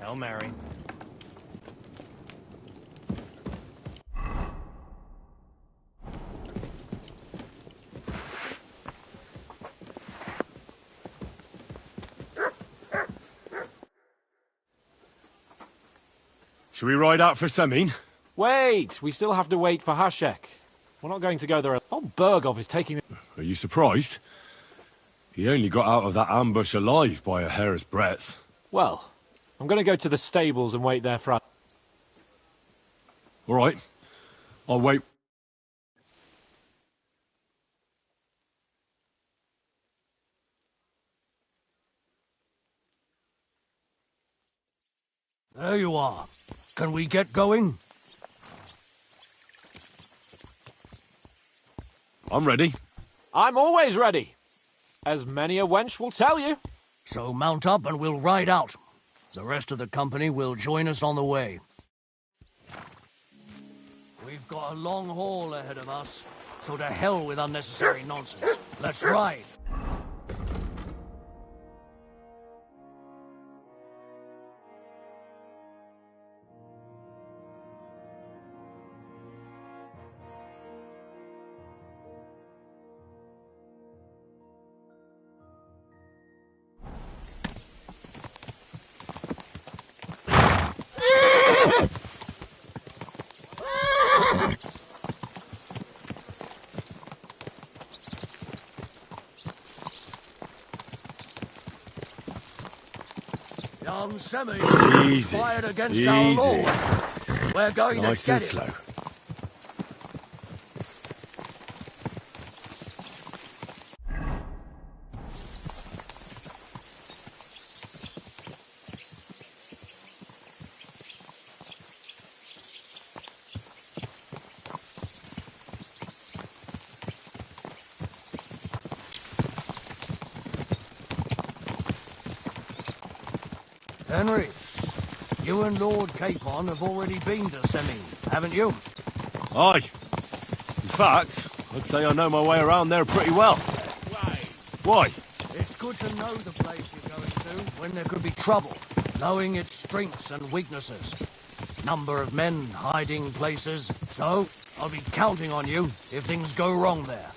Hail Mary. Should we ride out for Semin? Wait! We still have to wait for Hashek. We're not going to go there. Von Bergov is taking... Are you surprised? He only got out of that ambush alive by a hair's breadth. Well, I'm going to go to the stables and wait there for... All right. I'll wait. There you are. Can we get going? I'm ready. I'm always ready. As many a wench will tell you. So mount up and we'll ride out. The rest of the company will join us on the way. We've got a long haul ahead of us, so to hell with unnecessary nonsense. Let's ride. Young Semin, Easy. fired against Easy. our Lord. We're going Nice to and get it. slow. Henry, you and Lord Capon have already been to Semin, haven't you? Aye. In fact, I'd say I know my way around there pretty well. Why? It's good to know the place you're going to when there could be trouble, knowing its strengths and weaknesses. Number of men, hiding places. So, I'll be counting on you if things go wrong there.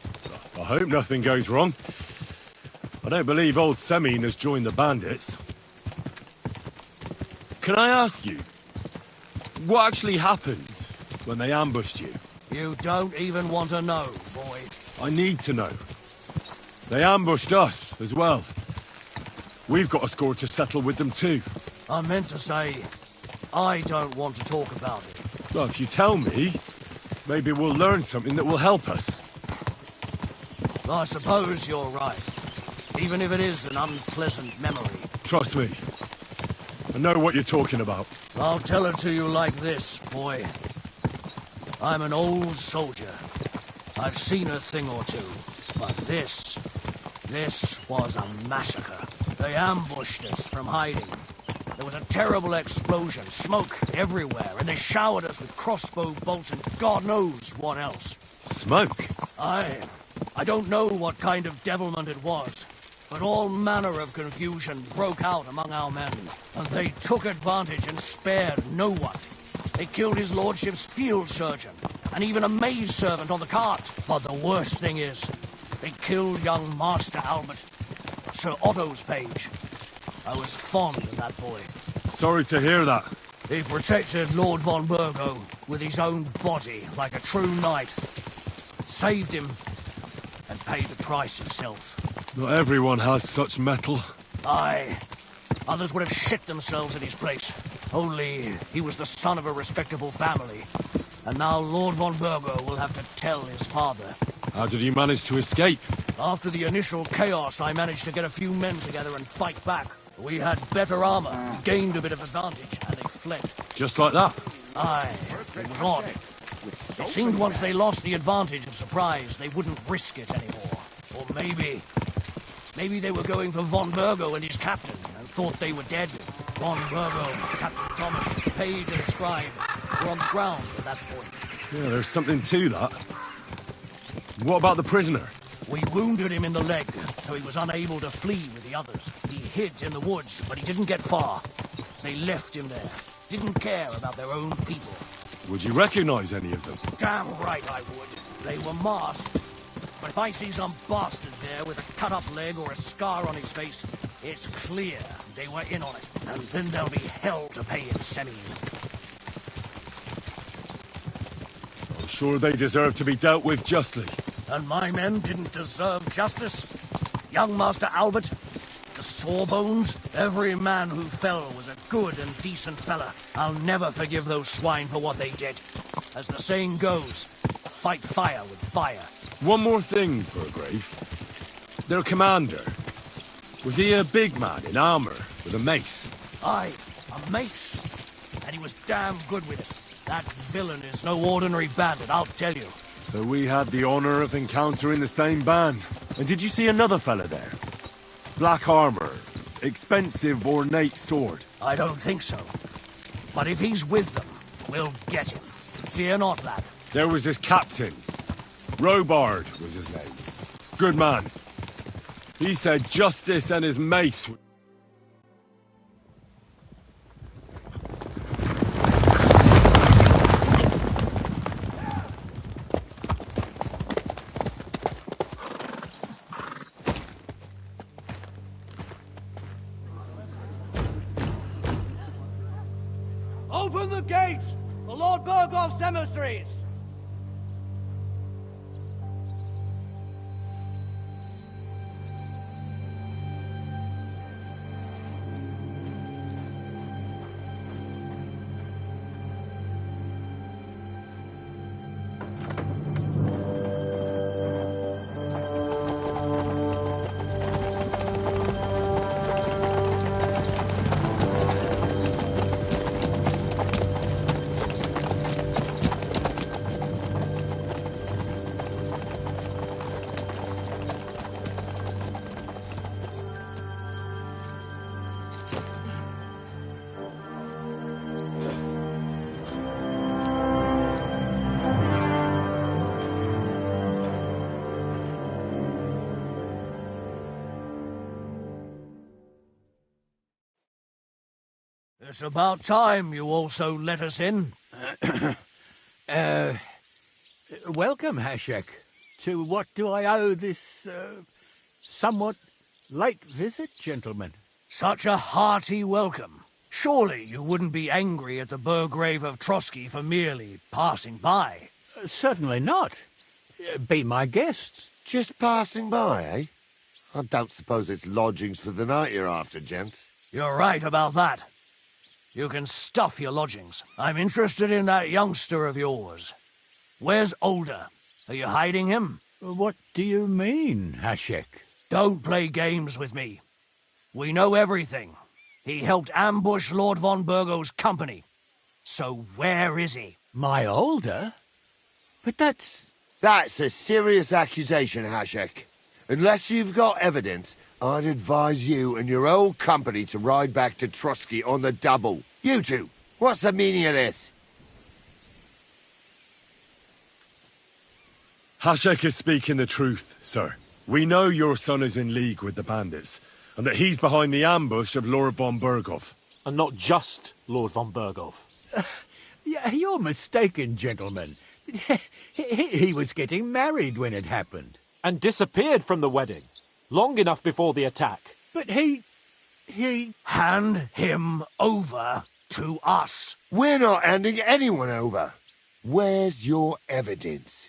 I hope nothing goes wrong. I don't believe old Semin has joined the bandits. Can I ask you, what actually happened when they ambushed you? You don't even want to know, boy. I need to know. They ambushed us as well. We've got a score to settle with them too. I meant to say, I don't want to talk about it. Well, if you tell me, maybe we'll learn something that will help us. I suppose you're right. Even if it is an unpleasant memory. Trust me. I know what you're talking about. I'll tell it to you like this, boy. I'm an old soldier. I've seen a thing or two. But this was a massacre. They ambushed us from hiding. There was a terrible explosion, smoke everywhere, and they showered us with crossbow bolts and God knows what else. Smoke? I don't know what kind of devilment it was, but all manner of confusion broke out among our men, and they took advantage and spared no one. They killed his lordship's field surgeon, and even a maid servant on the cart. But the worst thing is, they killed young Master Albert, Sir Otto's page. I was fond of that boy. Sorry to hear that. He protected Lord von Burgo with his own body like a true knight. Saved him, and paid the price himself. Not everyone has such metal. Aye. Others would have shit themselves in his place. Only he was the son of a respectable family. And now Lord von Burgo will have to tell his father. How did you manage to escape? After the initial chaos, I managed to get a few men together and fight back. We had better armor, we gained a bit of advantage, and they fled. Just like that? Aye, it was odd. It seemed once they lost the advantage of surprise, they wouldn't risk it anymore. Or maybe they were going for von Burgo and his captain, and thought they were dead. Von Burgo, Captain Thomas, Page and Scribe were on the ground at that point. Yeah, there's something to that. What about the prisoner? We wounded him in the leg, so he was unable to flee with the others. He hid in the woods, but he didn't get far. They left him there. Didn't care about their own people. Would you recognize any of them? Damn right I would. They were masked. But if I see some bastard there with a cut-up leg or a scar on his face, it's clear they were in on it. And then there'll be hell to pay in Semine. I'm sure they deserve to be dealt with justly. And my men didn't deserve justice? Young Master Albert, the Sawbones, every man who fell was a good and decent fella. I'll never forgive those swine for what they did. As the saying goes, fight fire with fire. One more thing, Burgrave. Their commander. Was he a big man in armor with a mace? Aye, a mace. And he was damn good with it. That villain is no ordinary bandit, I'll tell you. So we had the honor of encountering the same band. And did you see another fella there? Black armor, expensive ornate sword. I don't think so. But if he's with them, we'll get him. Fear not, lad. There was his captain. Robard was his name. Good man. He said justice and his mace. Open the gates for Lord Burgoff's emissaries! It's about time you also let us in. Welcome, Hashek. To what do I owe this, somewhat late visit, gentlemen? Such a hearty welcome. Surely you wouldn't be angry at the Burgrave of Trotsky for merely passing by. Certainly not. Be my guests. Just passing by, eh? I don't suppose it's lodgings for the night you're after, gents. You're right about that. You can stuff your lodgings. I'm interested in that youngster of yours. Where's Older? Are you hiding him? What do you mean, Hashek? Don't play games with me. We know everything. He helped ambush Lord von Burgo's company. So where is he? My Older? But that's... That's a serious accusation, Hashek. Unless you've got evidence, I'd advise you and your old company to ride back to Trotsky on the double. You two, what's the meaning of this? Hashek is speaking the truth, sir. We know your son is in league with the bandits, and that he's behind the ambush of Lord von Burgov. And not just Lord von Burgov. You're mistaken, gentlemen. He was getting married when it happened. And disappeared from the wedding. Long enough before the attack. But he... Hand him over to us. We're not handing anyone over. Where's your evidence?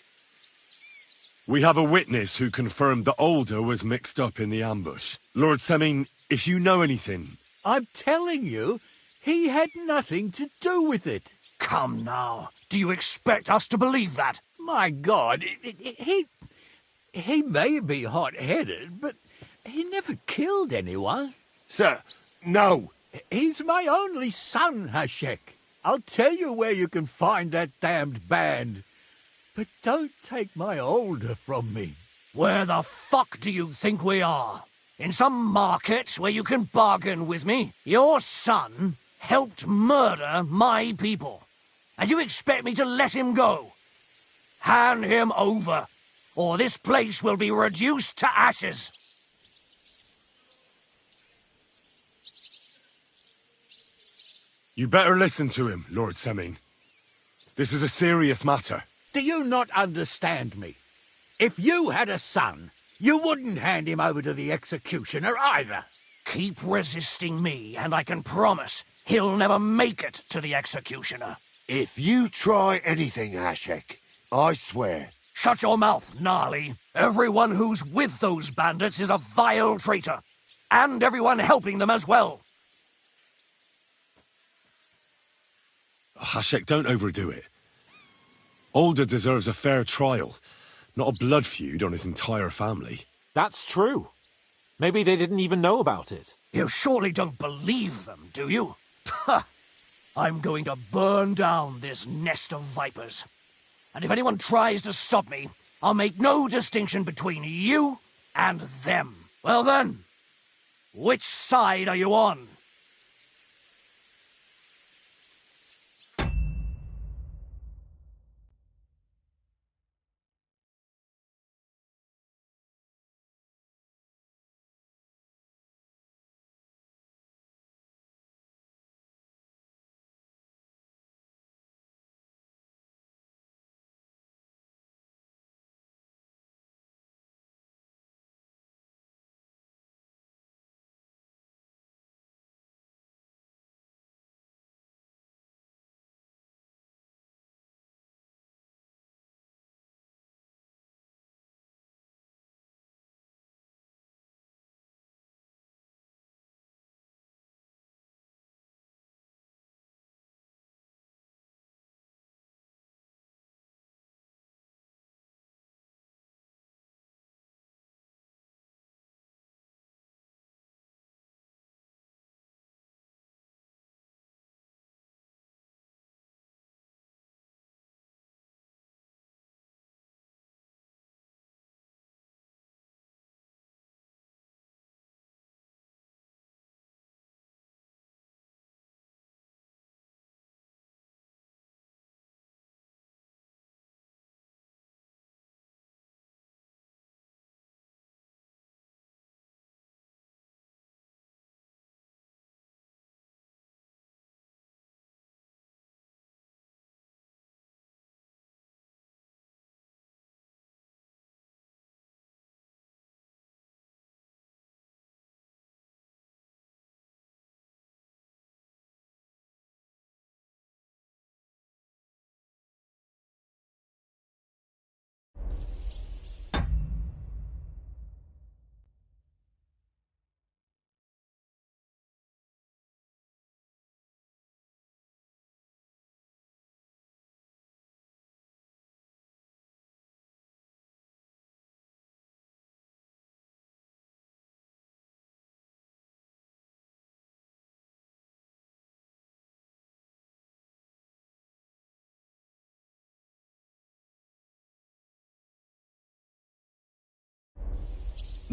We have a witness who confirmed that Older was mixed up in the ambush. Lord Semine, if you know anything... I'm telling you, he had nothing to do with it. Come now. Do you expect us to believe that? My God, he may be hot-headed, but he never killed anyone. Sir, no. He's my only son, Hashek. I'll tell you where you can find that damned band. But don't take my Older from me. Where the fuck do you think we are? In some market where you can bargain with me? Your son helped murder my people. And you expect me to let him go? Hand him over, or this place will be reduced to ashes. You better listen to him, Lord Semming. This is a serious matter. Do you not understand me? If you had a son, you wouldn't hand him over to the executioner either. Keep resisting me, and I can promise he'll never make it to the executioner. If you try anything, Hashek, I swear. Shut your mouth, Gnarly. Everyone who's with those bandits is a vile traitor. And everyone helping them as well. Hashek, don't overdo it. Alder deserves a fair trial, not a blood feud on his entire family. That's true. Maybe they didn't even know about it. You surely don't believe them, do you? Ha! I'm going to burn down this nest of vipers. And if anyone tries to stop me, I'll make no distinction between you and them. Well then, which side are you on?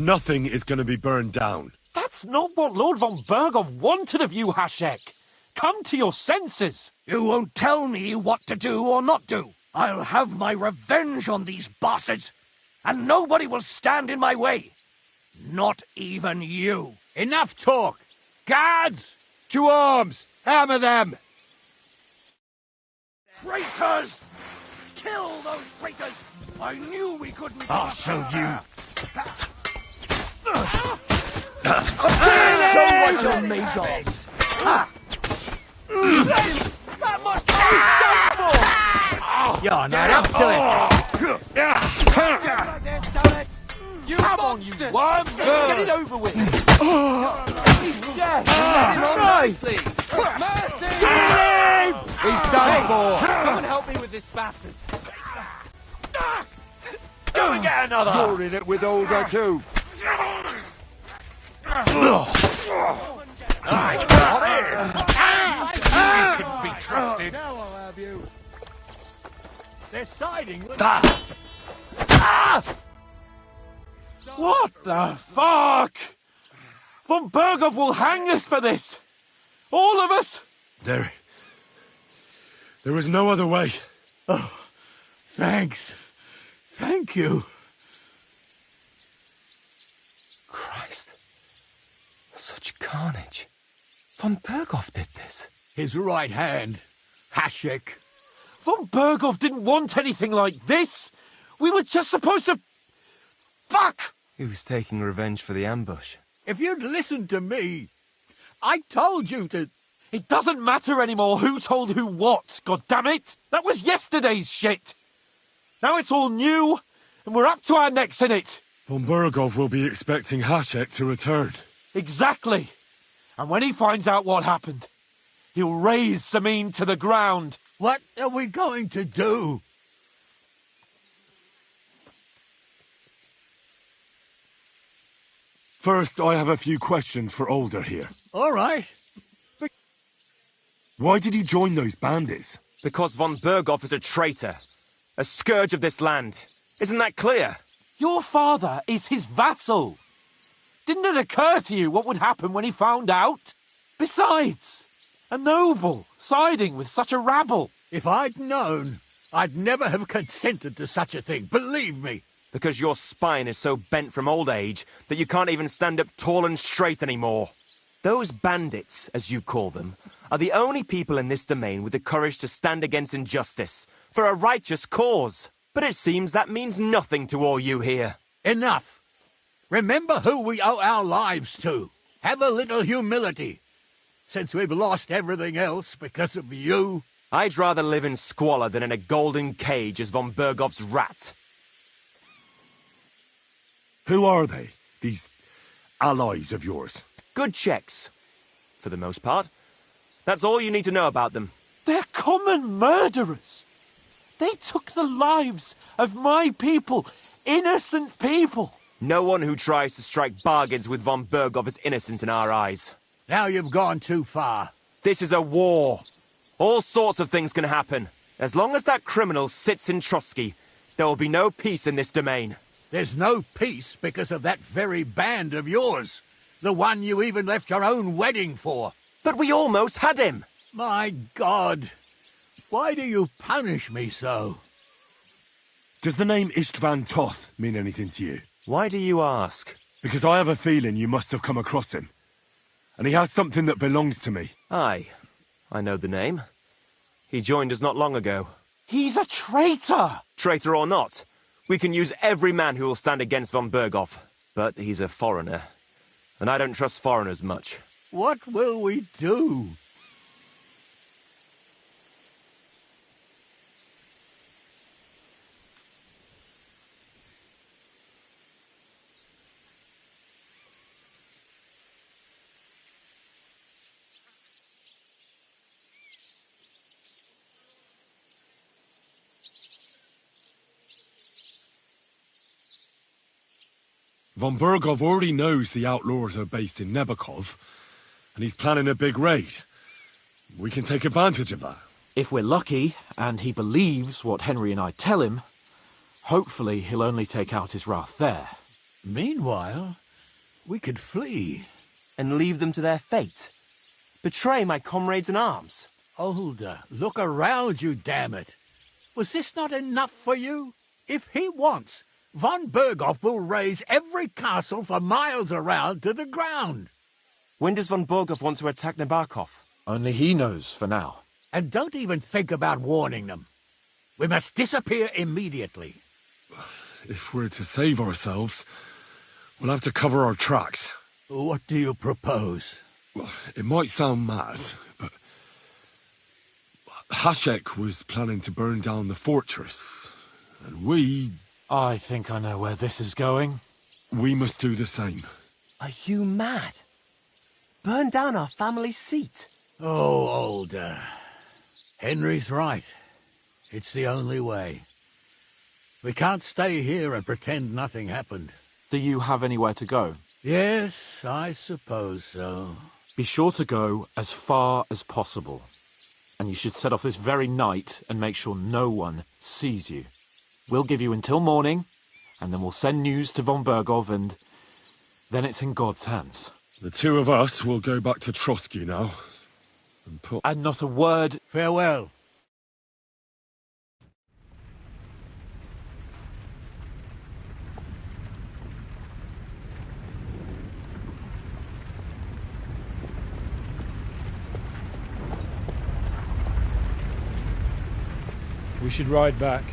Nothing is going to be burned down. That's not what Lord von Bergov wanted of you, Hashek. Come to your senses. You won't tell me what to do or not do. I'll have my revenge on these bastards, and nobody will stand in my way. Not even you. Enough talk! Guards! To arms! Hammer them! Traitors! Kill those traitors! I knew we couldn't... I'll show you! Show what you're made of! That must be You're not up to it! You Come on, you worm! Get it over with! Mercy! Mercy! He's done for! Come and help me with this bastard. Go and get another! You're in it with Alder too! Couldn't be trusted. Now I'll have you! They're siding with... What the fuck? Von Bergov will hang us for this! All of us! There is no other way. Thanks. Thank you. Christ. Such carnage. Von Bergov did this. his right hand, Hashek. Von Berghoff didn't want anything like this. We were just supposed to... Fuck! He was taking revenge for the ambush. If you'd listened to me, I told you to... It doesn't matter anymore who told who what, goddammit! That was yesterday's shit! Now it's all new, and we're up to our necks in it! Von Berghoff will be expecting Hashek to return. Exactly! And when he finds out what happened, he'll raze Samin to the ground. What are we going to do? First, I have a few questions for Older here. All right. Why did he join those bandits? Because von Berghoff is a traitor. A scourge of this land. Isn't that clear? Your father is his vassal. Didn't it occur to you what would happen when he found out? Besides, a noble siding with such a rabble. If I'd known, I'd never have consented to such a thing, believe me. Because your spine is so bent from old age that you can't even stand up tall and straight anymore. Those bandits, as you call them, are the only people in this domain with the courage to stand against injustice, for a righteous cause. But it seems that means nothing to all you here. Enough. Remember who we owe our lives to. Have a little humility. Since we've lost everything else because of you. I'd rather live in squalor than in a golden cage as von Berghoff's rat. Who are they, these allies of yours? Good checks, for the most part. That's all you need to know about them. They're common murderers. They took the lives of my people, innocent people. No one who tries to strike bargains with von Berghoff is innocent in our eyes. Now you've gone too far. This is a war. All sorts of things can happen. As long as that criminal sits in Trotsky, there will be no peace in this domain. There's no peace because of that very band of yours. The one you even left your own wedding for. But we almost had him! My God. Why do you punish me so? Does the name Istvan Toth mean anything to you? Why do you ask? Because I have a feeling you must have come across him. And he has something that belongs to me. Aye, I know the name. He joined us not long ago. He's a traitor! Traitor or not, we can use every man who will stand against von Berghoff. But he's a foreigner. And I don't trust foreigners much. What will we do? Von Berghoff already knows the outlaws are based in Nebakov, and he's planning a big raid. We can take advantage of that. If we're lucky, and he believes what Henry and I tell him, hopefully he'll only take out his wrath there. Meanwhile, we could flee. And leave them to their fate. Betray my comrades in arms. Older, look around you, damn it. Was this not enough for you? If he wants, von Berghoff will raise every castle for miles around to the ground. When does von Berghoff want to attack Nabokov? Only he knows for now. And don't even think about warning them. We must disappear immediately. If we're to save ourselves, we'll have to cover our tracks. What do you propose? Well, it might sound mad, but Hashek was planning to burn down the fortress, and we I think I know where this is going. must do the same. Are you mad? Burn down our family seat. Oh, Older. Henry's right. It's the only way. We can't stay here and pretend nothing happened. Do you have anywhere to go? Yes, I suppose so. Be sure to go as far as possible. And you should set off this very night and make sure no one sees you. We'll give you until morning, and then we'll send news to von Berghoff, and then it's in God's hands. The two of us will go back to Trotsky now, and put... And not a word. Farewell. We should ride back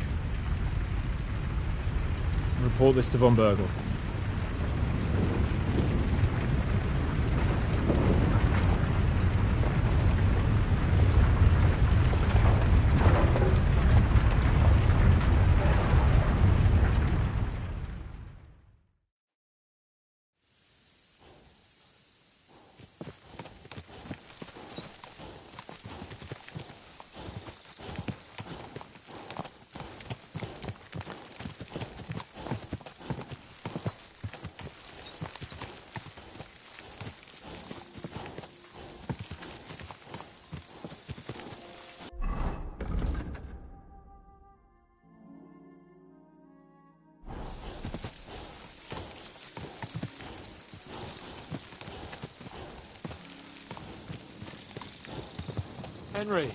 and report this to von Bergel. Henry,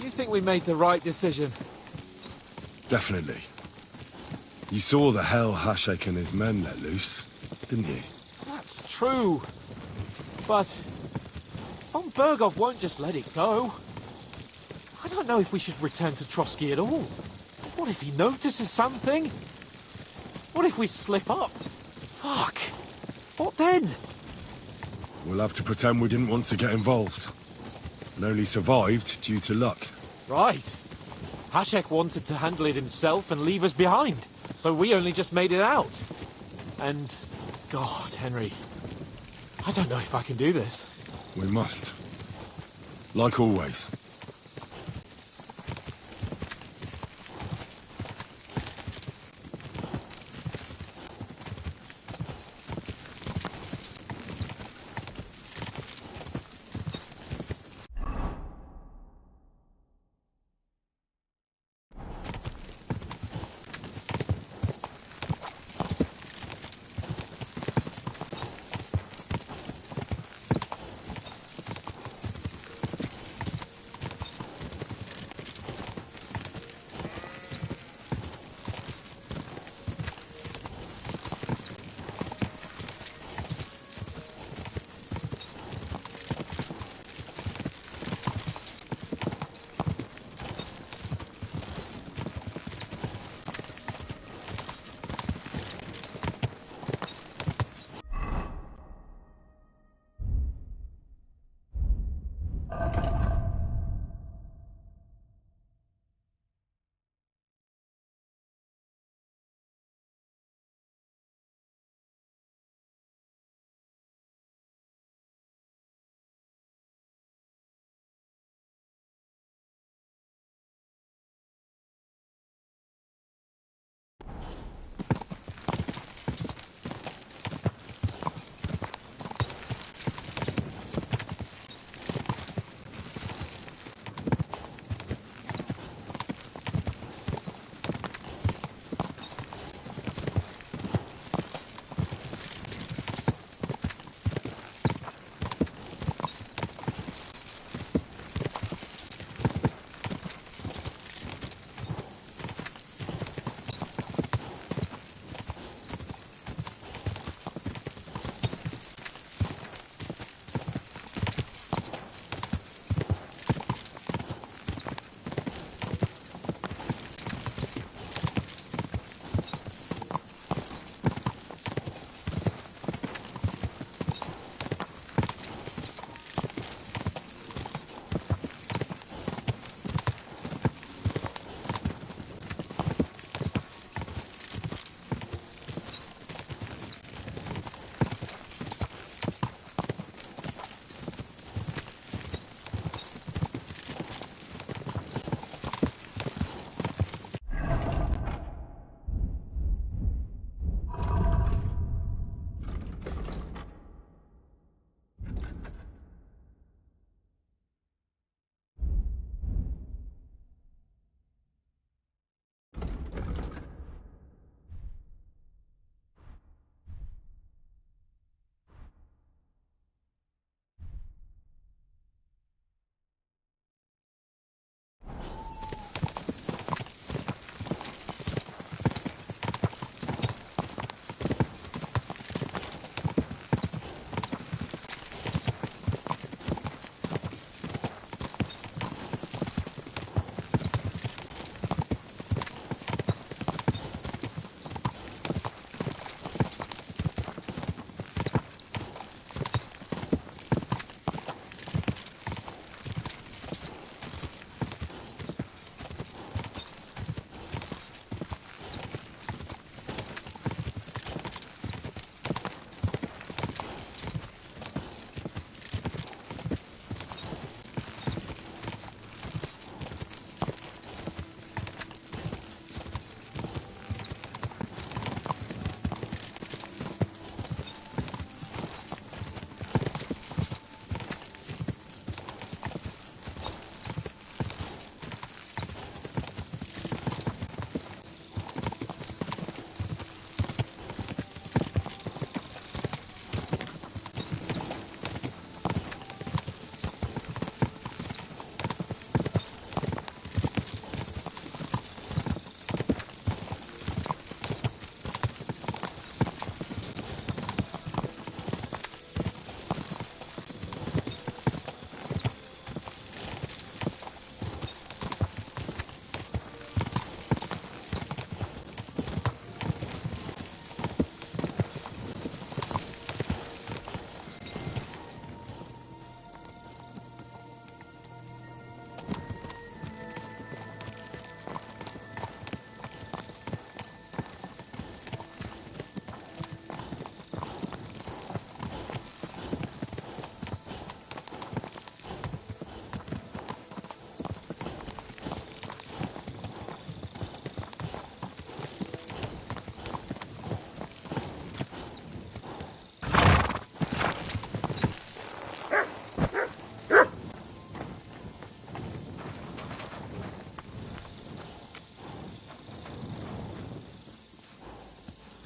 you think we made the right decision? Definitely. You saw the hell Hashek and his men let loose, didn't you? That's true. But von Bergov won't just let it go. I don't know if we should return to Trotsky at all. What if he notices something? What if we slip up? Fuck. What then? We'll have to pretend we didn't want to get involved. And only survived due to luck. Right. Hashek wanted to handle it himself and leave us behind. So we only just made it out. And... God, Henry. I don't know if I can do this. We must. Like always.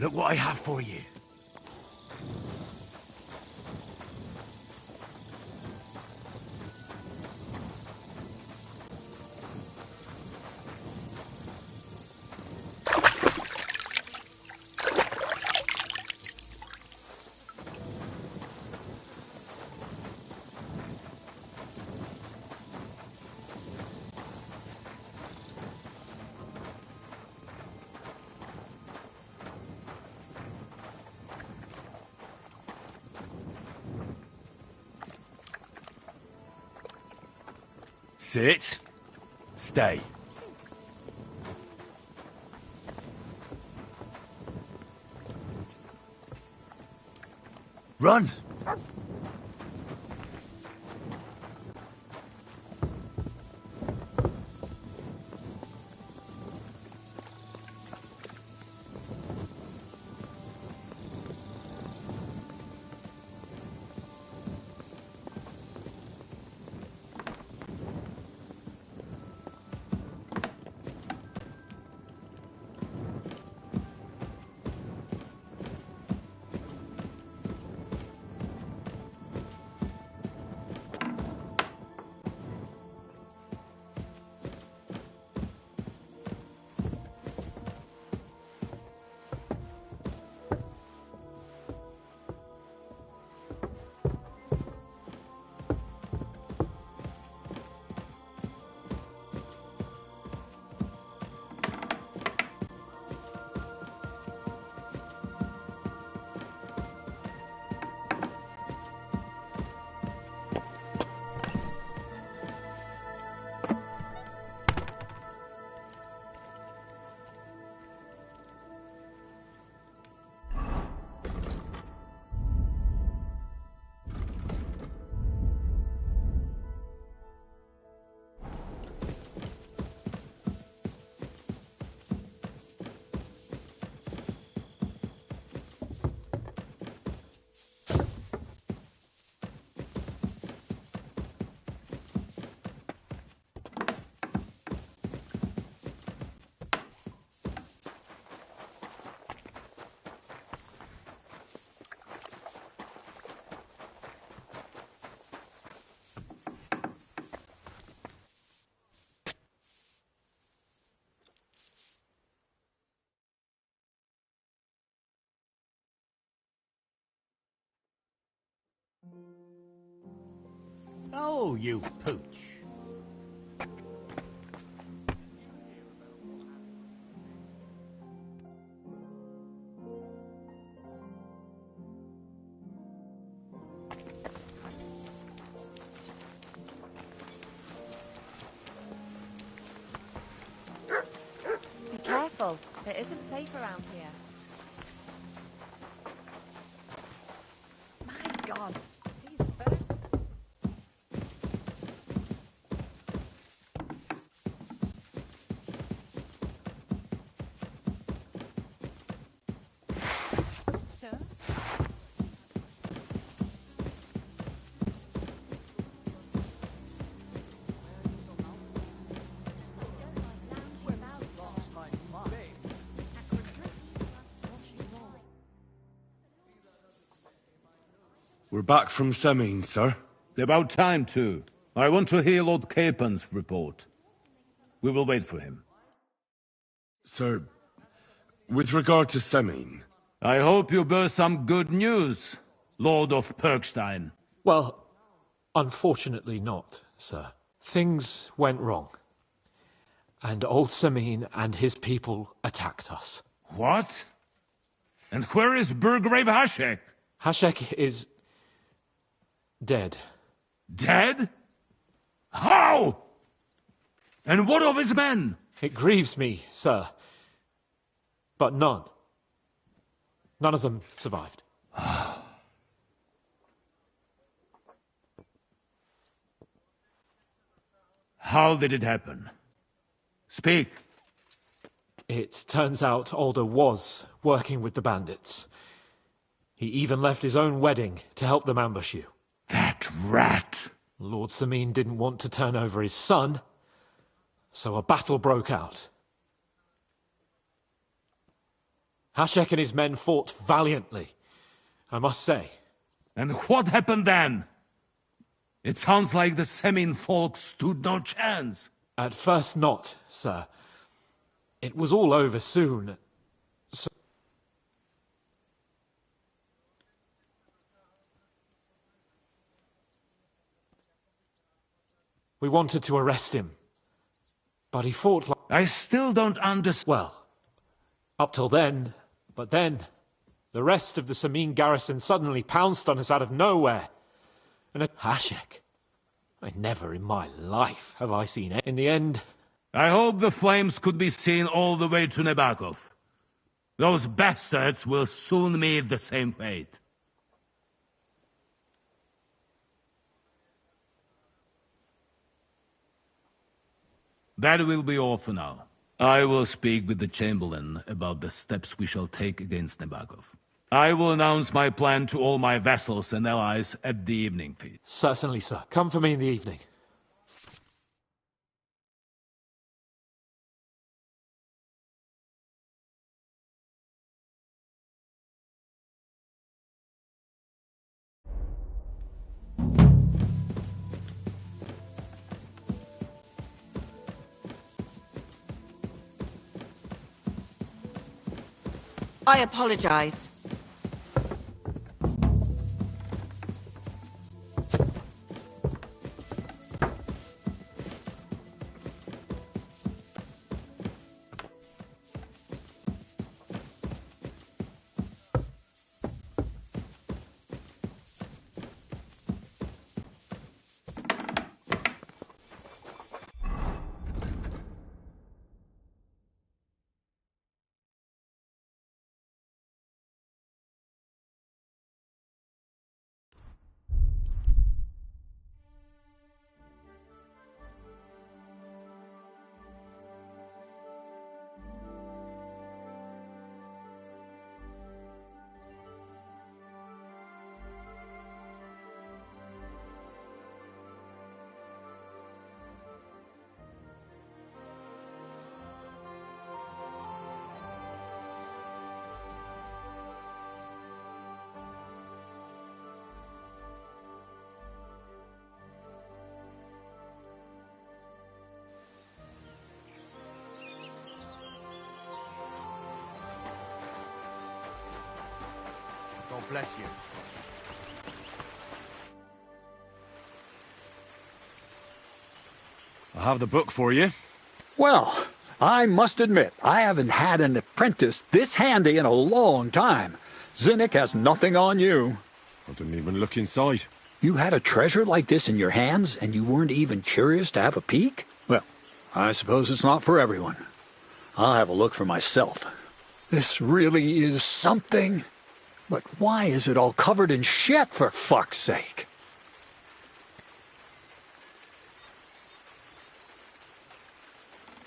Look what I have for you. Sit. Stay. Run! Oh, you pooch. Be careful. It isn't safe around here. My God. These birds. Sir? We're back from Semine, sir. About time, too. I want to hear Lord Capen's report. We will wait for him. Sir, with regard to Semine... I hope you bear some good news, Lord of Perkstein. Well, unfortunately not, sir. Things went wrong. And old Semine and his people attacked us. What? And where is Burgrave Hashek? Hashek is... dead. Dead? How? And what of his men? It grieves me, sir. But none. None of them survived. How did it happen? Speak. It turns out Alder was working with the bandits. He even left his own wedding to help them ambush you. That rat! Lord Semine didn't want to turn over his son, so a battle broke out. Hashek and his men fought valiantly, I must say. And what happened then? It sounds like the Semin folk stood no chance. At first not, sir. It was all over soon. We wanted to arrest him, but he fought like... I still don't understand. Well, up till then, but then, the rest of the Samin garrison suddenly pounced on us out of nowhere. And at Hashek, never in my life have I seen it. In the end... I hope the flames could be seen all the way to Nebakov. Those bastards will soon meet the same fate. That will be all for now. I will speak with the Chamberlain about the steps we shall take against Nebakov. I will announce my plan to all my vassals and allies at the evening feast. Certainly, sir. Come for me in the evening. I apologize. God bless you. I have the book for you. Well, I must admit, I haven't had an apprentice this handy in a long time. Zinnik has nothing on you. I didn't even look inside. You had a treasure like this in your hands, and you weren't even curious to have a peek? Well, I suppose it's not for everyone. I'll have a look for myself. This really is something. But why is it all covered in shit, for fuck's sake?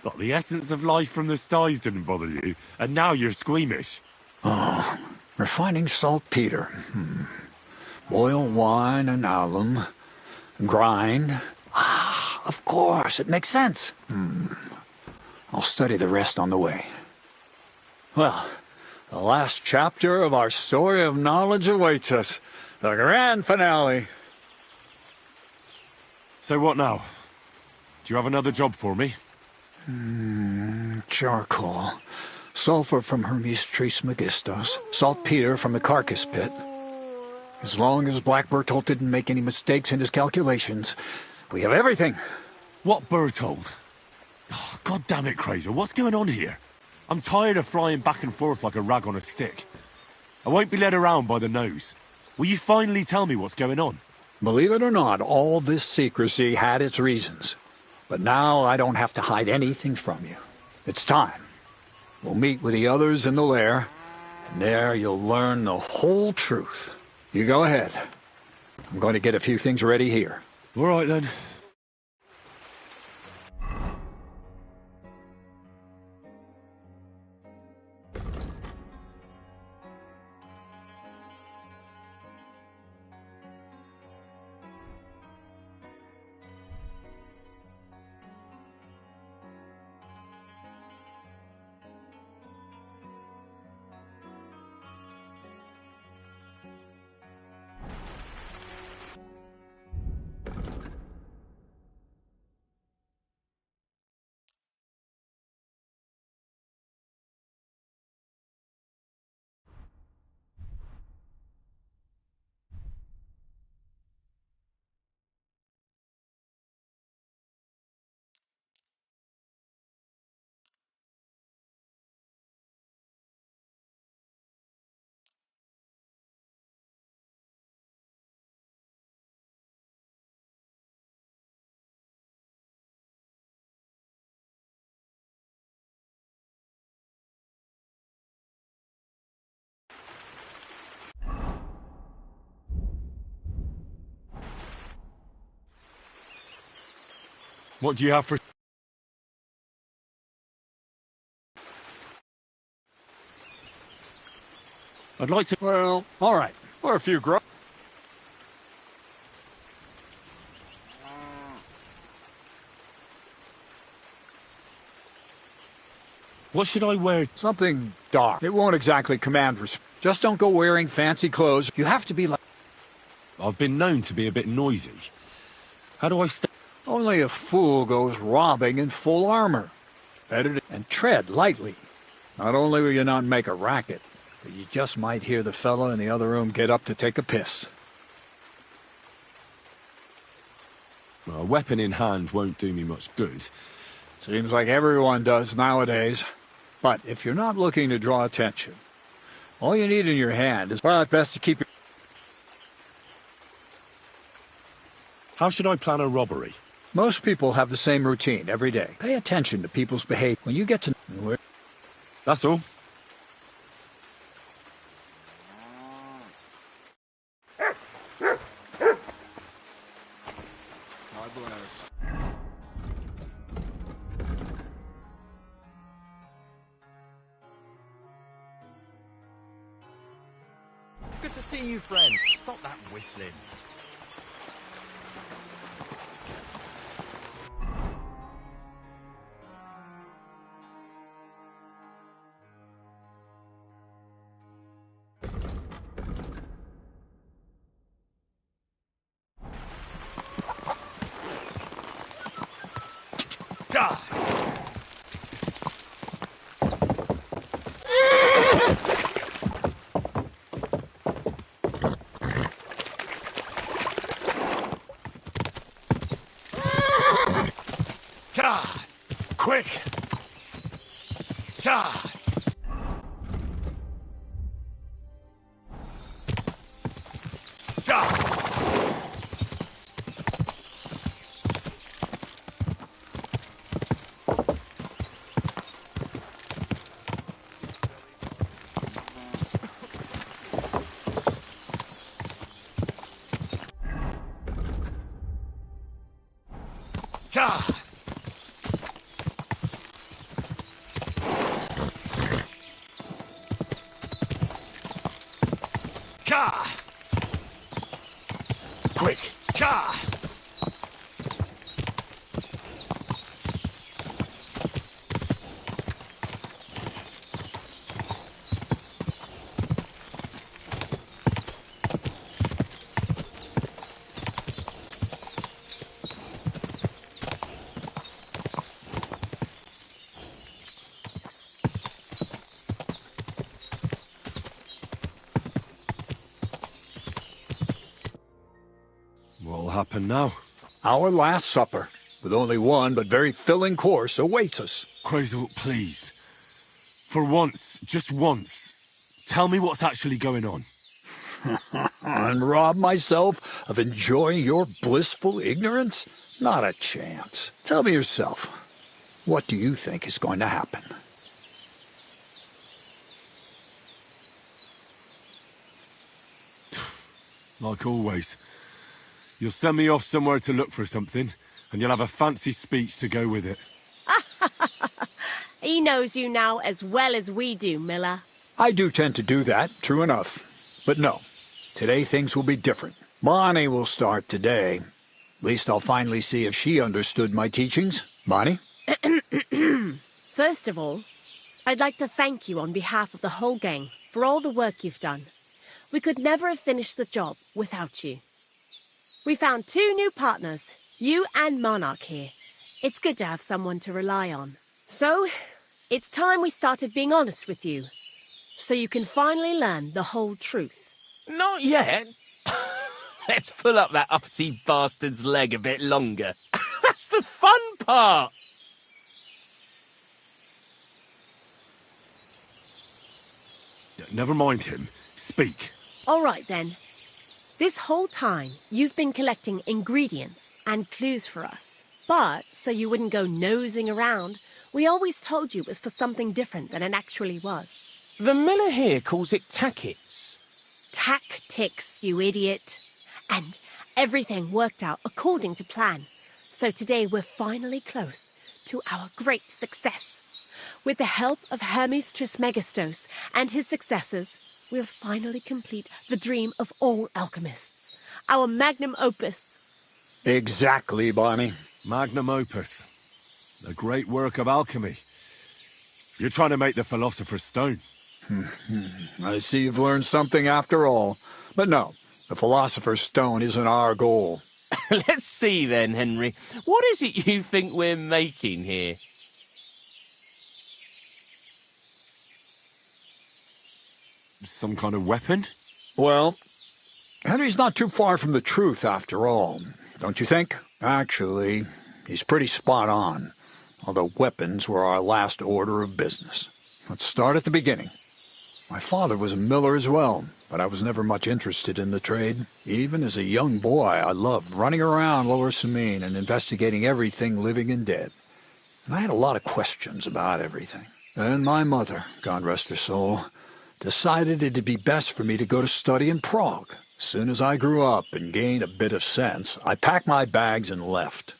What, the essence of life from the skies didn't bother you, and now you're squeamish? Oh, refining saltpeter. Boil wine and alum. Grind. Ah, of course, it makes sense. I'll study the rest on the way. Well, the last chapter of our story of knowledge awaits us. The grand finale. So what now? Do you have another job for me? Charcoal. Sulfur from Hermes Trismegistos. Saltpeter from the carcass pit. As long as Black Bertolt didn't make any mistakes in his calculations, we have everything. What Bertolt? Oh, God damn it, Krazer, what's going on here? I'm tired of flying back and forth like a rag on a stick. I won't be led around by the nose. Will you finally tell me what's going on? Believe it or not, all this secrecy had its reasons. But now I don't have to hide anything from you. It's time. We'll meet with the others in the lair, and there you'll learn the whole truth. You go ahead. I'm going to get a few things ready here. All right, then. What do you have for... I'd like to... Well, all right. Or a few grub. What should I wear? Something dark. It won't exactly command respect. Just don't go wearing fancy clothes. You have to be like... I've been known to be a bit noisy. How do I stay... Only a fool goes robbing in full armor. Better to... And tread lightly. Not only will you not make a racket, but you just might hear the fella in the other room get up to take a piss. Well, a weapon in hand won't do me much good. Seems like everyone does nowadays. But if you're not looking to draw attention, all you need in your hand is... Well, it's best to keep... How should I plan a robbery? Most people have the same routine every day. Pay attention to people's behavior. When you get to... That's all. Good to see you, friend. Stop that whistling. Quick! Quick! What'll happen now? Our last supper, with only one but very filling course, awaits us. Crazel, please. For once, just once, tell me what's actually going on. And rob myself of enjoying your blissful ignorance? Not a chance. Tell me yourself, what do you think is going to happen? Like always. You'll send me off somewhere to look for something, and you'll have a fancy speech to go with it. He knows you now as well as we do, Miller. I do tend to do that, true enough. But no, today things will be different. Bonnie will start today. At least I'll finally see if she understood my teachings. Bonnie? First of all, I'd like to thank you on behalf of the whole gang for all the work you've done. We could never have finished the job without you. We found 2 new partners, you and Monarch here. It's good to have someone to rely on. So, it's time we started being honest with you, so you can finally learn the whole truth. Not yet. Let's pull up that uppity bastard's leg a bit longer. That's the fun part! Never mind him. Speak. All right, then. This whole time, you've been collecting ingredients and clues for us. But, so you wouldn't go nosing around, we always told you it was for something different than it actually was. The miller here calls it tackets. Tactics, you idiot. And everything worked out according to plan. So today we're finally close to our great success. With the help of Hermes Trismegistos and his successors, we'll finally complete the dream of all alchemists. Our magnum opus. Exactly, Bonnie. Magnum opus. The great work of alchemy. You're trying to make the Philosopher's Stone. I see you've learned something after all. But no, the Philosopher's Stone isn't our goal. Let's see then, Henry. What is it you think we're making here? Some kind of weapon? Well, Henry's not too far from the truth after all, don't you think? Actually, he's pretty spot on, although weapons were our last order of business. Let's start at the beginning. My father was a miller as well, but I was never much interested in the trade. Even as a young boy, I loved running around Lower Samine and investigating everything living and dead. And I had a lot of questions about everything. And my mother, God rest her soul, decided it'd be best for me to go to study in Prague. As soon as I grew up and gained a bit of sense, I packed my bags and left.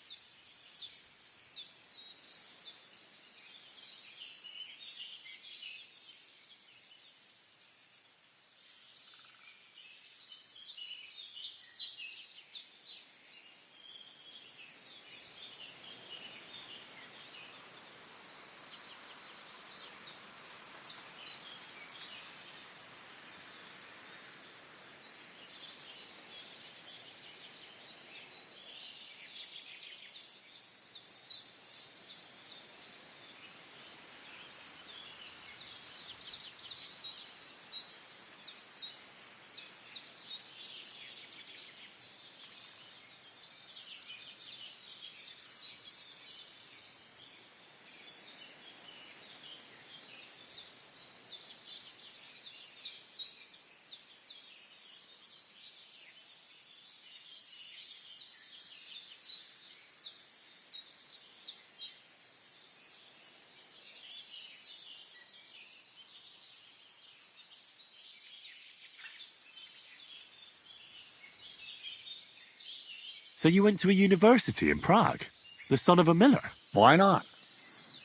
So you went to a university in Prague? The son of a miller? Why not?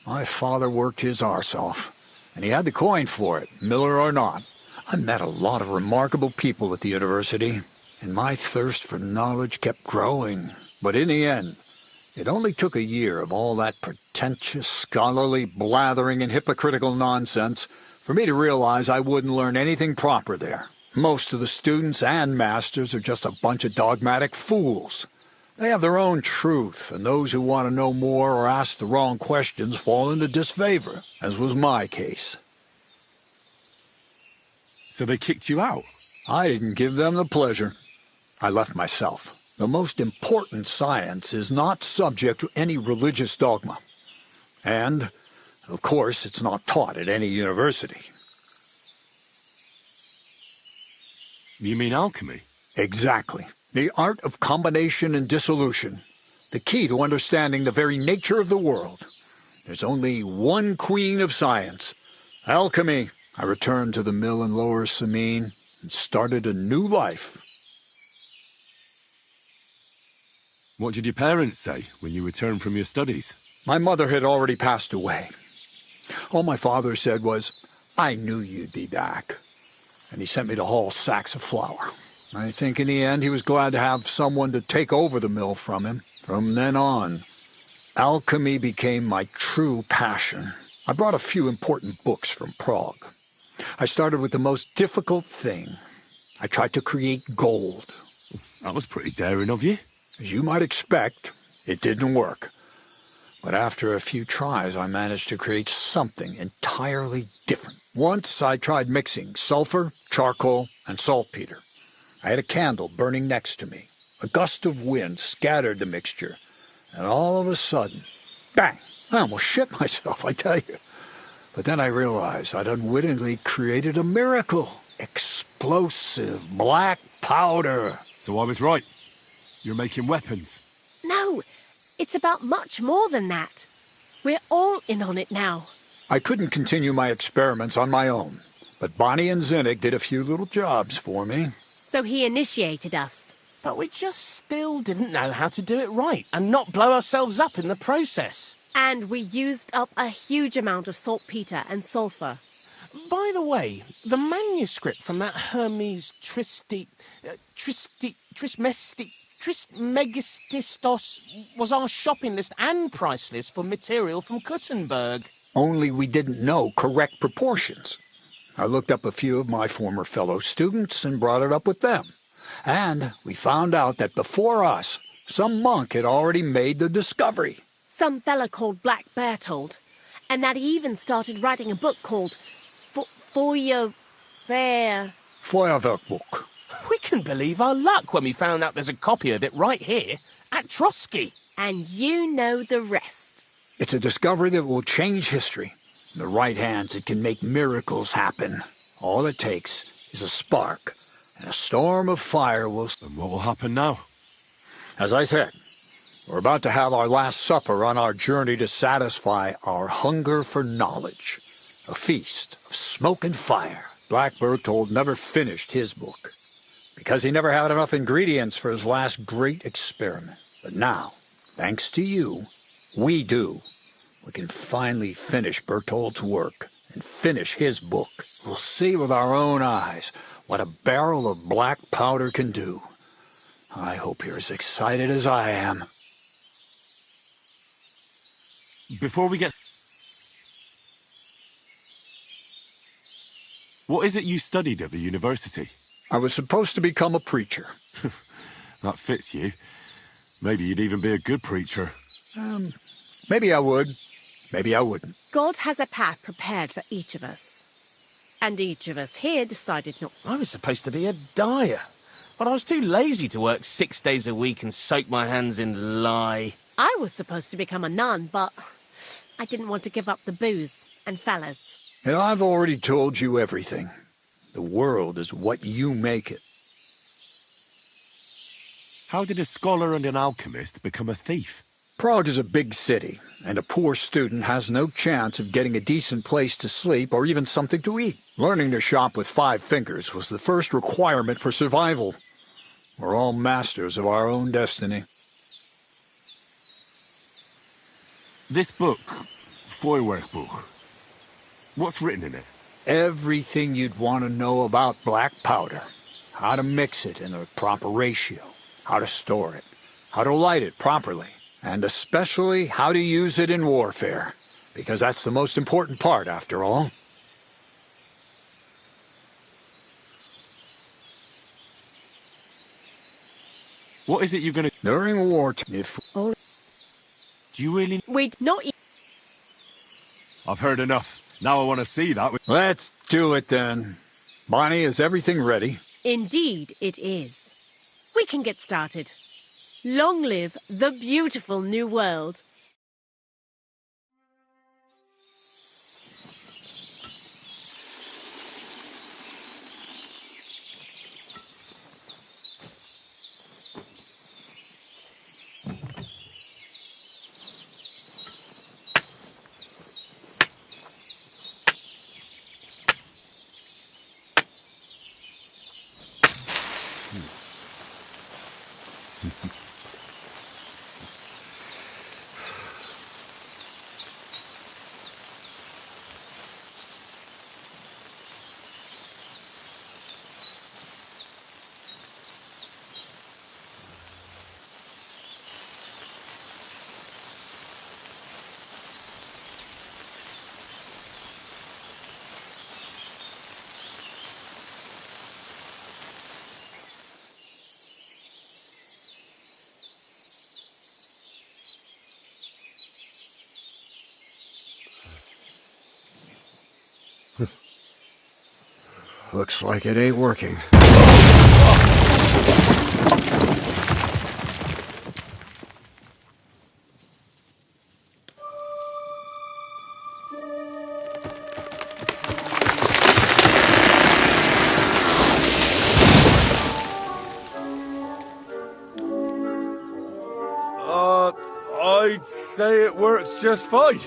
My father worked his arse off, and he had the coin for it, miller or not. I met a lot of remarkable people at the university, and my thirst for knowledge kept growing. But in the end, it only took a year of all that pretentious, scholarly blathering and hypocritical nonsense for me to realize I wouldn't learn anything proper there. Most of the students and masters are just a bunch of dogmatic fools. They have their own truth, and those who want to know more or ask the wrong questions fall into disfavor, as was my case. So they kicked you out? I didn't give them the pleasure. I left myself. The most important science is not subject to any religious dogma. And, of course, it's not taught at any university. You mean alchemy? Exactly. The art of combination and dissolution. The key to understanding the very nature of the world. There's only one queen of science. Alchemy. I returned to the mill in Lower Samine and started a new life. What did your parents say when you returned from your studies? My mother had already passed away. All my father said was, "I knew you'd be back." And he sent me to haul sacks of flour. I think in the end he was glad to have someone to take over the mill from him. From then on, alchemy became my true passion. I brought a few important books from Prague. I started with the most difficult thing. I tried to create gold. That was pretty daring of you. As you might expect, it didn't work. But after a few tries, I managed to create something entirely different. Once I tried mixing sulfur, charcoal, and saltpeter. I had a candle burning next to me. A gust of wind scattered the mixture, and all of a sudden, bang! I almost shit myself, I tell you. But then I realized I'd unwittingly created a miracle. Explosive black powder. So I was right. You're making weapons. No, it's about much more than that. We're all in on it now. I couldn't continue my experiments on my own, but Bonnie and Zinnik did a few little jobs for me. So he initiated us. But we just still didn't know how to do it right and not blow ourselves up in the process. And we used up a huge amount of saltpeter and sulfur. By the way, the manuscript from that Hermes Trismegistos was our shopping list and price list for material from Kuttenberg. Only we didn't know correct proportions. I looked up a few of my former fellow students and brought it up with them. And we found out that before us, some monk had already made the discovery. Some fella called Black Bertold, and that he even started writing a book called Feuerwerkbuch. We can believe our luck when we found out there's a copy of it right here at Trotsky. And you know the rest. It's a discovery that will change history. In the right hands, it can make miracles happen. All it takes is a spark, and a storm of fire will... And what will happen now? As I said, we're about to have our last supper on our journey to satisfy our hunger for knowledge. A feast of smoke and fire. Black Bertold never finished his book, because he never had enough ingredients for his last great experiment. But now, thanks to you, we do. We can finally finish Bertold's work and finish his book. We'll see with our own eyes what a barrel of black powder can do. I hope you're as excited as I am. Before we get... What is it you studied at the university? I was supposed to become a preacher. That fits you. Maybe you'd even be a good preacher. Maybe I would. Maybe I wouldn't. God has a path prepared for each of us. And each of us here decided not... I was supposed to be a dyer, but I was too lazy to work 6 days a week and soak my hands in lye. I was supposed to become a nun, but I didn't want to give up the booze and fellas. And I've already told you everything. The world is what you make it. How did a scholar and an alchemist become a thief? Prague is a big city, and a poor student has no chance of getting a decent place to sleep or even something to eat. Learning to shop with 5 fingers was the first requirement for survival. We're all masters of our own destiny. This book, Feuerwerkbuch, what's written in it? Everything you'd want to know about black powder. How to mix it in the proper ratio. How to store it. How to light it properly. And especially how to use it in warfare. Because that's the most important part, after all. What is it you're gonna... During wartime, if... Do you really... We'd not... I've heard enough. Now I want to see that. Let's do it then. Bonnie, is everything ready? Indeed it is. We can get started. Long live the beautiful new world. Looks like it ain't working. I'd say it works just fine.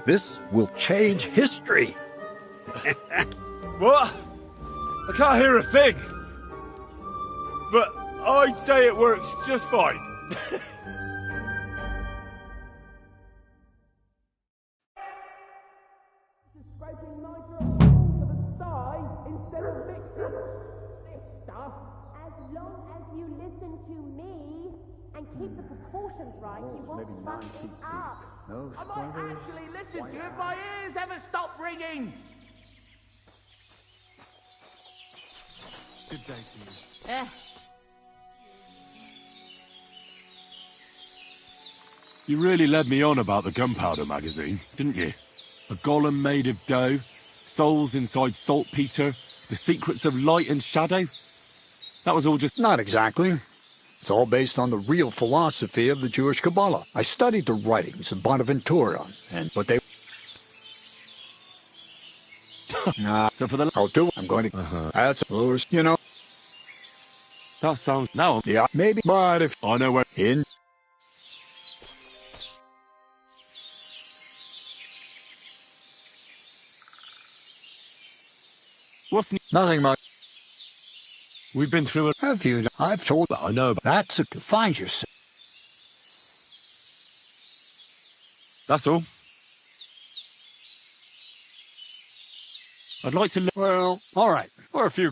This will change history. What? I can't hear a thing. but I'd say it works just fine. Scraping nitro into the sty instead of mixing this stuff. As long as you listen to me and keep the proportions right, you won't fuck it up. No I might actually listen to you if my ears ever stop ringing. Good day to you. You really led me on about the gunpowder magazine, didn't you? A golem made of dough, souls inside saltpeter, the secrets of light and shadow. That was all just... Not exactly. It's all based on the real philosophy of the Jewish Kabbalah. I studied the writings of Bonaventura, and what they... So for the... I'll do it. I'm going to... That's... You know... That sounds... Now... Yeah, maybe, but if... I know where... In... What's... Nothing much. We've been through it. Have you? I've told... But I know about... That's to find yourself. That's all. I'd like to... Well, all right. Or a few...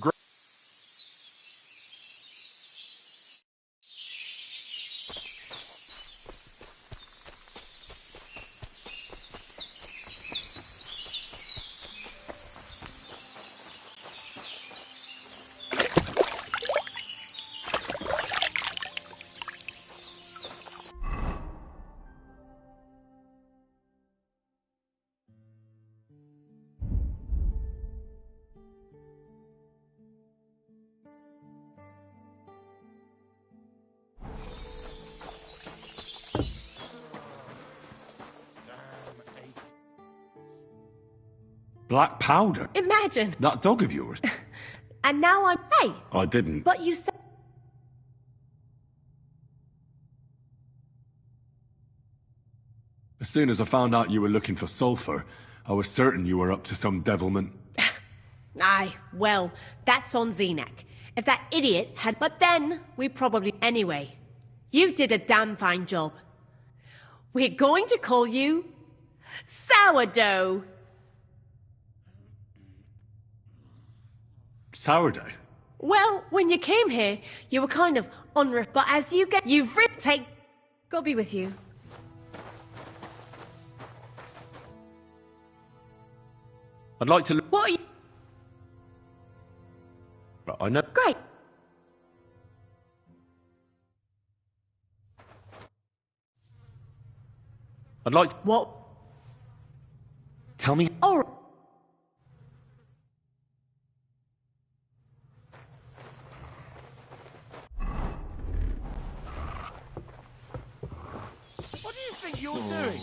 Black powder? Imagine. That dog of yours? And now I'm... Hey! I didn't. But you said... As soon as I found out you were looking for sulfur, I was certain you were up to some devilment. Aye, well, that's on Zenak. If that idiot had... But then, we probably... Anyway, you did a damn fine job. We're going to call you... Sourdough. Sourdough? Well, when you came here, you were kind of but as you get... You've take... God be with you. I'd like to... What are you... I know... Great. I'd like to... What? Tell me... All right. What do you think you're doing?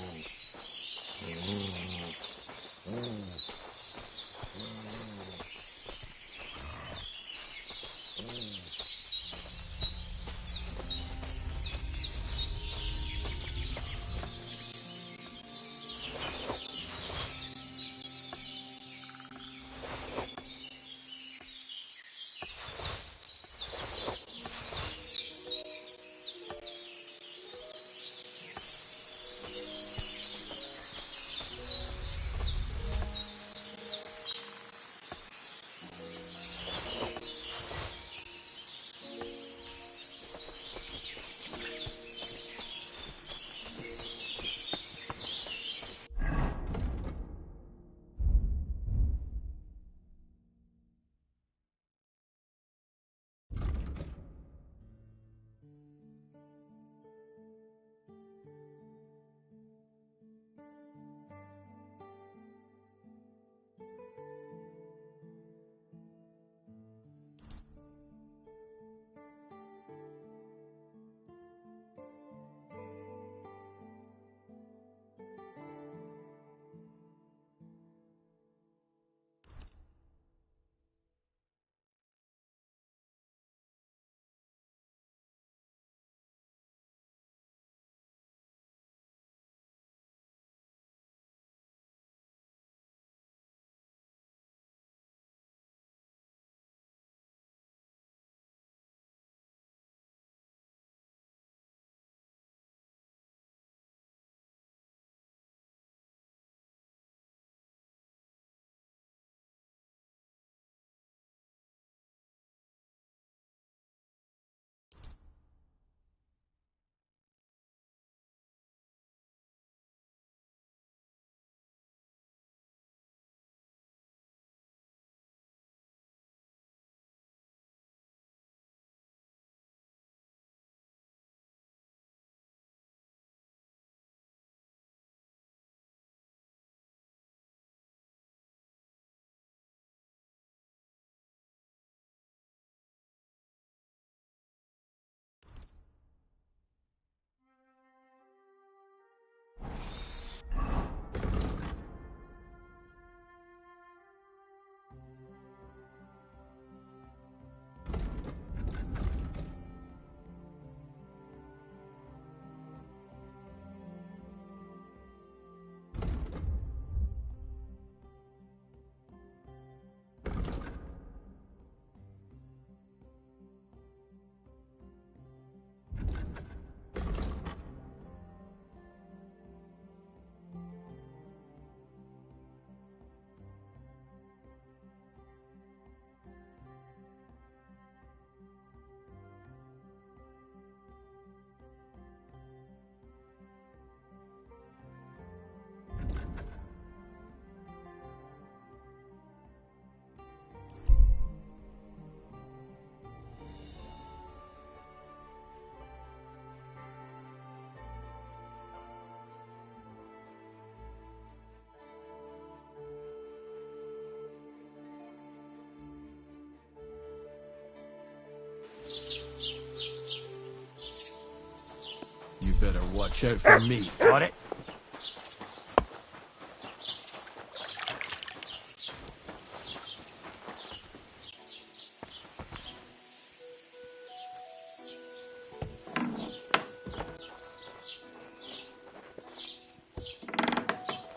better watch out for me. Got it?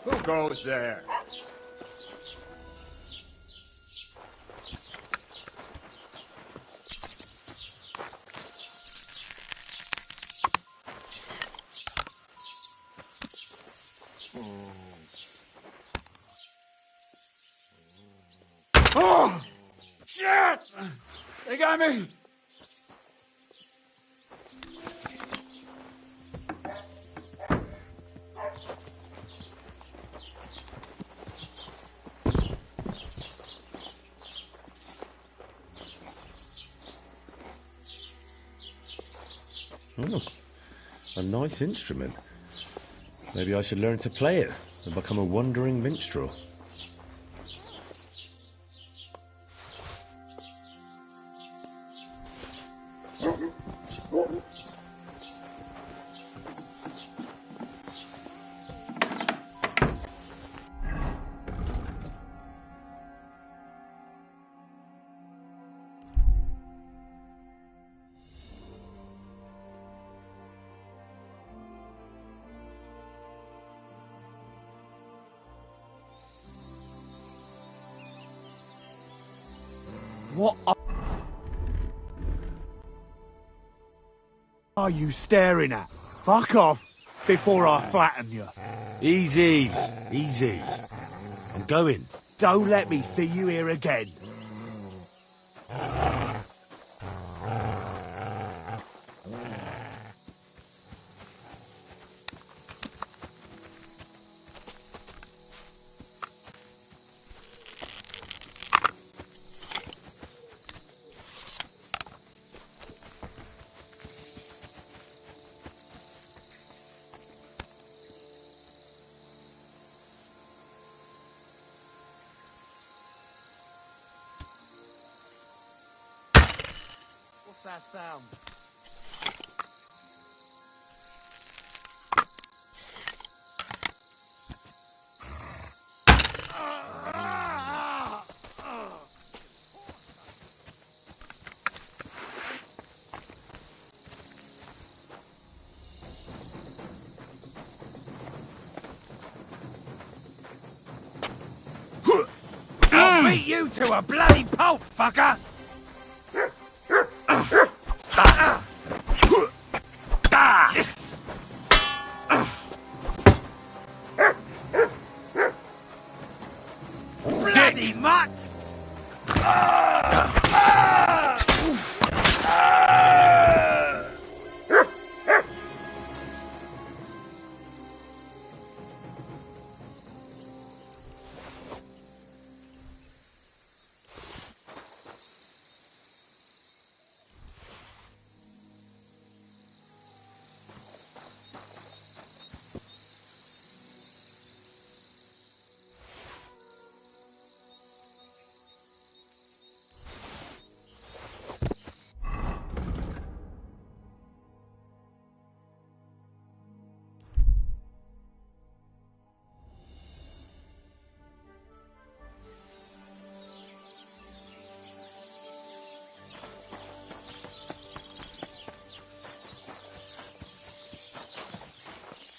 Who goes there? Oh! Shit! They got me! Oh, a nice instrument. Maybe I should learn to play it and become a wandering minstrel. What are you staring at? Fuck off before I flatten you. Easy, easy. I'm going. Don't let me see you here again. What's that sound? I'll beat you to a bloody pulp, fucker! Bloody mutt!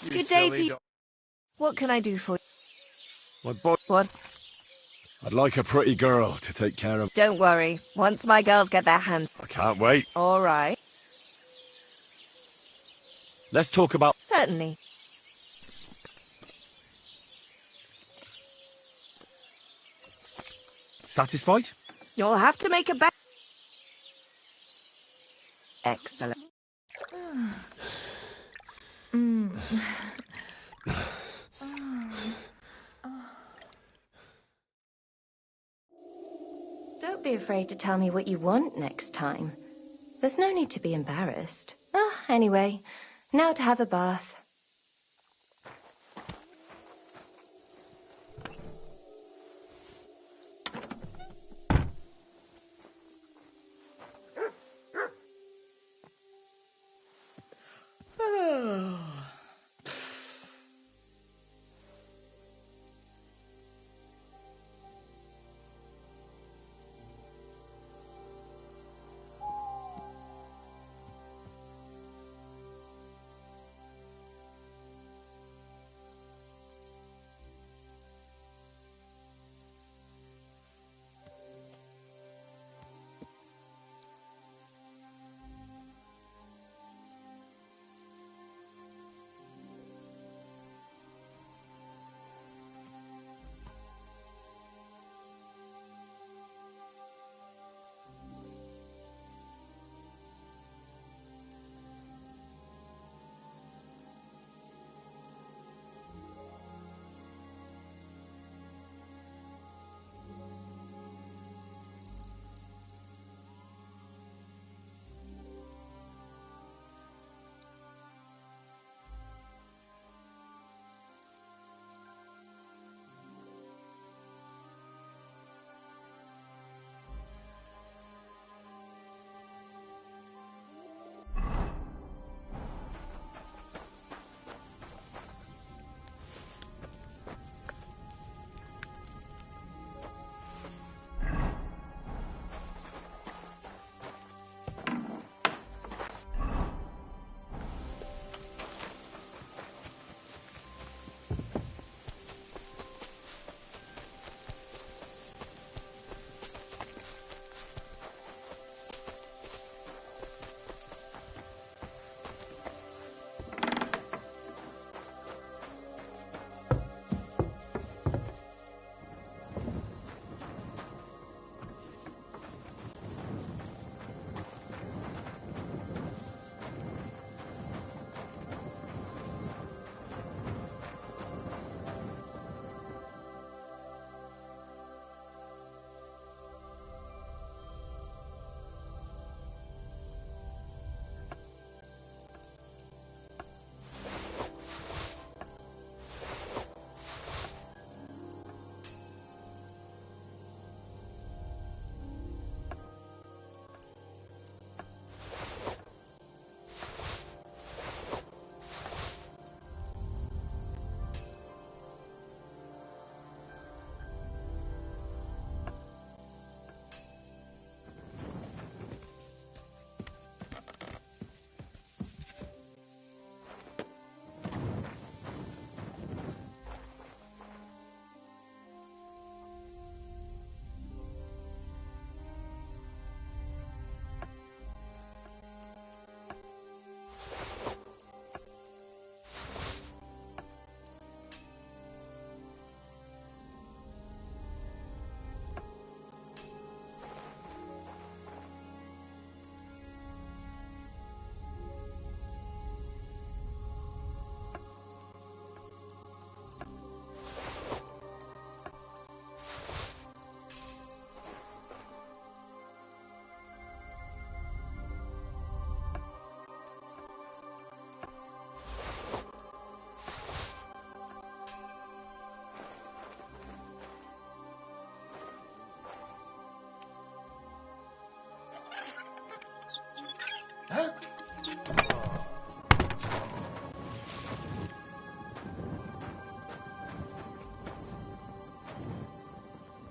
Good day to you. What can I do for you? My boy. What? I'd like a pretty girl to take care of. Don't worry. Once my girls get their hands... I can't wait. All right. Let's talk about... Certainly. Satisfied? You'll have to make a bet. Excellent. Don't be afraid to tell me what you want next time. There's no need to be embarrassed. Anyway, now to have a bath.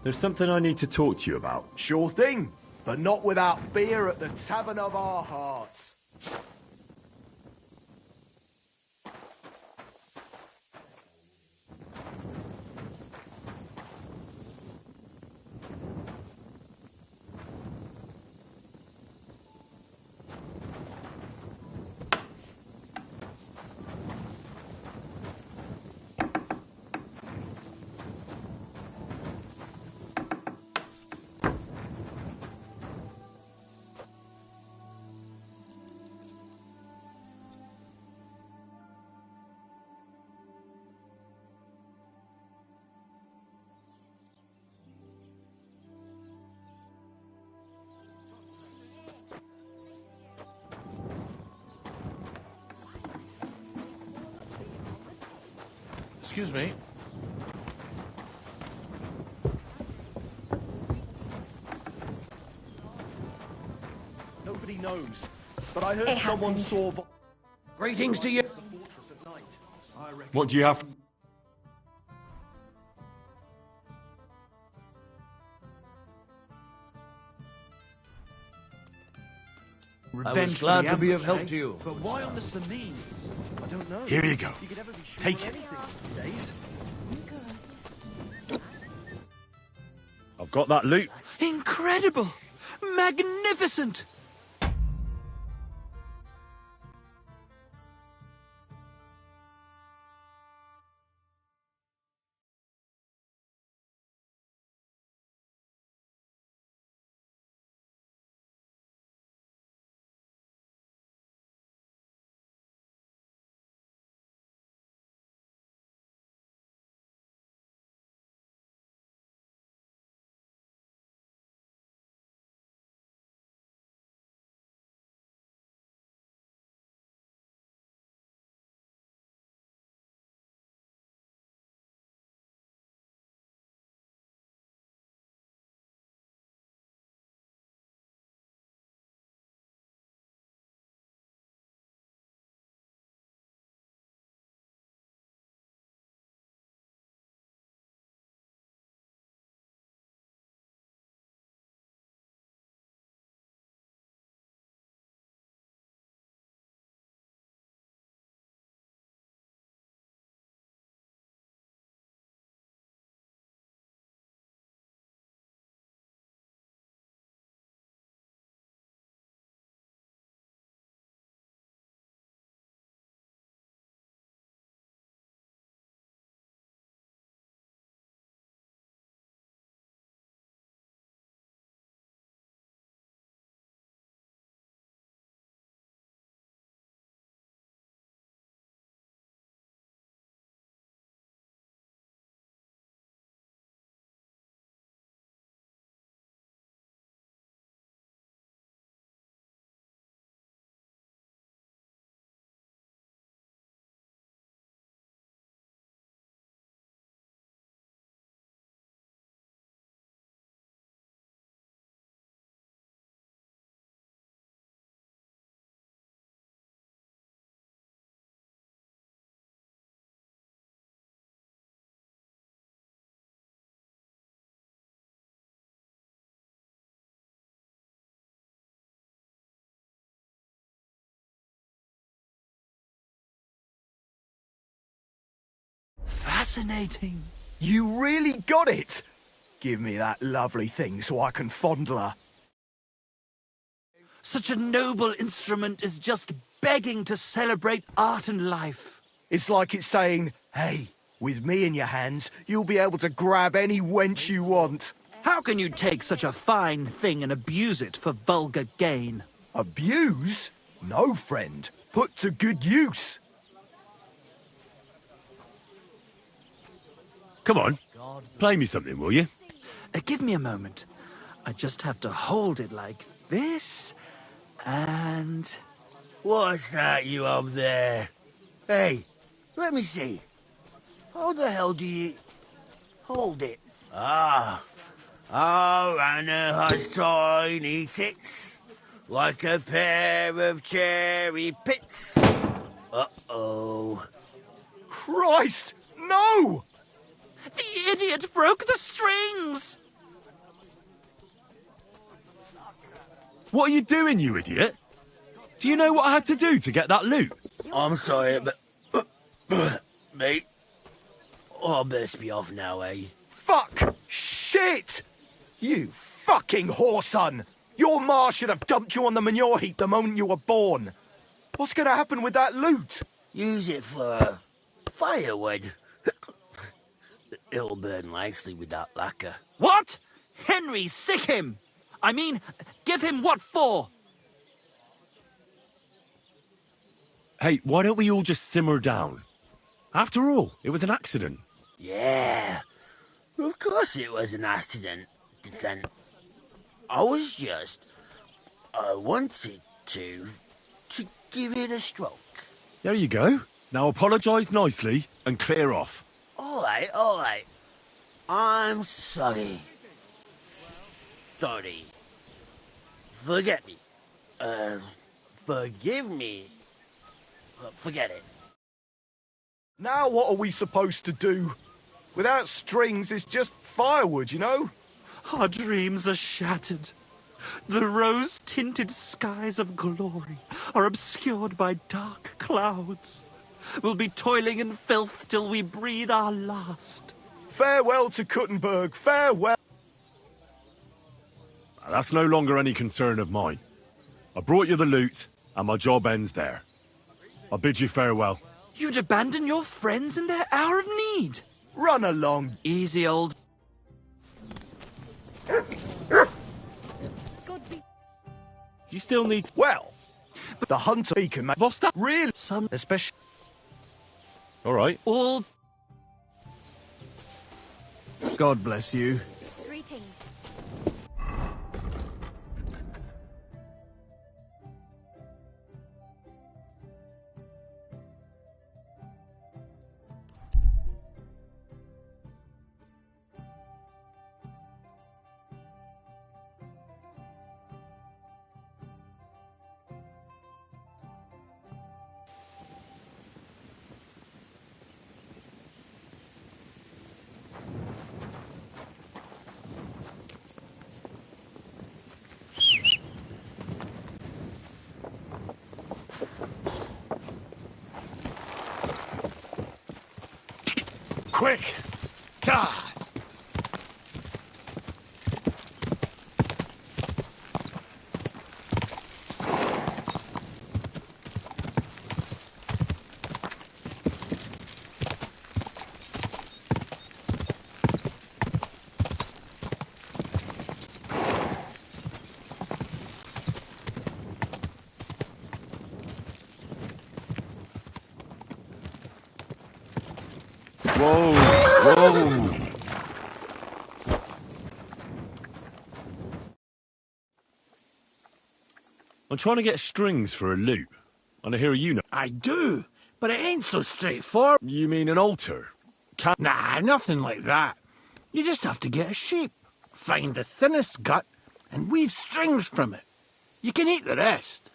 There's something I need to talk to you about. Sure thing, but not without fear at the Tavern of our Hearts. Excuse me. Nobody knows, but I heard someone saw... Greetings to you. What do you have? I was glad to be of help to you. But why on the Samines? I don't know. Here you go. You could ever be sure Take of it. anything these days. I've got that loot. Incredible! Magnificent! Fascinating. You really got it! Give me that lovely thing so I can fondle her. Such a noble instrument is just begging to celebrate art and life. It's like it's saying, hey, with me in your hands, you'll be able to grab any wench you want. How can you take such a fine thing and abuse it for vulgar gain? Abuse? No, friend. Put to good use. Come on, play me something, will you? Give me a moment. I just have to hold it like this, and... What's that you have there? Hey, let me see. How the hell do you... hold it? Ah. Oh, Anna has tiny tits. Like a pair of cherry pits. Uh-oh. Christ! No! The idiot broke the strings! What are you doing, you idiot? Do you know what I had to do to get that loot? I'm sorry, but... mate, I'll best be off now, eh? Fuck! Shit! You fucking whoreson! Your ma should have dumped you on the manure heap the moment you were born. What's gonna happen with that loot? Use it for firewood. It'll burn nicely with that lacquer. What? Henry, sick him! I mean, give him what for? Hey, why don't we all just simmer down? After all, it was an accident. Yeah, of course it was an accident. Then I wanted to give it a stroke. There you go. Now apologise nicely and clear off. All right. I'm sorry. Sorry. Forget me. Forgive me. Forget it. Now what are we supposed to do? Without strings, it's just firewood, you know? Our dreams are shattered. The rose-tinted skies of glory are obscured by dark clouds. We'll be toiling in filth till we breathe our last. Farewell to Kuttenberg, farewell. That's no longer any concern of mine. I brought you the loot, and my job ends there. I bid you farewell. You'd abandon your friends in their hour of need. Run along. Easy, old... You still need... Well, the hunter beacon, mate. What's that? Really? Some... Especially... All right. All... God bless you. Greetings. Quick! God! Whoa! Whoa! I'm trying to get strings for a loop. And I hear you know. I do, but it ain't so straightforward. You mean an altar? Nah, nothing like that. You just have to get a sheep, find the thinnest gut, and weave strings from it. You can eat the rest.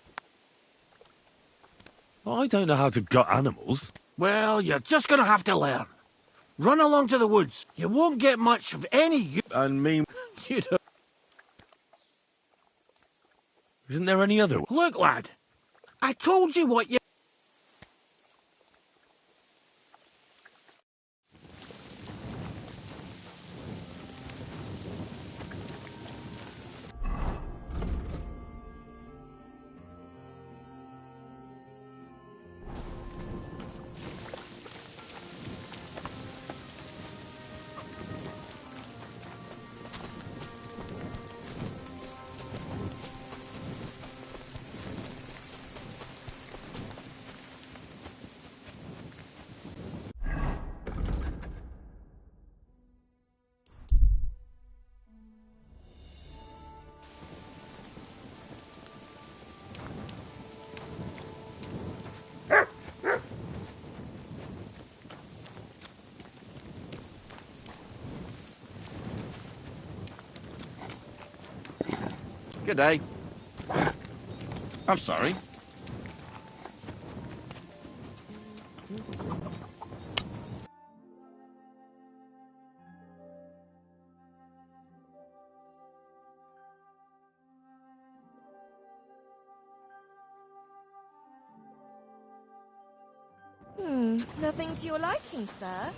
I don't know how to gut animals. Well, you're just gonna have to learn. Run along to the woods. You won't get much of any use. And me... You don't... Isn't there any other... Look, lad. I told you what you... Good day. I'm sorry. Nothing to your liking, sir?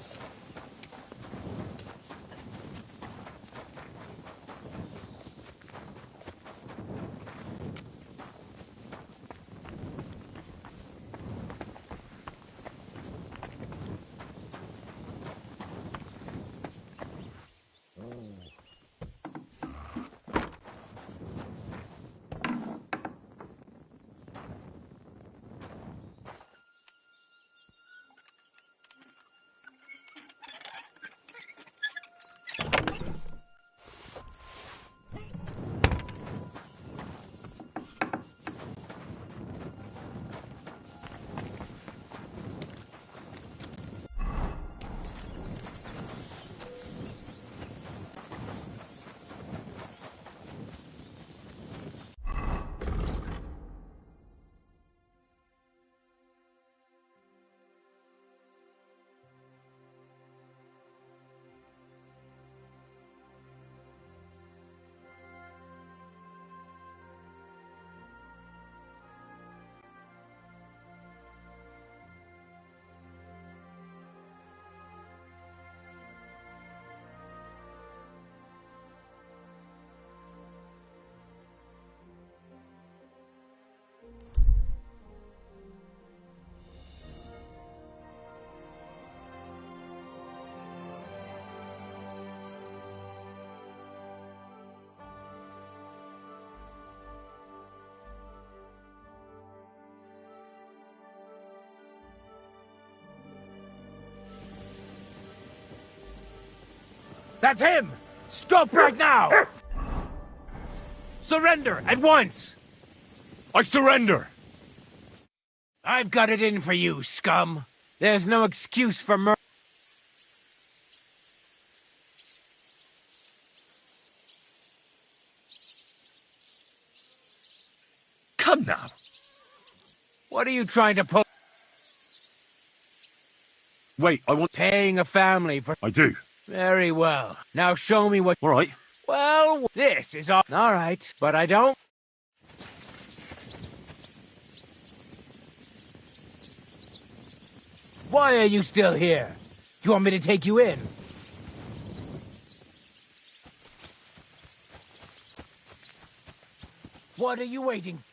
That's him! Stop right now! Surrender at once! I surrender! I've got it in for you, scum. There's no excuse for murder. Come now. What are you trying to pull? Wait, I want... Paying a family for... I do. Very well. Now show me what... All right. Well, this is all... All right, but I don't... Why are you still here? Do you want me to take you in? What are you waiting?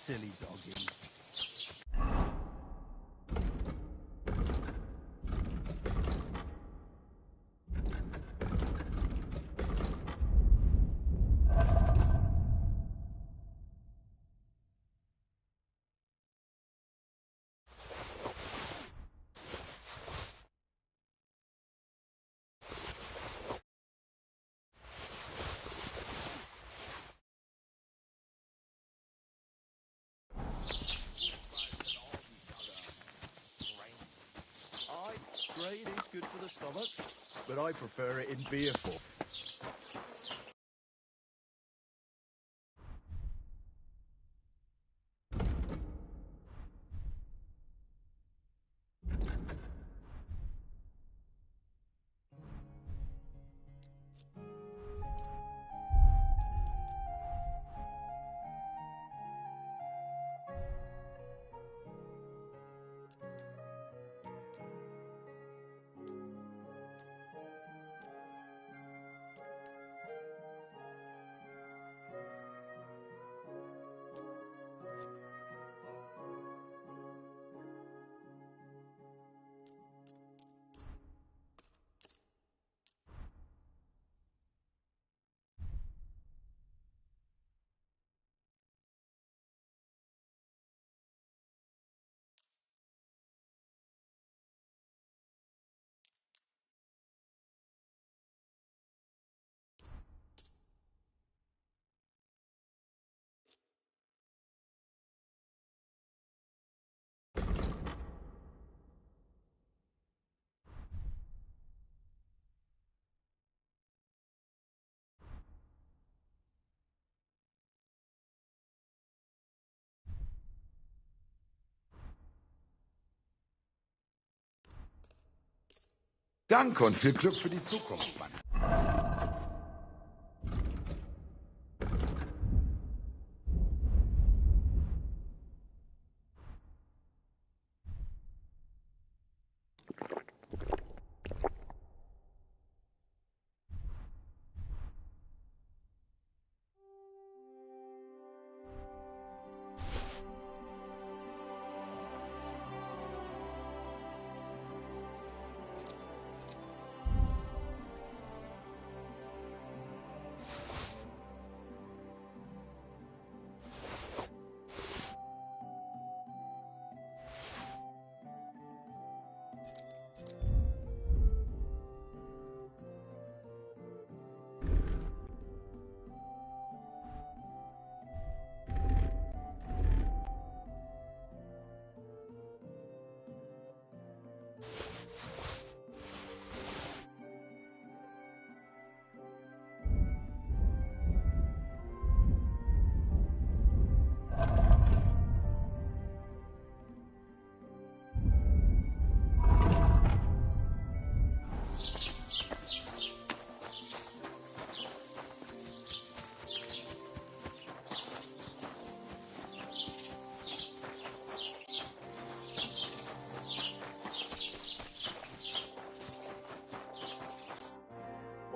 silly doggy. Grain is good for the stomach, but I prefer it in beer form. Danke und viel Glück für die Zukunft, Mann.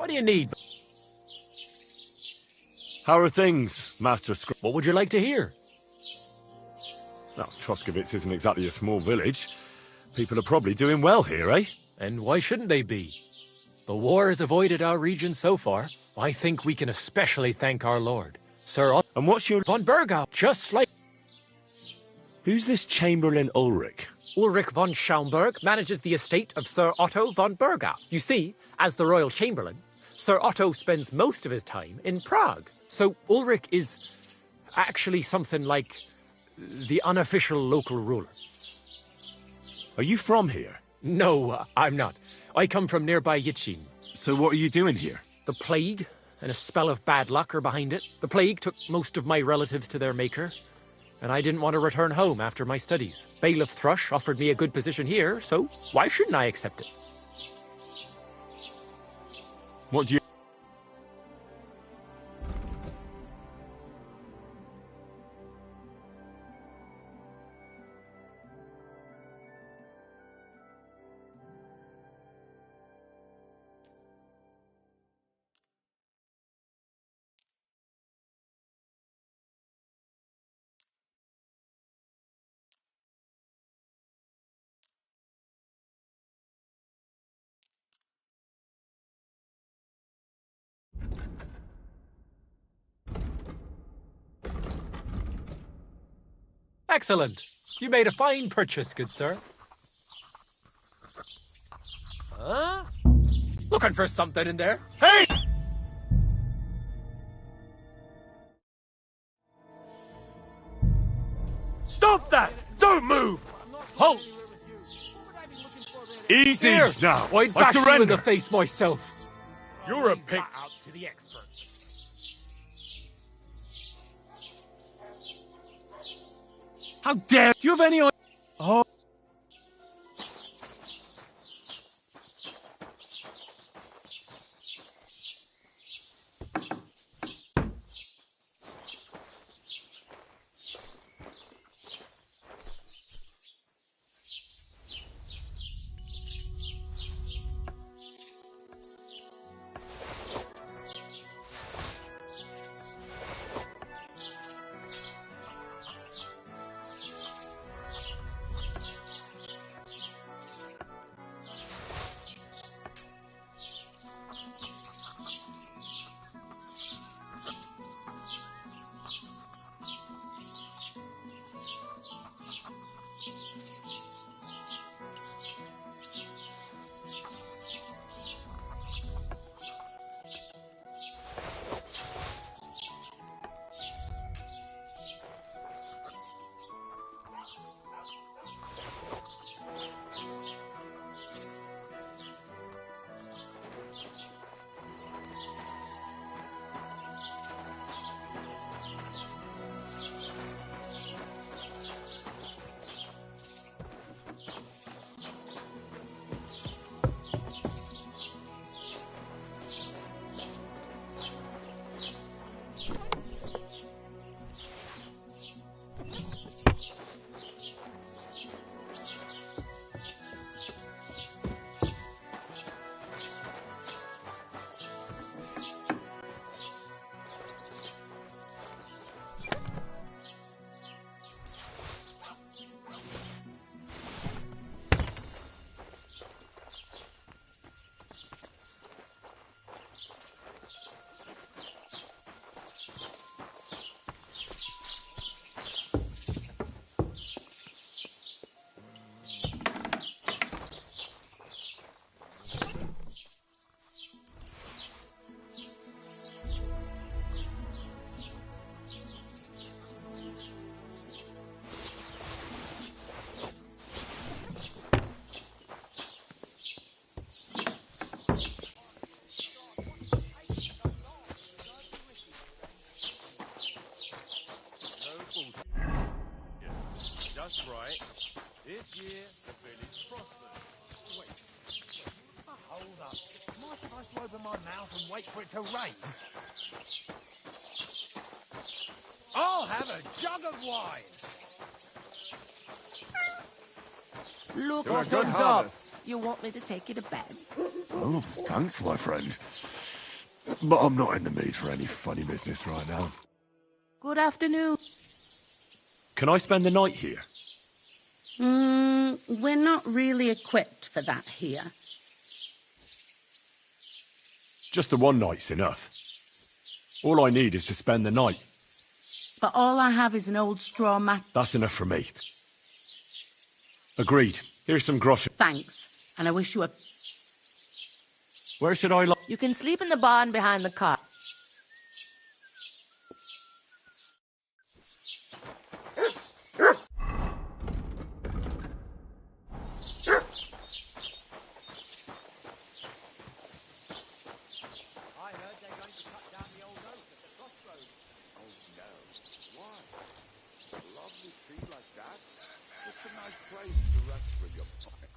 What do you need? How are things, Master Scrub? What would you like to hear? Well, Troskovitz isn't exactly a small village. People are probably doing well here, eh? And why shouldn't they be? The war has avoided our region so far. I think we can especially thank our lord, Sir And what's your... von Burgau, just like... Who's this Chamberlain Ulrich? Ulrich von Schaumburg manages the estate of Sir Otto von Burgau. You see, as the royal chamberlain, Sir Otto spends most of his time in Prague. So Ulrich is actually something like the unofficial local ruler. Are you from here? No, I'm not. I come from nearby Yitchin. So what are you doing here? The plague and a spell of bad luck are behind it. The plague took most of my relatives to their maker, and I didn't want to return home after my studies. Bailiff Thrush offered me a good position here, so why shouldn't I accept it? What do you... Excellent. You made a fine purchase, good sir. Huh? Looking for something in there? Hey! Stop that! Don't move! Halt! Easy Here, now. I'd I bash you in surrender. the face myself. You're a pig. Out to the experts. How dare... Do you have any idea? Oh. Just right. This year, the village prospers. Wait. Hold up. Am I supposed to open my mouth and wait for it to rain? I'll have a jug of wine. Look You're a what good comes harvest. up. You want me to take you to bed? Oh, thanks, my friend. But I'm not in the mood for any funny business right now. Good afternoon. Can I spend the night here? We're not really equipped for that here. Just the one night's enough. All I need is to spend the night. But all I have is an old straw mat. That's enough for me. Agreed. Here's some grosh. Thanks. And I wish you a... Where should I lie? You can sleep in the barn behind the car. Lovely tree like that. It's a nice place to rest with your pocket.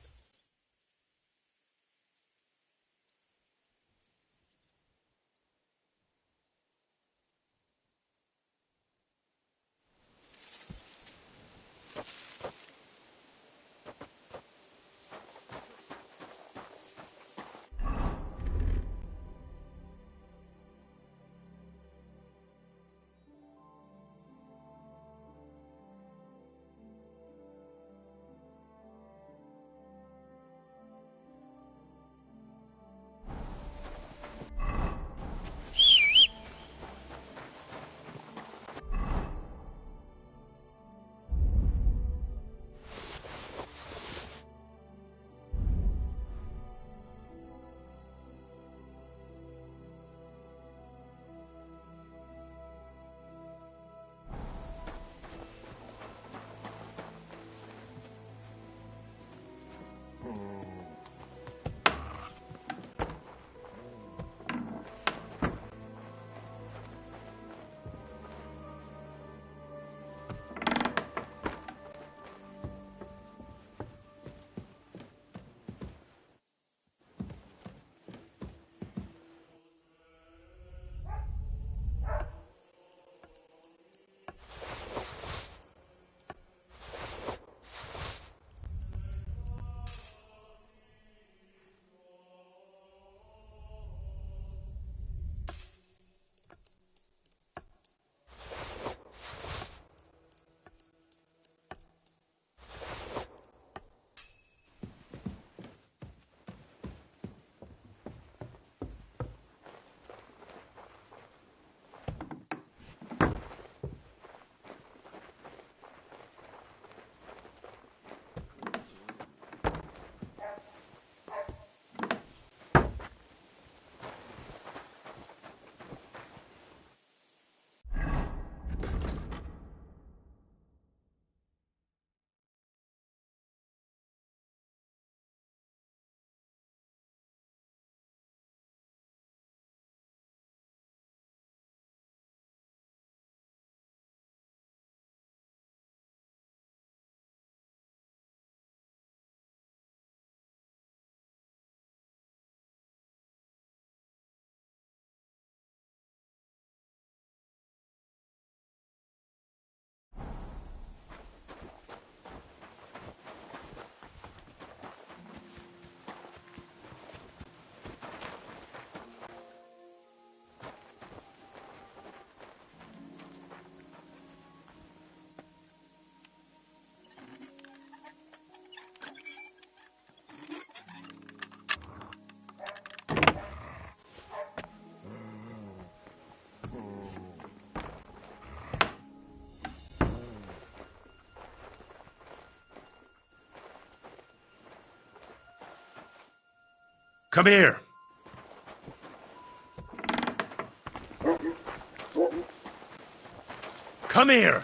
Come here. Come here.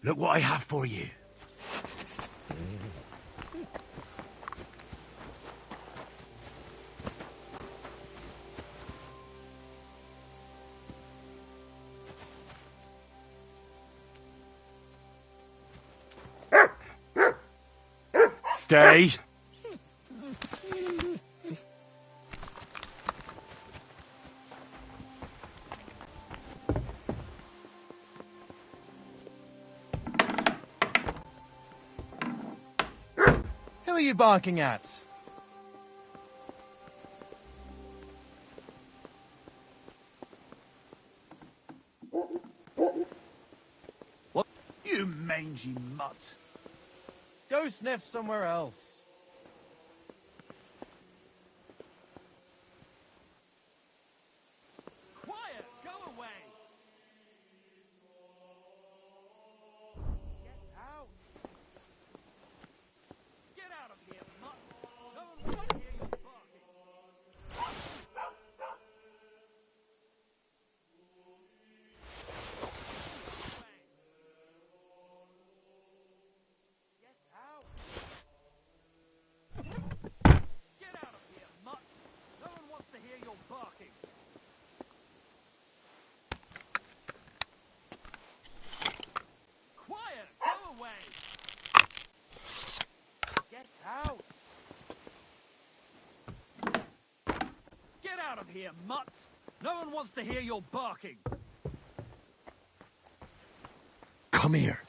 Look what I have for you. Stay. Who are you barking at? What? You mangy mutt. Go sniff somewhere else. Quiet! Go away! Get out! Get out of here, mutt! No one wants to hear you barking! Get out! Get out of here, mutt! No one wants to hear your barking! Quiet! Go away! Get out! Get out of here, mutt! No one wants to hear your barking! Come here.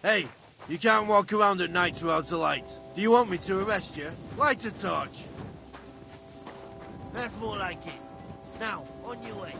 Hey, you can't walk around at night without a light. Do you want me to arrest you? Light a torch. That's more like it. Now, on your way.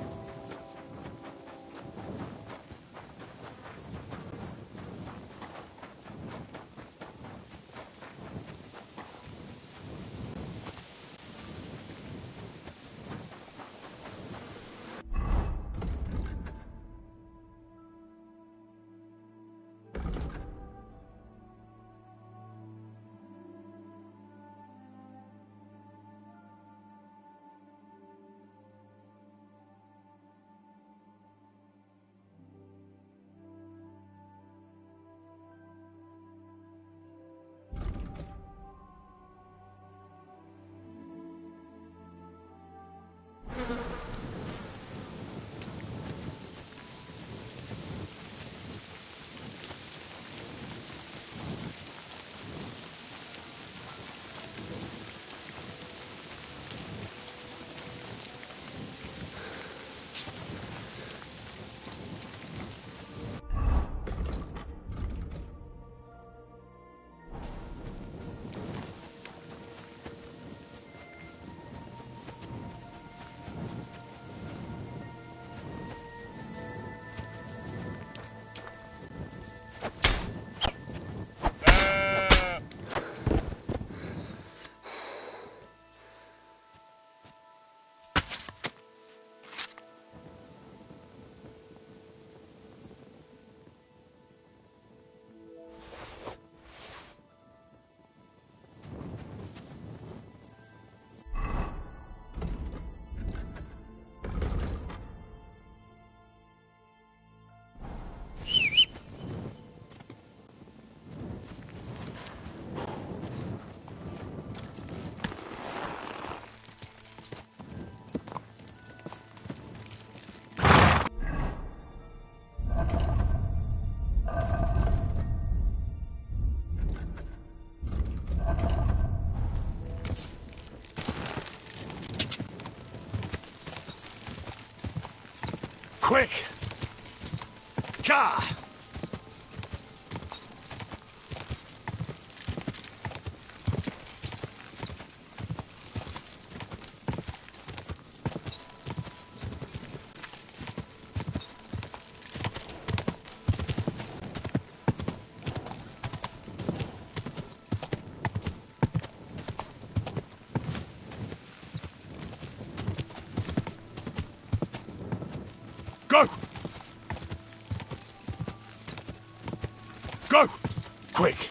Quick! Gah! Go! Go! Quick!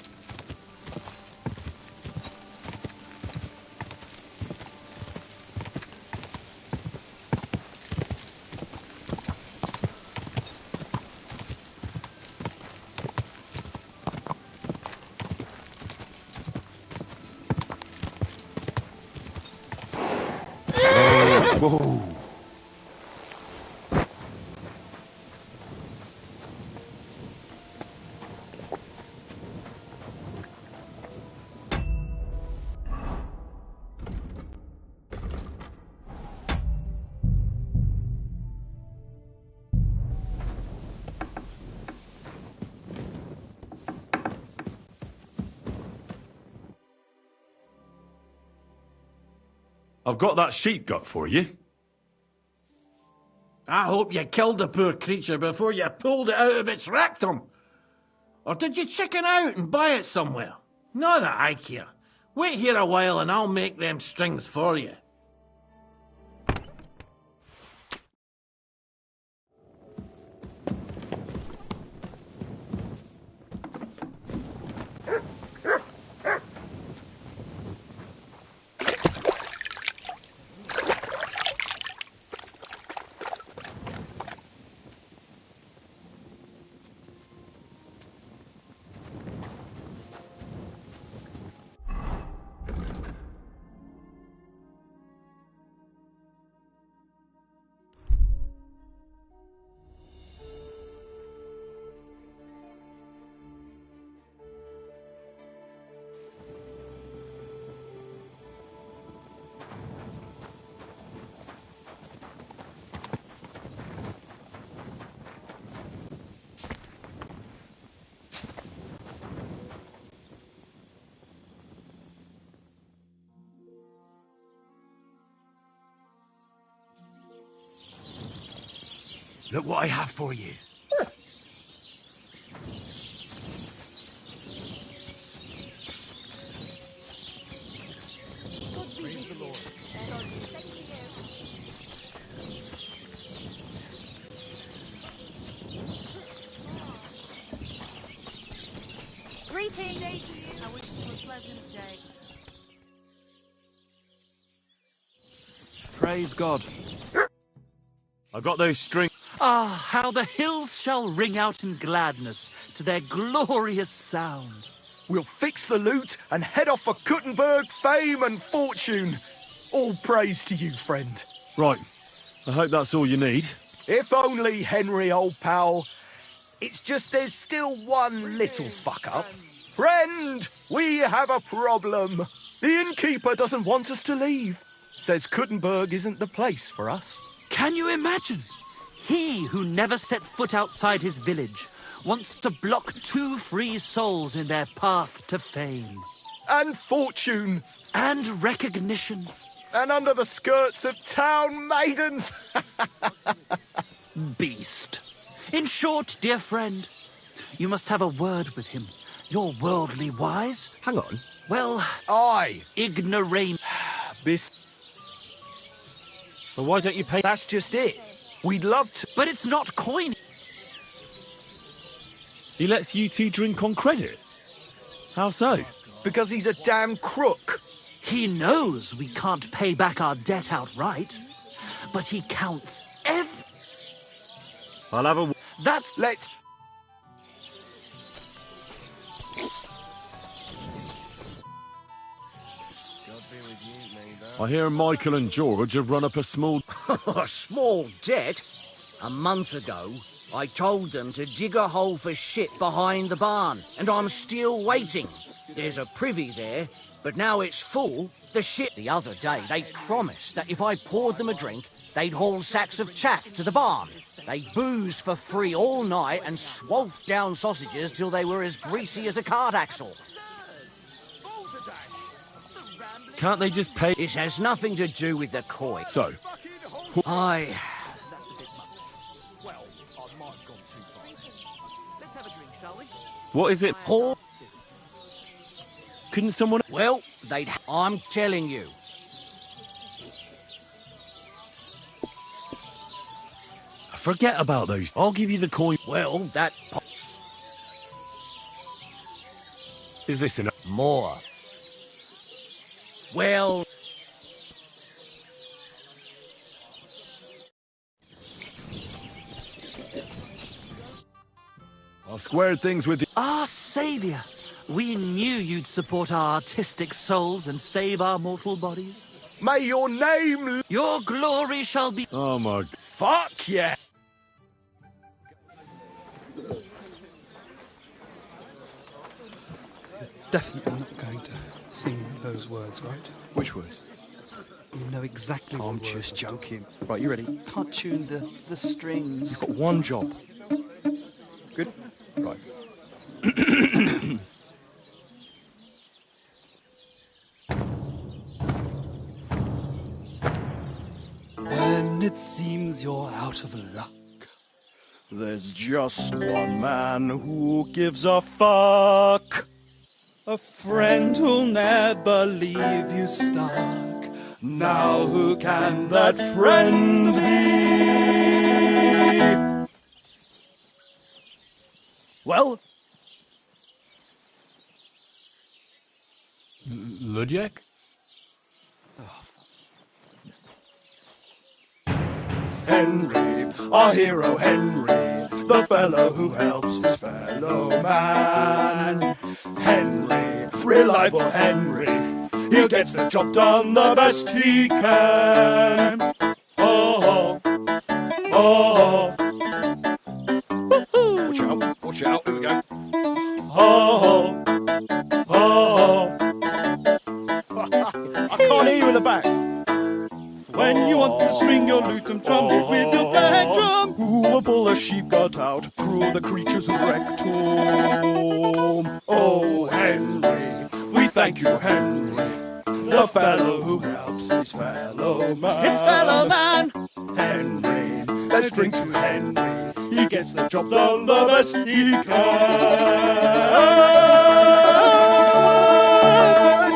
Whoa! I've got that sheep gut for you. I hope you killed the poor creature before you pulled it out of its rectum. Or did you chicken out and buy it somewhere? Not that I care. Wait here a while and I'll make them strings for you. Look what I have for you. Praise the Lord. Greetings. I wish you a pleasant day. Praise God. I got those strings. Ah, how the hills shall ring out in gladness to their glorious sound. We'll fix the loot and head off for Kuttenberg, fame and fortune. All praise to you, friend. Right. I hope that's all you need. If only, Henry, old pal. It's just there's still one little fuck-up. Friend, we have a problem. The innkeeper doesn't want us to leave. Says Kuttenberg isn't the place for us. Can you imagine? He who never set foot outside his village wants to block 2 free souls in their path to fame. And fortune. And recognition. And under the skirts of town maidens. Beast. In short, dear friend, you must have a word with him. You're worldly wise. Hang on. Well, aye. Ignorame. Well, why don't you pay? That's just it. We'd love to. But it's not coin. He lets you two drink on credit? How so? Because he's a damn crook. He knows we can't pay back our debt outright, but he counts every... I'll have a... That's... Let's... I hear Michael and George have run up a small... A small debt? A month ago, I told them to dig a hole for shit behind the barn, and I'm still waiting. There's a privy there, but now it's full. The shit... The other day, they promised that if I poured them a drink, they'd haul sacks of chaff to the barn. They boozed for free all night and swolfed down sausages till they were as greasy as a cart axle. Can't they just pay... It has nothing to do with the coin. So? I... Let's have a drink, shall we? What is it? Paul? Couldn't someone... Well, they'd... I'm telling you. Forget about those. I'll give you the coin. Well, that... Is this enough? More. Well... I've squared things with the... Our saviour! We knew you'd support our artistic souls and save our mortal bodies. May your name... Your glory shall be... Oh, my... Fuck yeah! Definitely not going to sing those words, right? Which words? You know exactly what I'm words. just joking. Right, you ready? Can't tune the strings. You've got one job. Good? Right. When it seems you're out of luck, there's just one man who gives a fuck. A friend who'll never leave you stuck. Now who can that friend be? Well? Ludiek? Henry, our hero Henry, the fellow who helps his fellow man. Henry, reliable Henry, he gets the job done the best he can. Oh, oh, oh. Watch out, here we go. Oh, oh, I can't hear you in the back. When you want to string your lute and trumpet with your back drum, who will pull a sheep gut out, cruel the creatures who wrecked home? Oh, Henry, we thank you, Henry, the fellow who helps his fellow man. His fellow man! Henry, Let's drink to Henry. He gets the job done the best he can.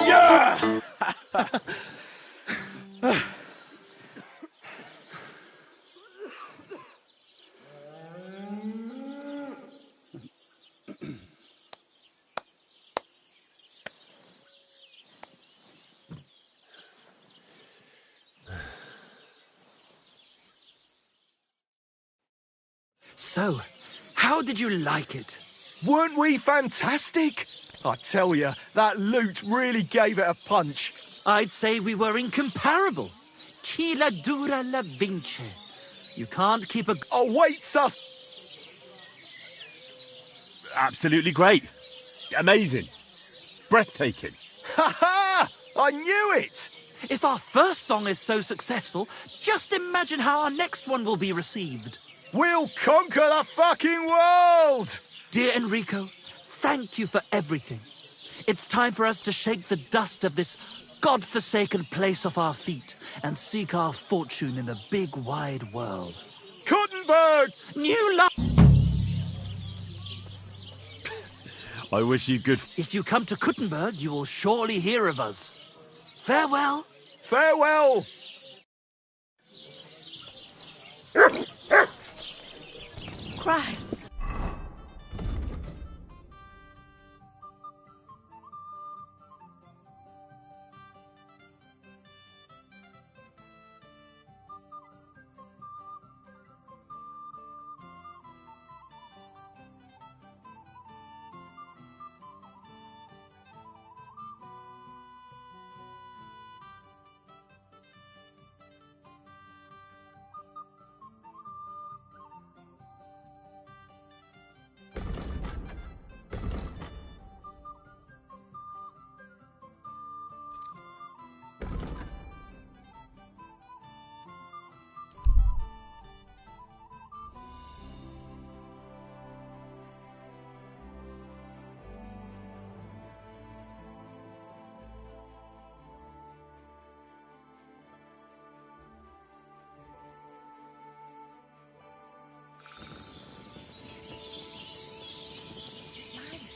Yeah! So, how did you like it? Weren't we fantastic? I tell you, that loot really gave it a punch. I'd say we were incomparable. Chi la dura la vince. You can't keep a... Awaits us! Absolutely great. Amazing. Breathtaking. Ha ha! I knew it! If our first song is so successful, just imagine how our next one will be received. We'll conquer the fucking world! Dear Enrico, thank you for everything. It's time for us to shake the dust of this God-forsaken place off our feet and seek our fortune in the big wide world. Kuttenberg! New luck! I wish you good... If you come to Kuttenberg, you will surely hear of us. Farewell. Farewell! Christ.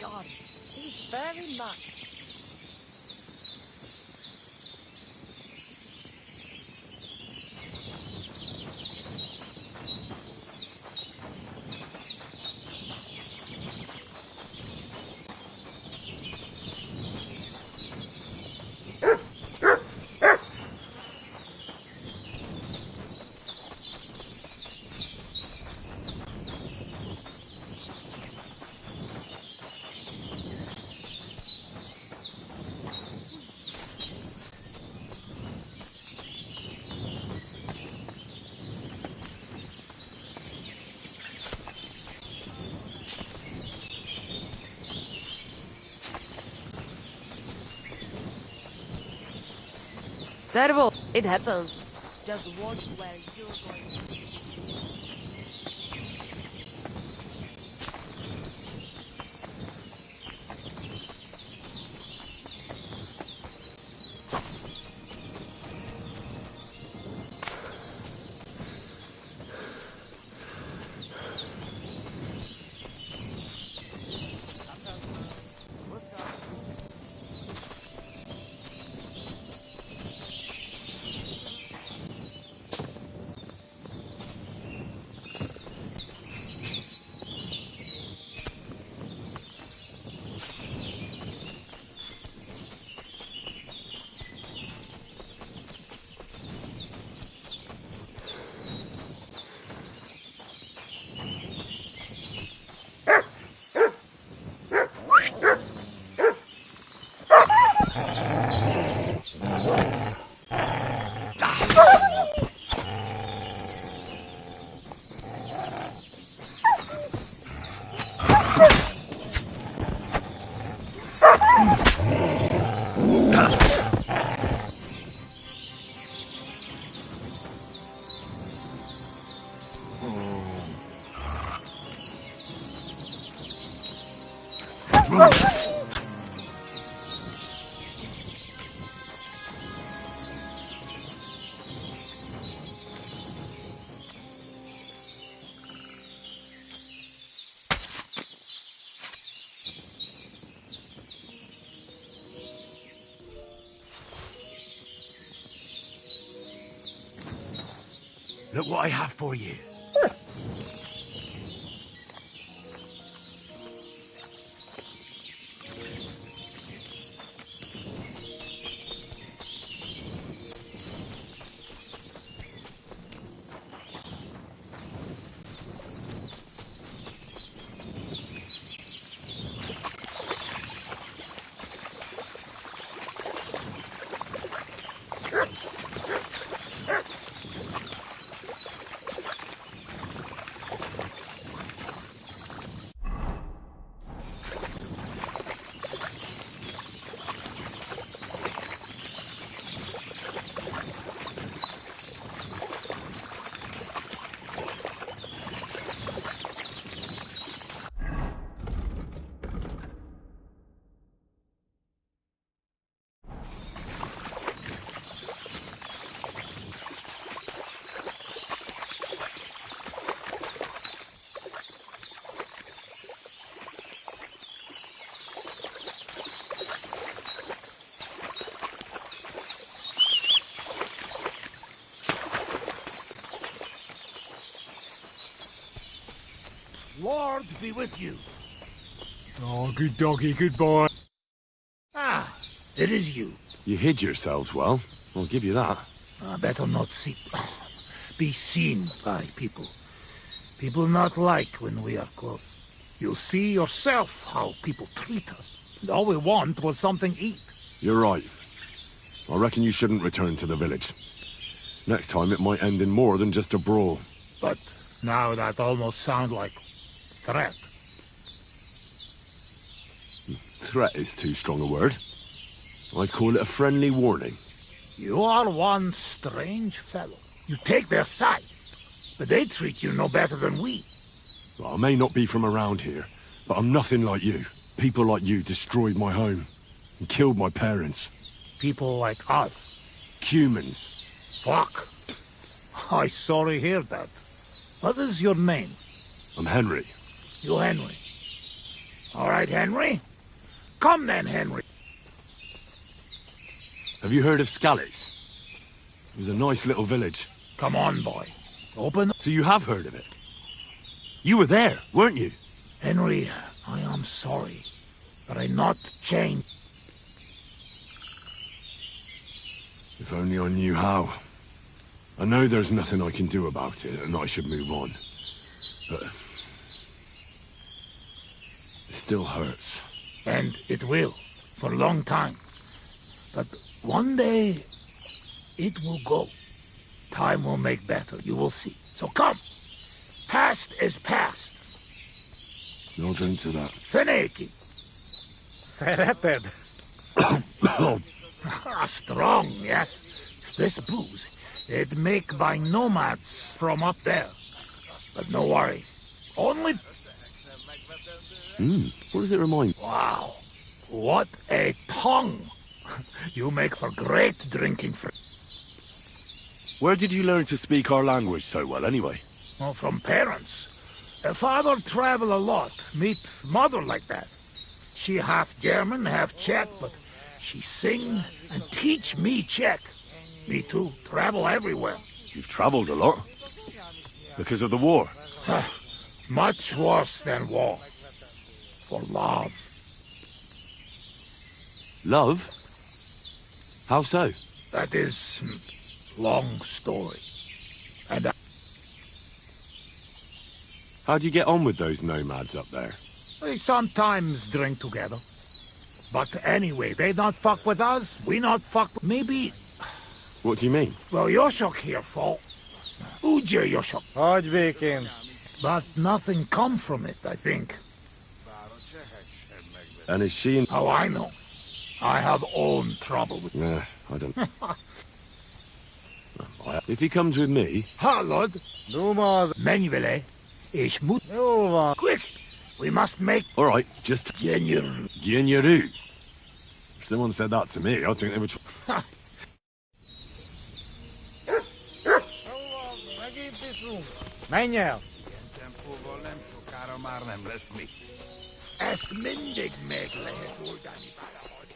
God, he's very much. Servo, it happens. Just watch where you're going. Look what I have for you. Lord be with you. Oh, good doggy, good boy. Ah, it is you. You hid yourselves well. I'll give you that. Better not be seen by people. People not like when we are close. You'll see yourself how people treat us. All we want was something to eat. You're right. I reckon you shouldn't return to the village. Next time it might end in more than just a brawl. But now that almost sounds like threat. Threat is too strong a word. I'd call it a friendly warning. You are one strange fellow. You take their side, but they treat you no better than we. Well, I may not be from around here, but I'm nothing like you. People like you destroyed my home and killed my parents. People like us. Humans. Fuck. I sorry hear that. What is your name? I'm Henry. You Henry. All right, Henry. Come then, Henry. Have you heard of Scallies? It was a nice little village. Come on, boy. Open. So you have heard of it? You were there, weren't you? Henry, I am sorry, but I not changed. If only I knew how. I know there's nothing I can do about it, and I should move on. But it still hurts. And it will, for a long time. But one day, it will go. Time will make better, you will see. So come. Past is past. No drink to that. Finiti. Serrated. Strong, yes. This booze, it make by nomads from up there. But no worry. Only... What does it remind you? Wow. What a tongue. You make for great drinking. Where did you learn to speak our language so well, anyway? Well, from parents. Father travel a lot. Meet mother like that. She half German, half Czech, but she sing and teach me Czech. Me too. Travel everywhere. You've traveled a lot. Because of the war. Much worse than war. For love. Love? How so? That is long story. And How'd you get on with those nomads up there? we sometimes drink together. But anyway, they not fuck with us, we not fuck. Maybe. What do you mean? Well, Yoshok here fall. Uja Yoshok. Hardbeaking. But nothing come from it, I think. And is she in... How I know? I have own trouble with... Nah, I don't... If he comes with me... Hallod! Dumas. Menvele. Ich mut... Quick! We must make... All right, just... Genyeru. Genyeru. If someone said that to me, I think they would... Menjél! Már nem lesz mit. Ezt mindig meg lehet oldani valahogy.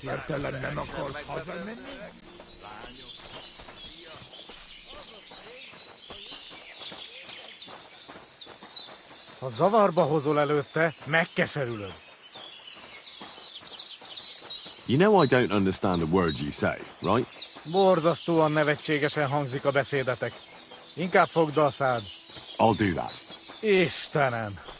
Hirtelen nem akarsz hazamenni? Ha zavarba hozol előtte, megkeserülöd. You know I don't understand the words you say, right? Borzasztóan nevetségesen hangzik a beszédetek. Inkább fogd a szád. I'll do that. Istenem!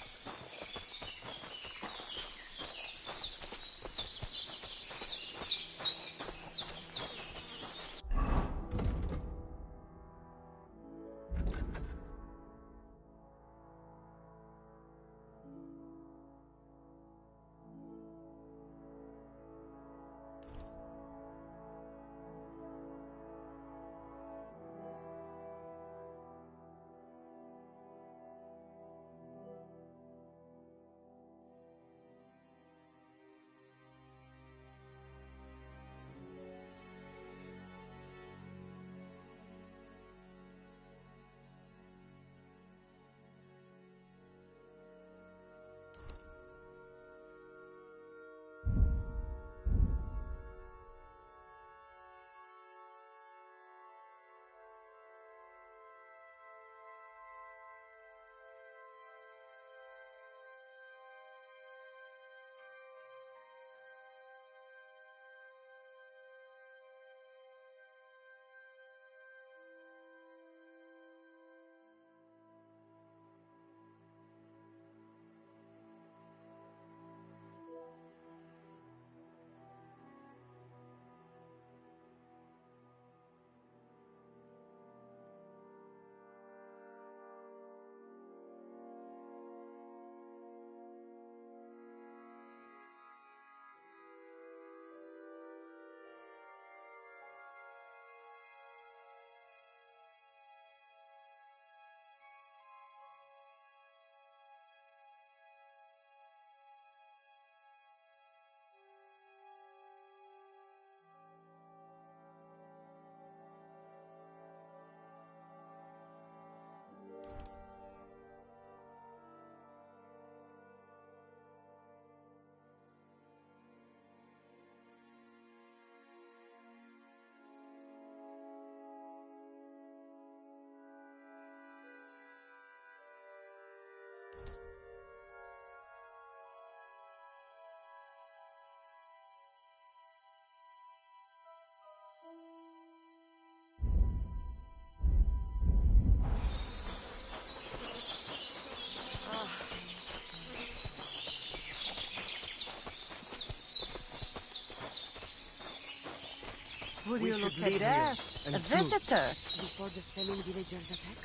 Who do you look at there? A visitor? Before the fellow villagers attack?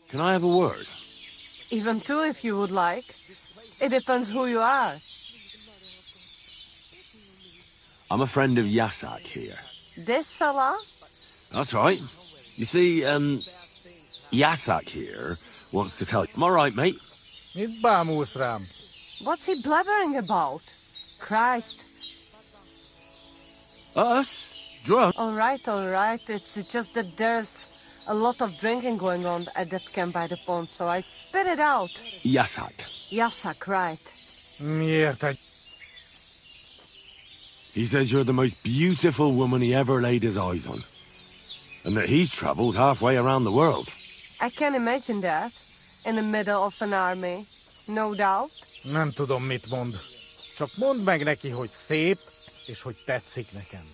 Can I have a word? Even two if you would like. It depends who you are. I'm a friend of Yasak here. This fella? That's right. You see, Yasak here wants to tell you. Am I right, mate? Mit bámulsz rám? What's he blabbering about? Christ. Us? Drunk? All right. It's just that there's a lot of drinking going on at that camp by the pond, so I spit it out. Yasak. Yasak, right. Miért? He says you're the most beautiful woman he ever laid his eyes on. And that he's traveled halfway around the world. I can imagine that. In the middle of an army. No doubt. Nem tudom, mit mond. Csak mondd meg neki, hogy szép, és hogy tetszik nekem.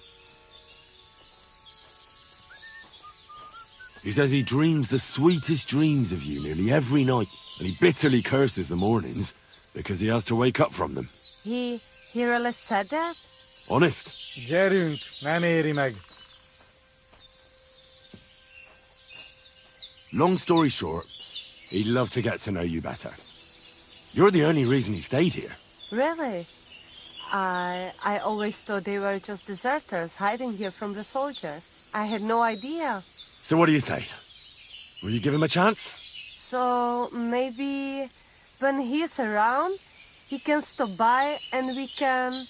He says he dreams the sweetest dreams of you nearly every night, and he bitterly curses the mornings because he has to wake up from them. He really said that? Honest. Gyerünk, nem éri meg. Long story short, he'd love to get to know you better. You're the only reason he stayed here. Really? I always thought they were just deserters hiding here from the soldiers. I had no idea. So what do you say? Will you give him a chance? So maybe when he's around, he can stop by and we can...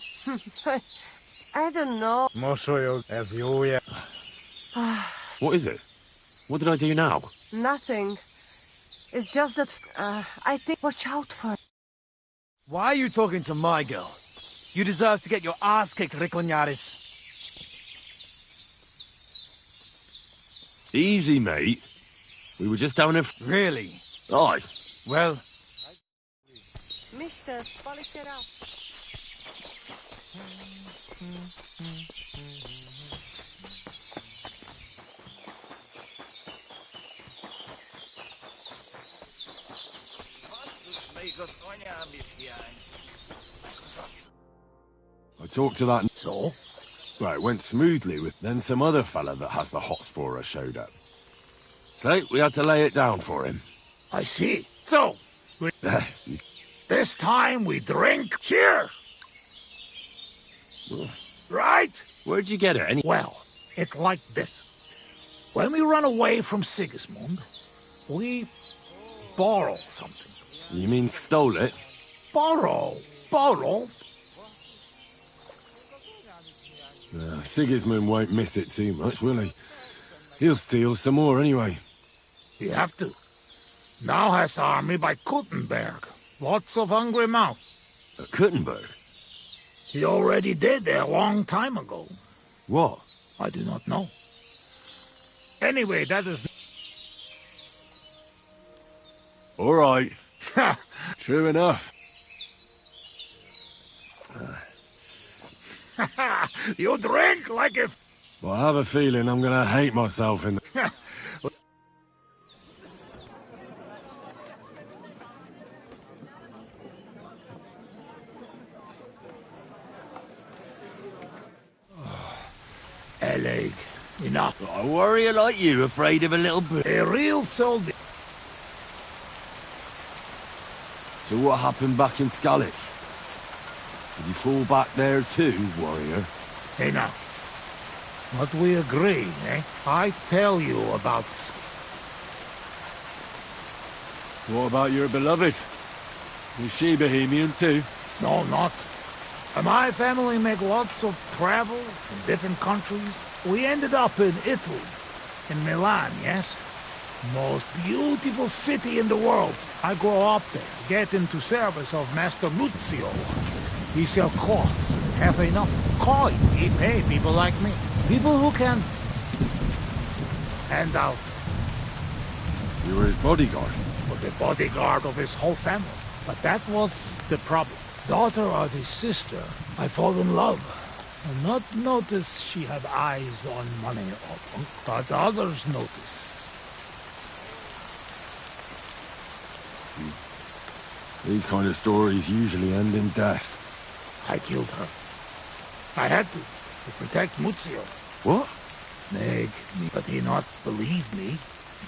I don't know. Mosolyog, ez jó jel. What is it? What did I do now? Nothing. It's just that I think... Watch out for... Why are you talking to my girl? You deserve to get your ass kicked, Ricognaris. Easy, mate. We were just having a... Really? Aye. Well... Mister, полетел. I talked to that... So? Well, it went smoothly with... Then some other fella that has the hots for us showed up. So, we had to lay it down for him. I see. So, this time we drink. Cheers! Right? Where'd you get it, anyway? Well, it's like this. When we run away from Sigismund, we borrow something. You mean stole it? Borrow? Sigismund won't miss it too much, will he? He'll steal some more anyway. You have to. Now has army by Kuttenberg. Lots of hungry mouth. At Kuttenberg? He already did a long time ago. What? I do not know. Anyway, that is... All right. True enough. You drink like if... Well, I have a feeling I'm gonna hate myself in... Eleg, enough. A warrior like you afraid of a little bit. A real soldier. So what happened back in Skalitz? Did you fall back there too, warrior? Hey now. But we agree, eh? I tell you about... What about your beloved? Is she Bohemian too? No, not. My family make lots of travel in different countries. We ended up in Italy, in Milan, yes? Most beautiful city in the world. I grow up there, get into service of Master Muzio. He sell cloths, have enough coin. He pay people like me. People who can hand out. You were his bodyguard? For the bodyguard of his whole family. But that was the problem. Daughter of his sister, I fall in love. And not notice she had eyes on money, but others notice. These kind of stories usually end in death. I killed her. I had to protect Muzio. What? Meg, but he not believe me.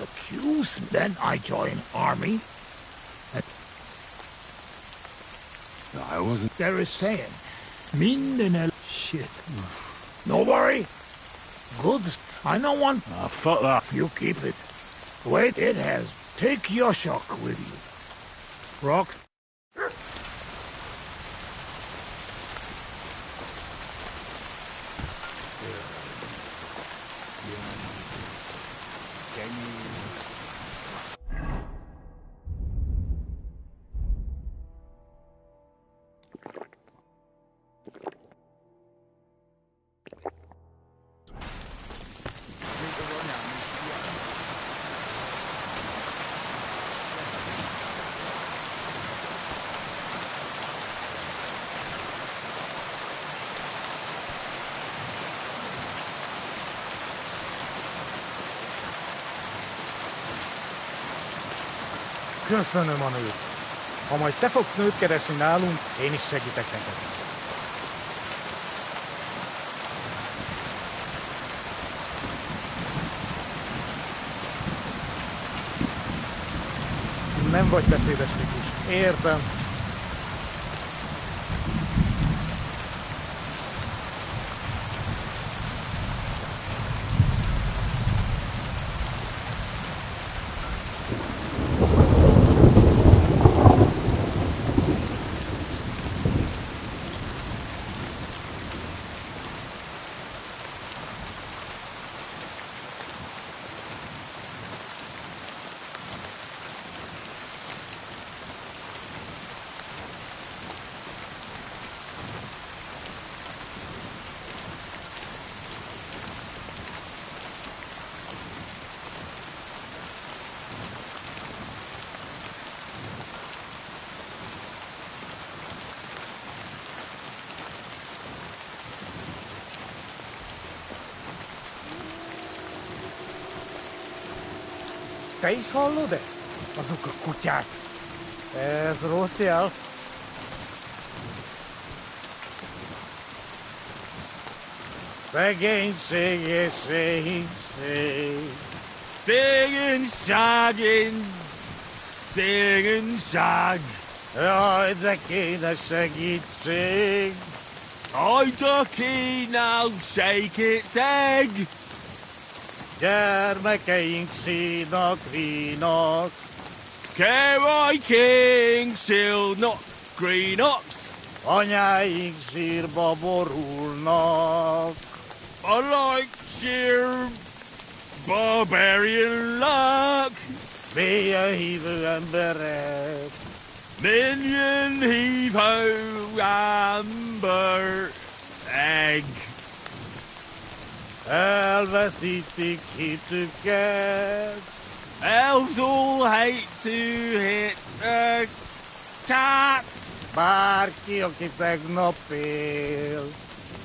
Accuse me. Then I join army. And No, I wasn't... there is saying, Minden shit. No worry. Good. I know one. Ah, fuck that. You keep it. Wait, it has. Take Yoshok with you. Rock. Köszönöm a nőt. Ha majd te fogsz nőt keresni nálunk, én is segítek neked. Nem vagy beszédes, Mikus. Értem. te is hallod ezt? Azok a kutyák. Ez rossz jel. Szegénység és szegénység. Singing, shagging, singing, shag. Jaj, de kéne segítség. I ducky now, shake its egg. Gyermekeink sínak, vínak. Carry King, shield not green ox. Anyáink sírba borulnak. I like sheer barbarian luck. Mélyen hívő emberek. Minion heave-ho amber egg. Elveszítik hitüket. Elves all hate to hit a cat. Bárki, aki tegnap él.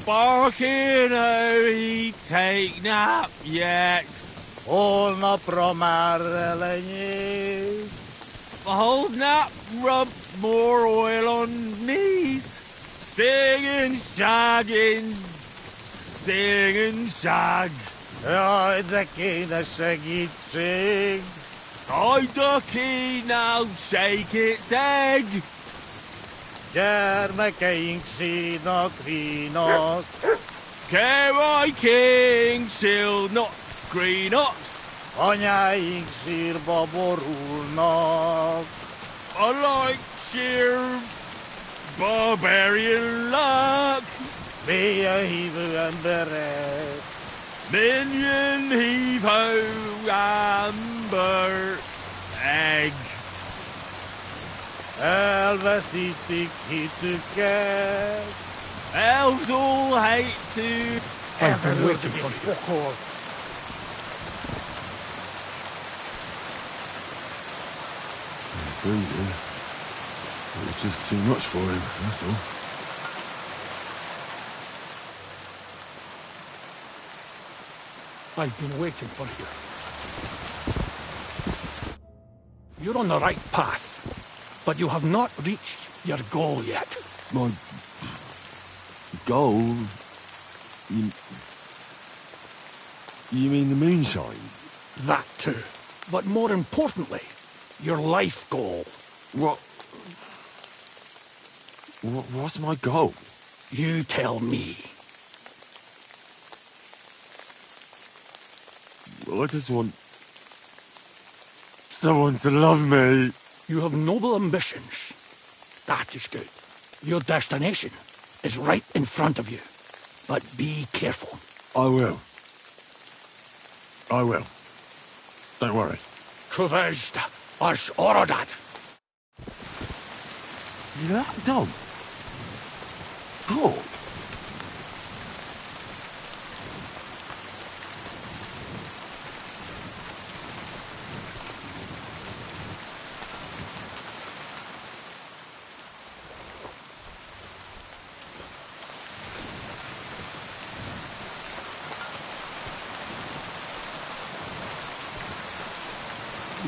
Barking, oh, he take nap yet. Holnapra már elenyész. Hold nap, rub more oil on knees. Singing, shagging, singing, shag. Jaj, de kéne segítség. I ducky now, shake its egg. Gyermekeink sínak, vínak. Carry King, shield not green ox. Anyáink sírba borulnak. I like sheer barbarian luck. Mélyen hívő emberek. Minion heave-ho amber egg. Elveszítik hitüket. Elves all hate to... I've been waiting for fuck all. He's bleeding. It was just too much for him, that's all. I've been waiting for you. You're on the right path, but you have not reached your goal yet. My... goal? You mean the moonshine? That too. But more importantly, your life goal. What's my goal? You tell me. Well, I just want... someone to love me. You have noble ambitions. That is good. Your destination is right in front of you. But be careful. I will. I will. Don't worry. Kuvazd as Orodat. Did that dog talk?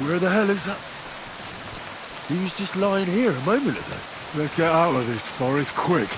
Where the hell is that? He was just lying here a moment ago. Let's get out of this forest quick.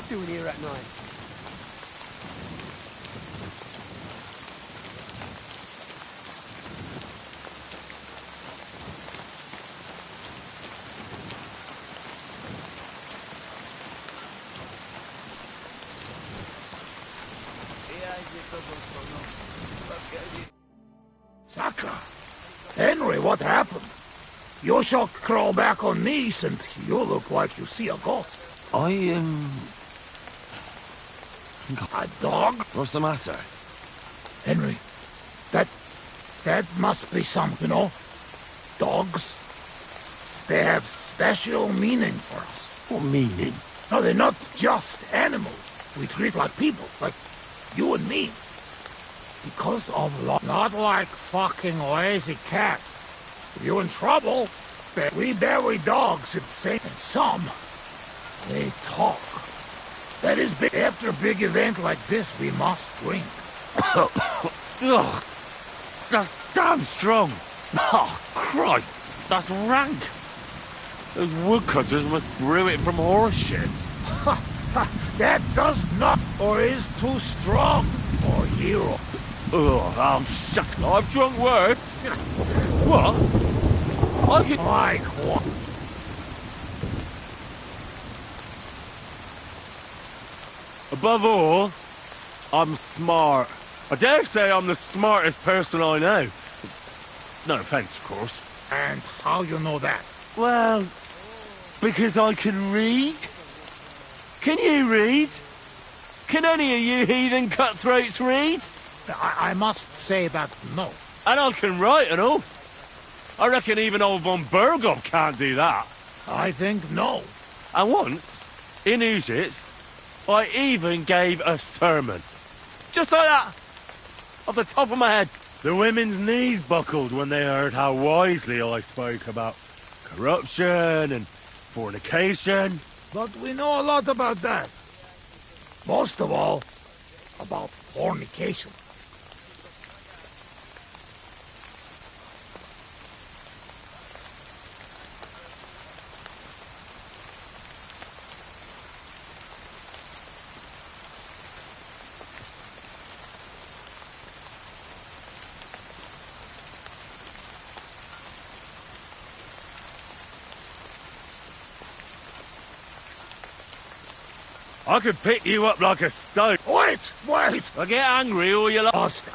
doing here at night? Saka! Henry, what happened? You shall crawl back on knees and you look like you see a ghost. A dog? What's the matter? Henry, that must be something, you know? Dogs, they have special meaning for us. What meaning? No, they're not just animals. We treat like people, like you and me. Because of law. Not like fucking lazy cats. If you're in trouble, we bury dogs and say, and some, they talk. That is, after a big event like this, we must drink. Ugh, that's damn strong. Oh, Christ, that's rank. Those woodcutters must brew it from horse shit. That does not, or is too strong for a hero. Oh, shut up. I've drunk word. What? I could... Like what? Above all, I'm smart. I dare say I'm the smartest person I know. No offence, of course. And how you know that? Well, because I can read. Can you read? Can any of you heathen cutthroats read? I must say that no. And I can write and all. I reckon even old von Berghoff can't do that. I think no. And once, in Uzitz, I even gave a sermon. Just like that. Off the top of my head. The women's knees buckled when they heard how wisely I spoke about corruption and fornication. But we know a lot about that. Most of all, about fornication. I could pick you up like a stone. Wait! I get angry all you lost.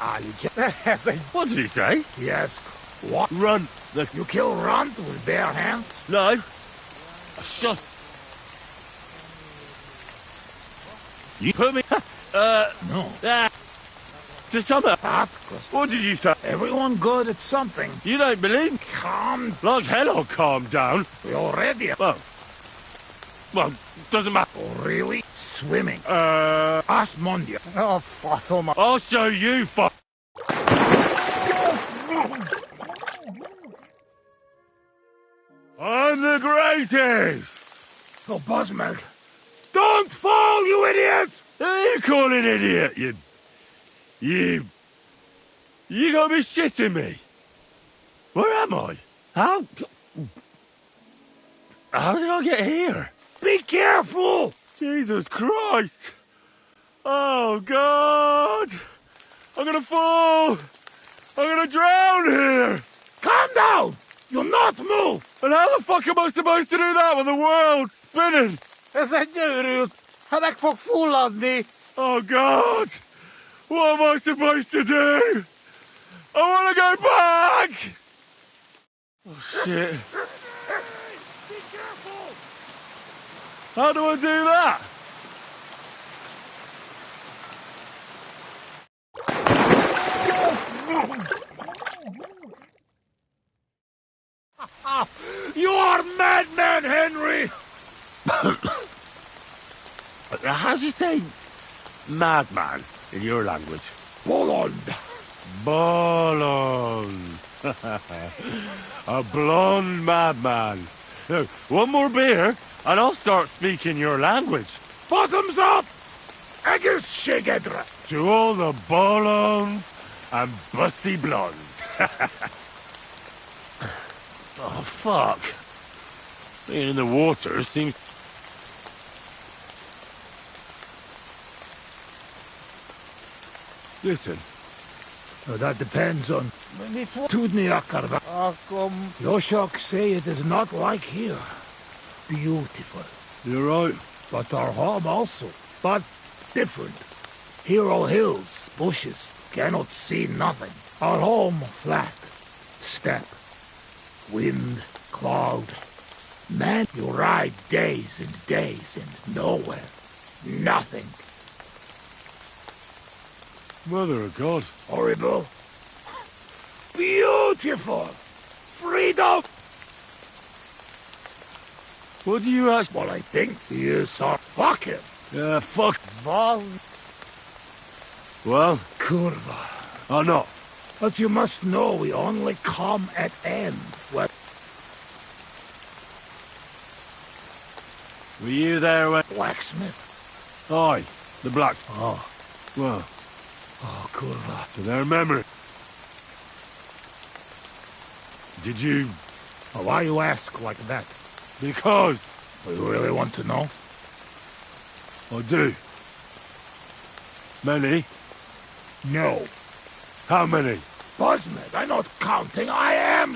What did he say? Yes. What? Runt. You kill Runt with bare hands? No. I shot. You put me... No. To summer. What did you say? Everyone good at something. You don't believe me? Calm. Like hell I'll calm down. We already... Well, doesn't matter. Oh, really? Swimming. Asmondia. Oh, fuck. I'll show you, fuck. I'm the greatest! Oh, Buzzmag. Don't fall, you idiot! Who are you calling idiot, You gotta be shitting me. Where am I? How did I get here? Be careful! Jesus Christ! Oh, God! I'm gonna fall! I'm gonna drown here! Calm down! You'll not move! And how the fuck am I supposed to do that when the world's spinning? Ez egy győrült! Ha meg fog fulladni! Oh, God! What am I supposed to do? I wanna go back! Oh, shit. Be careful! How do I do that? You are madman, Henry! How do you say madman in your language? Bolond. Bolond. A blonde madman. Now, one more beer, and I'll start speaking your language. Bottoms up! Eggers Shigedra. To all the bolons and busty blondes. Oh, fuck. Being in the water seems... Listen. That depends on Tudniakarva. Yoshok say it is not like here. Beautiful. You're right. But our home also. But different. Here all hills, bushes, cannot see nothing. Our home flat. Steppe. Wind, cloud. Man, you ride days and days and nowhere. Nothing. Mother of God. Horrible. Beautiful. Freedom. What do you ask? Well, I think he is so fucking. Yeah, fuck. Ball. Well? Kurva. Or not? But you must know we only come at end. What? Were you there when... Blacksmith? Aye, the blacksmith. Oh. Well. Oh, kurva. Do they remember it? Did you... Why you ask like that? Because... You really want to know? I do. Many? No. How many? Buzzmet, I'm not counting. I am...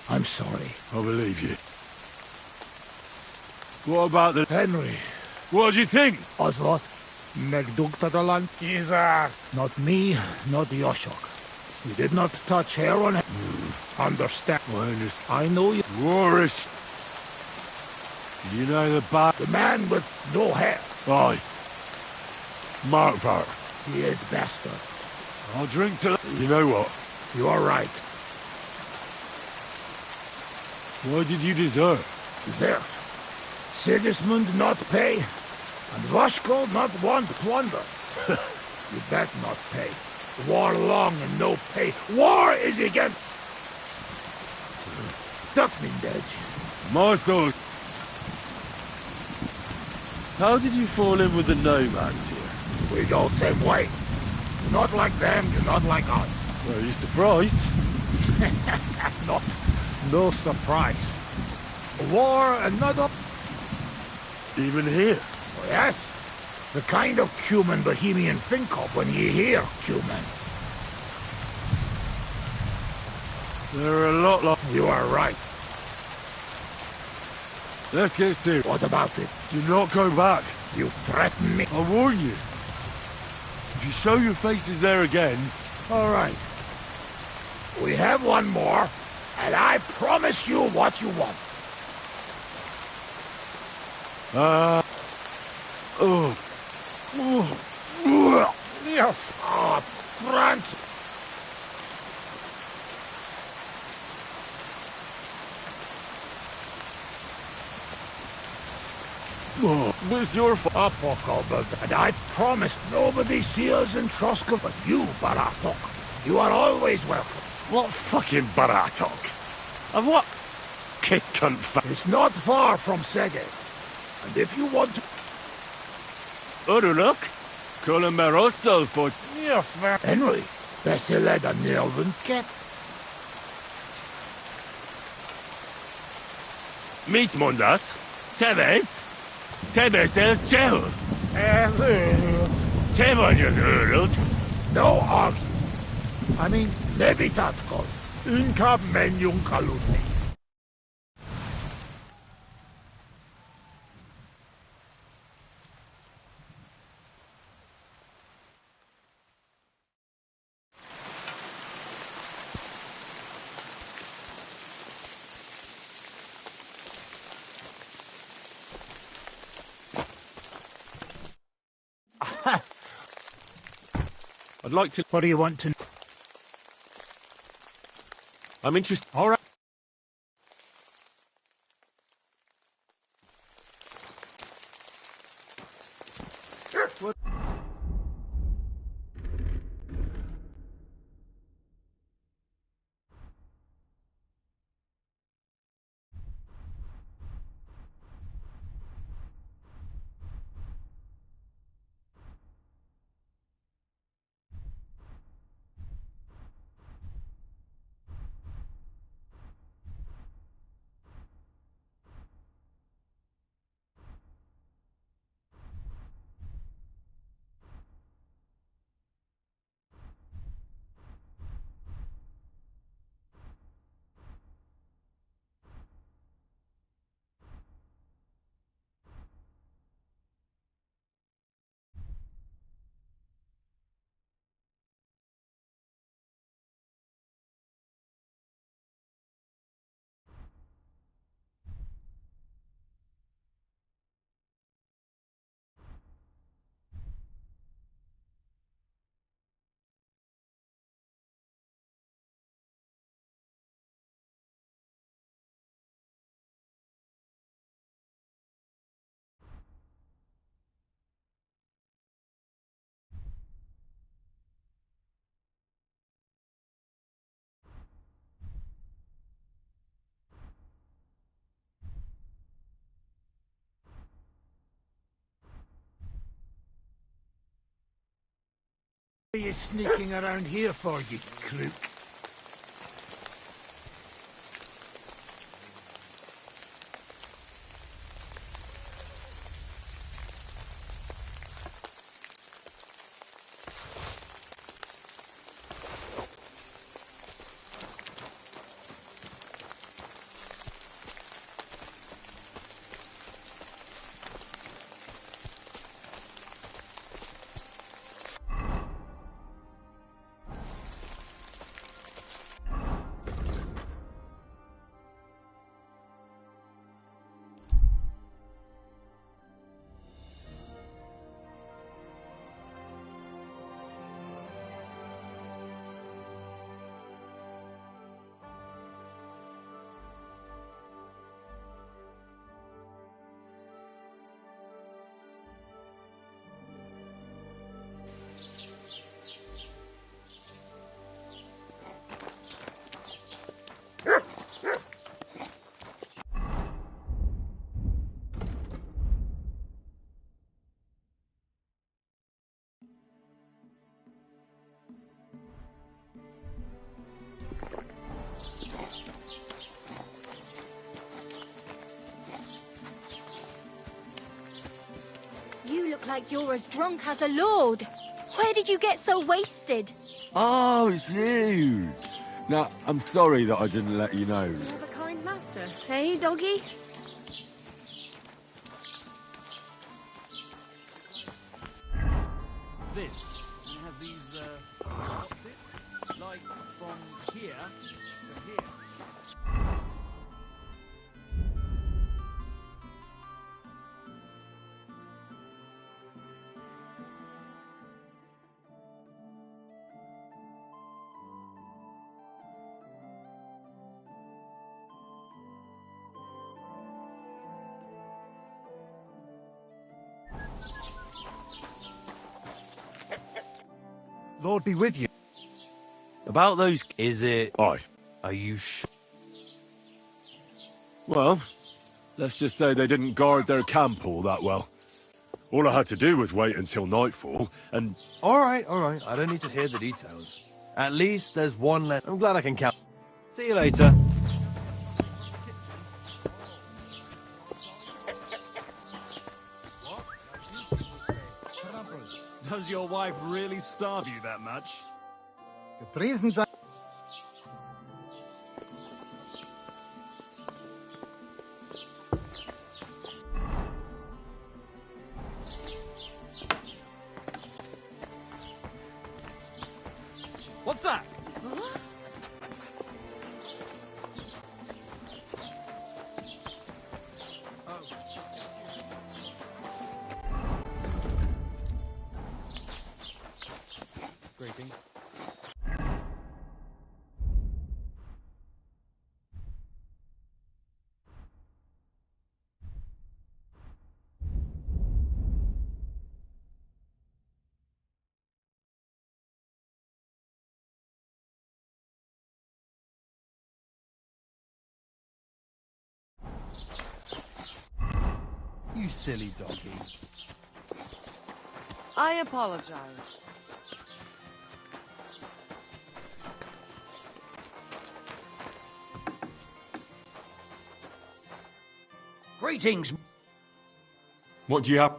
I'm sorry. I believe you. What about the... Henry. What do you think? Oslot. Megdugtadalan. Giza. Not me, not Yoshok. You did not touch hair on him. Understand? I know you. Warish. You know the The man with no hair. Aye. Markvar. He is bastard. I'll drink to... You know what? You are right. Why did you desert? Desert. Sigismund not pay, and Vashko not want plunder. You bet not pay. War long and no pay. War is again. Duck me dead. My thought. How did you fall in with the nomads here? We go same way. You're not like them, you're not like us. Well, are you surprised? Not. No surprise. War another... Even here? Oh, yes. The kind of human Bohemian think of when you hear human. There are a lot like... You are right. Let's get serious. What about it? Do not go back. You threaten me. I warn you. If you show your faces there again... All right. We have one more, and I promise you what you want. Yes. France. Where's your Apokalba, and I promised nobody see us in Troska but you, Baratok. You are always welcome. What fucking Baratok? Of what? Kiss cunt It's not far from Sege. And if you want to... Uruluk? Columeroso for... Henry, Besseled and Nelvin Ket. Meet Mundas. Tevez. Tevez el Chel. Tevon your No argue. I mean, Levitatkos. Unkab menjung kaluni. I'd like to... What do you want to... I'm interested... All right. What are you sneaking around here for, you crook? You look like you're as drunk as a lord. Where did you get so wasted? Oh, it's you! Now, I'm sorry that I didn't let you know. You have a kind master. Hey, doggy? This and has these, what's it? Like from here to here. Lord be with you. About those... Is it... Aye. Are you sure? Well, let's just say they didn't guard their camp all that well. All I had to do was wait until nightfall, and... All right. I don't need to hear the details. At least there's one less. I'm glad I can count. See you later. Does your wife really starve you that much? Gepriesen sei. What's that? Greetings. You silly donkey. I apologize. Greetings. What do you have?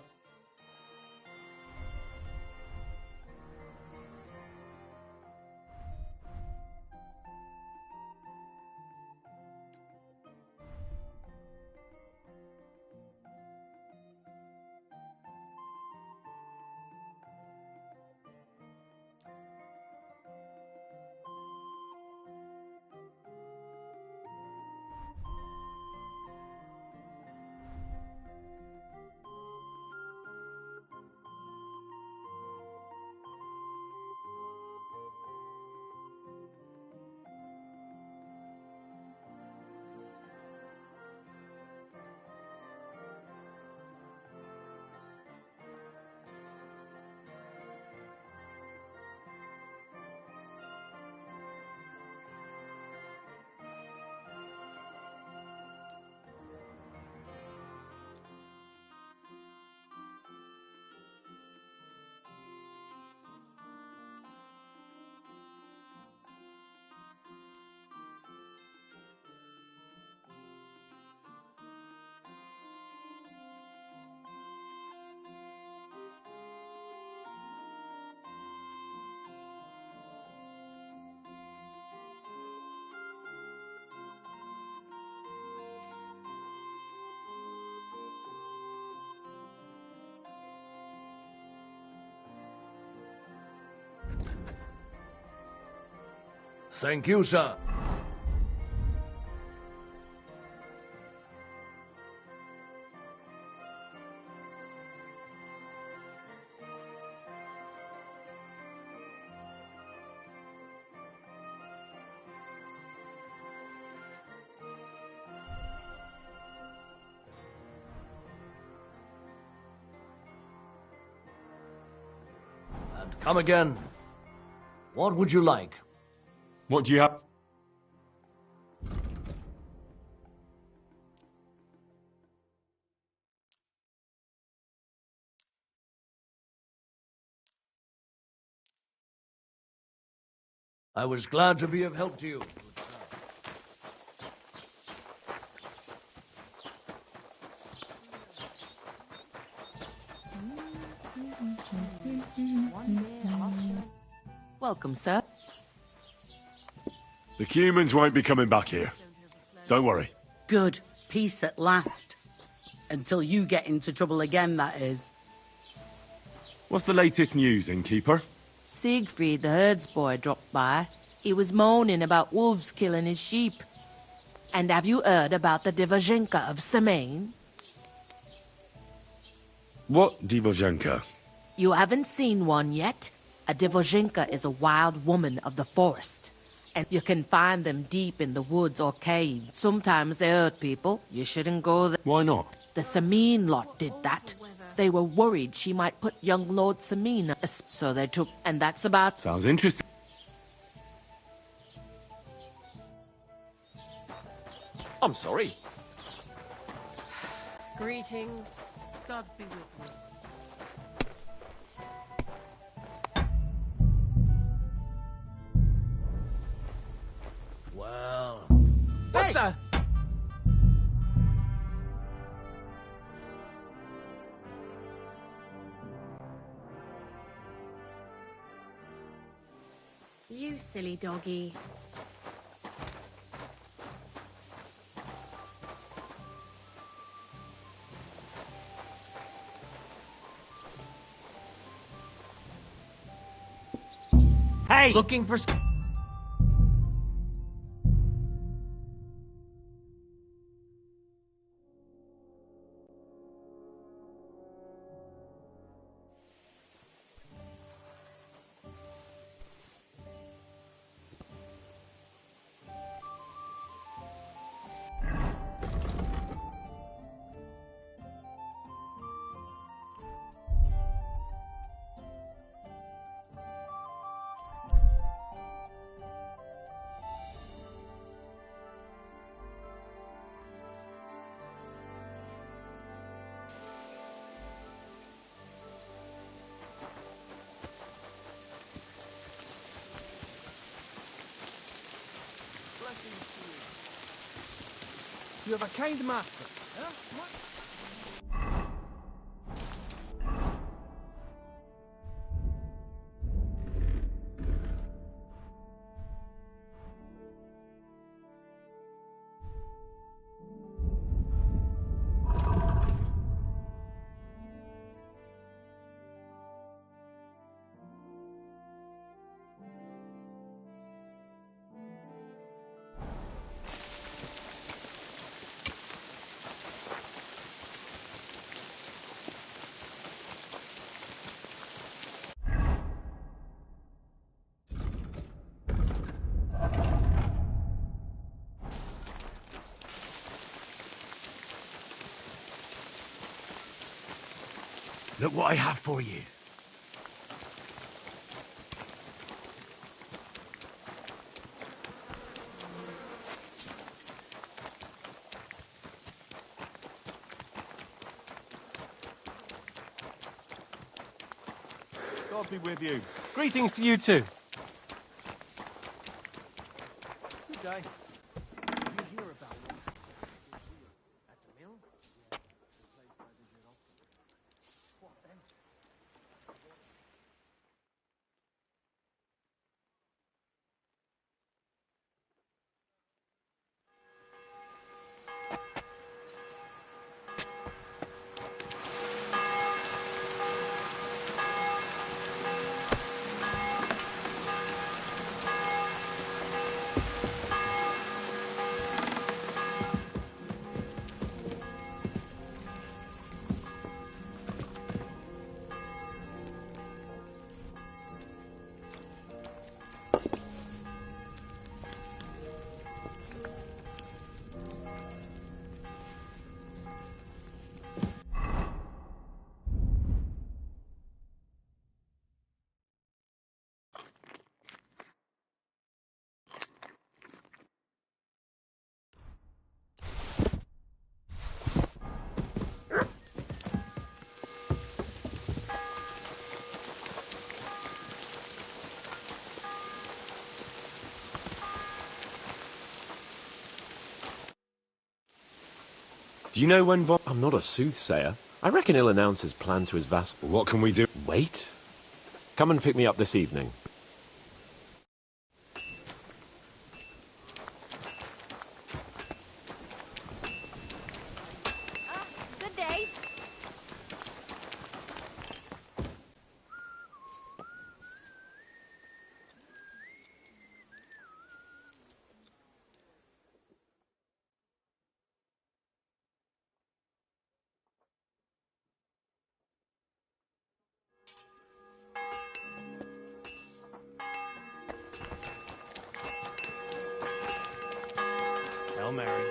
Thank you, sir. And come again. What would you like? What do you have? I was glad to be of help to you. Welcome, sir. The humans won't be coming back here. Don't worry. Good. Peace at last. Until you get into trouble again, that is. What's the latest news, innkeeper? Siegfried, the herdsboy, dropped by. He was moaning about wolves killing his sheep. And have you heard about the Divozhenka of Semain? What Divozhenka? You haven't seen one yet? A Divozhenka is a wild woman of the forest. And you can find them deep in the woods or caves. Sometimes they hurt people. You shouldn't go there. Why not? The Samin lot did that. They were worried she might put young Lord Samin, so they took... And that's about... Sounds interesting. I'm sorry. Greetings. God be with you. Well... What the? You silly doggy. Hey! Looking for... You have a kind master. Huh? Look what I have for you. God be with you. Greetings to you too. Good day. You hear about it? At the mill? What then? Do you know when Von... I'm not a soothsayer. I reckon he'll announce his plan to his vassal. What can we do? Wait. Come and pick me up this evening. Good day. Hail Mary.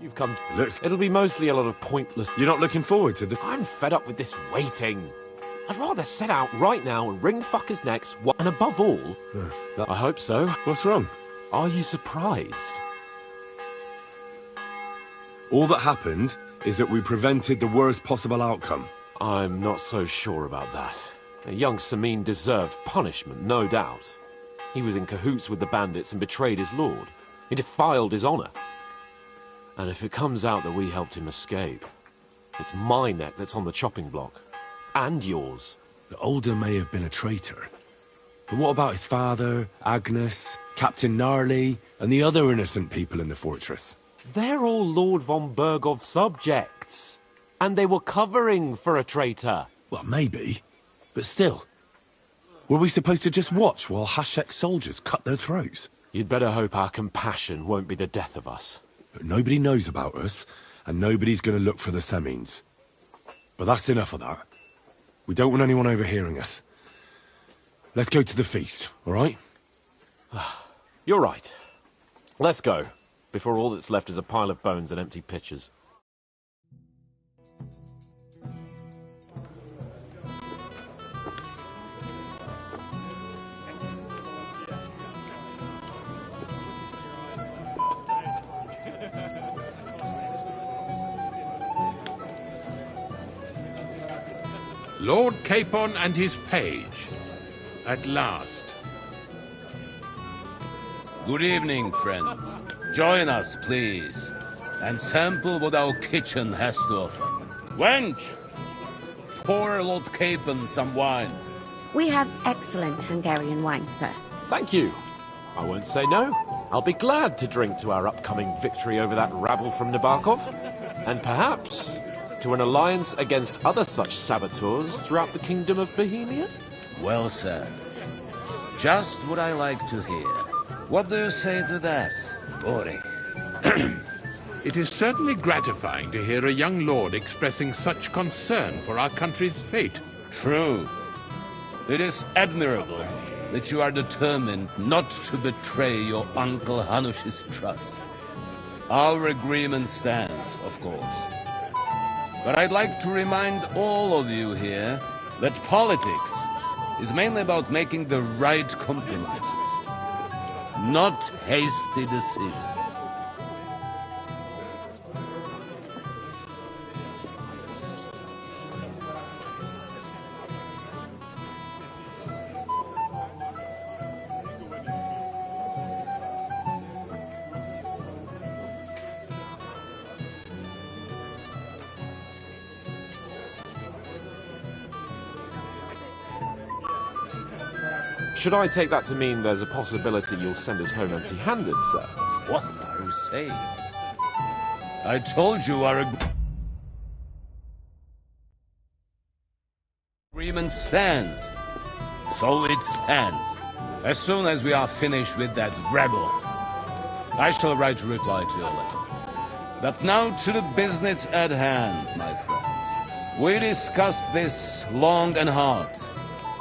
You've come... Look, it'll be mostly a lot of pointless... You're not looking forward to the... I'm fed up with this waiting. I'd rather set out right now and wring fuckers' necks, and above all... I hope so. What's wrong? Are you surprised? All that happened is that we prevented the worst possible outcome. I'm not so sure about that. Young Samin deserved punishment, no doubt. He was in cahoots with the bandits and betrayed his lord. He defiled his honor. And if it comes out that we helped him escape, it's my neck that's on the chopping block. And yours. The Older may have been a traitor. But what about his father, Agnes, Captain Gnarly, and the other innocent people in the fortress? They're all Lord von Bergov's subjects. And they were covering for a traitor. Well, maybe. But still. Were we supposed to just watch while Hashek's soldiers cut their throats? You'd better hope our compassion won't be the death of us. But nobody knows about us, and nobody's going to look for the Semines. But that's enough of that. We don't want anyone overhearing us. Let's go to the feast, all right? You're right. Let's go, before all that's left is a pile of bones and empty pitchers. Lord Capon and his page. At last. Good evening, friends. Join us, please, and sample what our kitchen has to offer. Wench! Pour Lord Capon some wine. We have excellent Hungarian wine, sir. Thank you. I won't say no. I'll be glad to drink to our upcoming victory over that rabble from Nabokov. And perhaps to an alliance against other such saboteurs throughout the kingdom of Bohemia? Well said. Just what I like to hear. What do you say to that, Borik? It is certainly gratifying to hear a young lord expressing such concern for our country's fate. True. It is admirable that you are determined not to betray your Uncle Hanush's trust. Our agreement stands, of course. But I'd like to remind all of you here that politics is mainly about making the right compromises, not hasty decisions. Should I take that to mean there's a possibility you'll send us home empty-handed, sir? What are you saying? I told you our agreement agreement stands. So it stands. As soon as we are finished with that rebel, I shall write a reply to your letter. But now to the business at hand, my friends. We discussed this long and hard,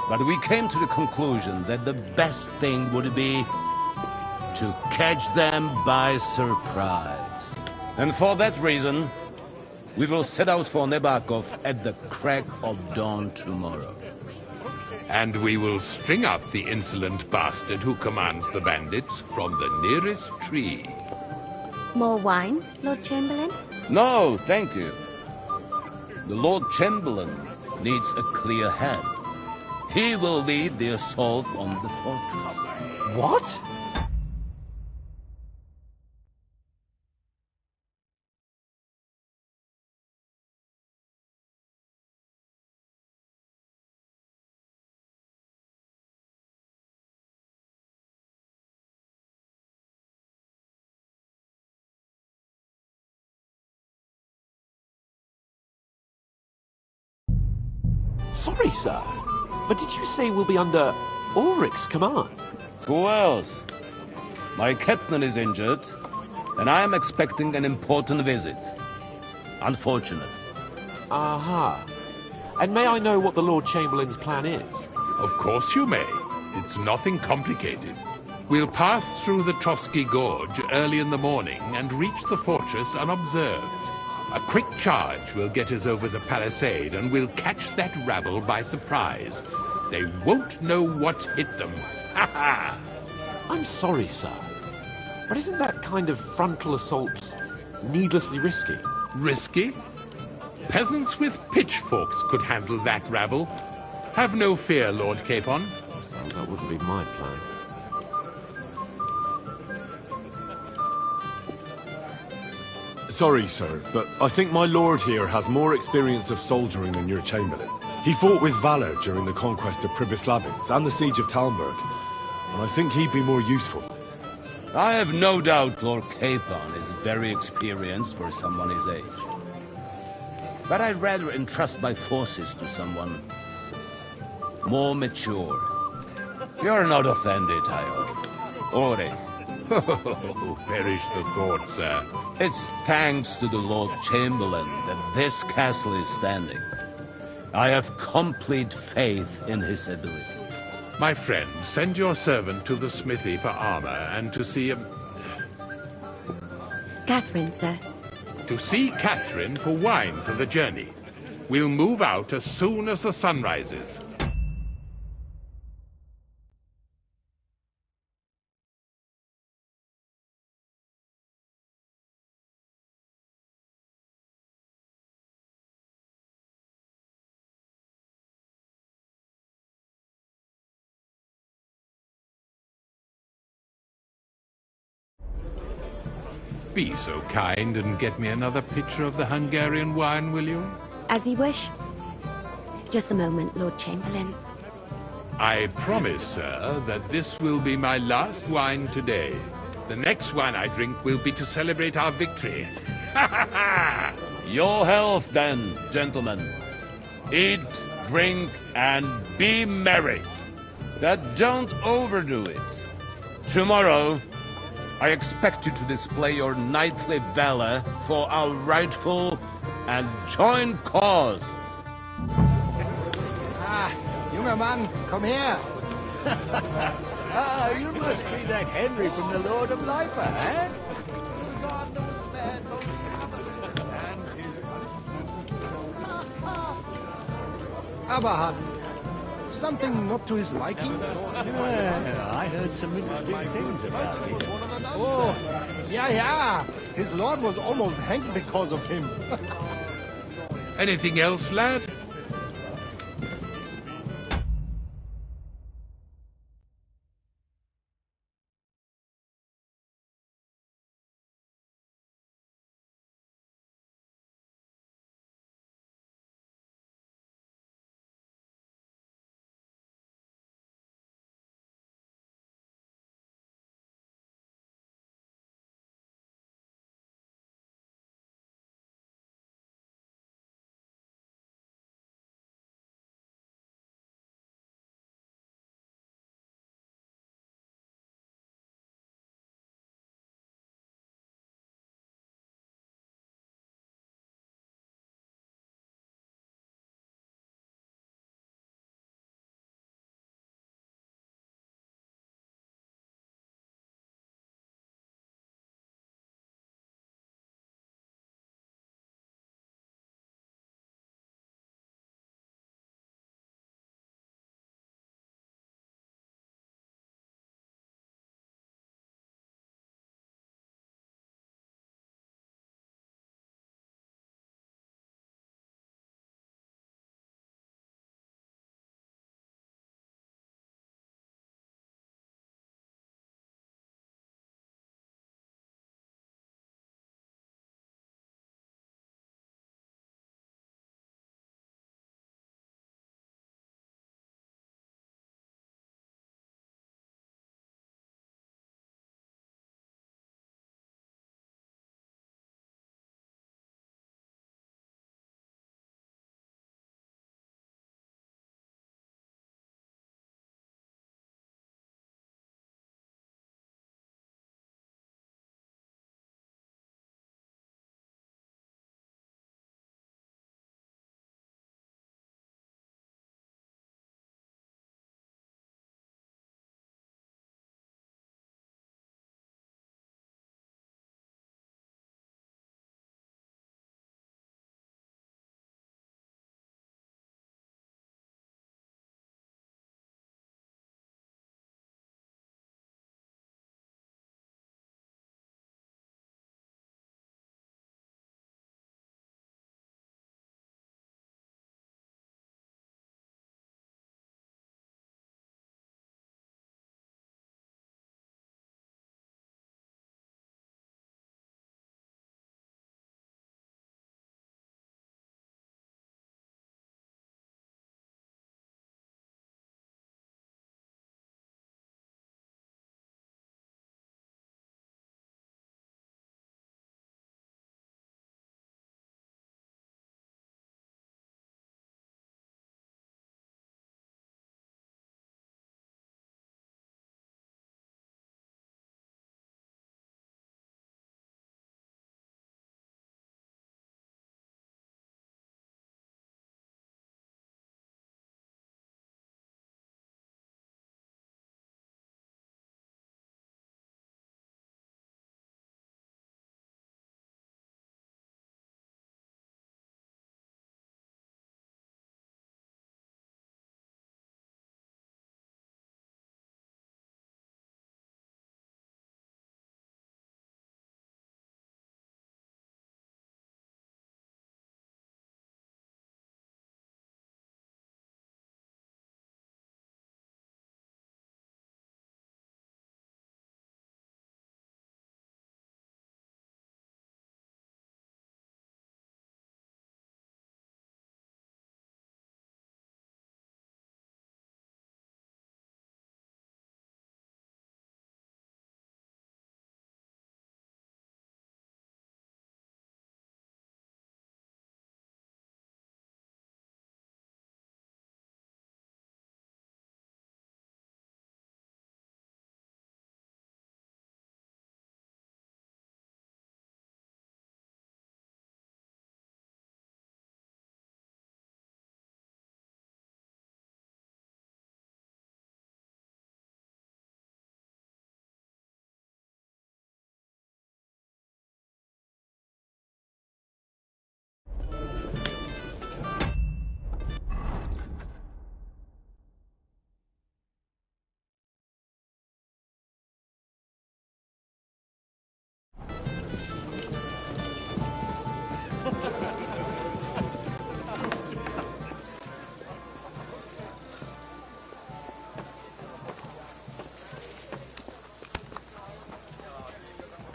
but we came to the conclusion that the best thing would be to catch them by surprise. And for that reason, we will set out for Nebakov at the crack of dawn tomorrow. And we will string up the insolent bastard who commands the bandits from the nearest tree. More wine, Lord Chamberlain? No, thank you. The Lord Chamberlain needs a clear head. He will lead the assault on the fortress. What? Sorry, sir, but did you say we'll be under Ulrich's command? Who else? My captain is injured, and I am expecting an important visit. Unfortunate. Aha. And may I know what the Lord Chamberlain's plan is? Of course you may. It's nothing complicated. We'll pass through the Trotsky Gorge early in the morning and reach the fortress unobserved. A quick charge will get us over the palisade, and we'll catch that rabble by surprise. They won't know what hit them. Ha ha! I'm sorry, sir, but isn't that kind of frontal assault needlessly risky? Risky? Peasants with pitchforks could handle that rabble. Have no fear, Lord Capon. Well, that wouldn't be my plan. Sorry, sir, but I think my lord here has more experience of soldiering than your chamberlain. He fought with valor during the conquest of Pribyslavitz and the siege of Talmberg, and I think he'd be more useful. I have no doubt Lord Capon is very experienced for someone his age. But I'd rather entrust my forces to someone more mature. You're not offended, I hope. Ore. Perish the thought, sir. It's thanks to the Lord Chamberlain that this castle is standing. I have complete faith in his abilities. My friend, send your servant to the smithy for armor and to see Catherine, sir. To see Catherine for wine for the journey. We'll move out as soon as the sun rises. Be so kind and get me another pitcher of the Hungarian wine, will you? As you wish. Just a moment, Lord Chamberlain. I promise, sir, that this will be my last wine today. The next wine I drink will be to celebrate our victory. Ha ha ha! Your health, then, gentlemen. Eat, drink, and be merry. But don't overdo it. Tomorrow, I expect you to display your knightly valor for our rightful and joint cause. Ah, junger Mann, komm her! Ah, you must be that Henry from the Lord of Lifer, eh? Aberhard. Something not to his liking? Yeah, I heard some interesting things about him. Oh, yeah. His lord was almost hanged because of him. Anything else, lad?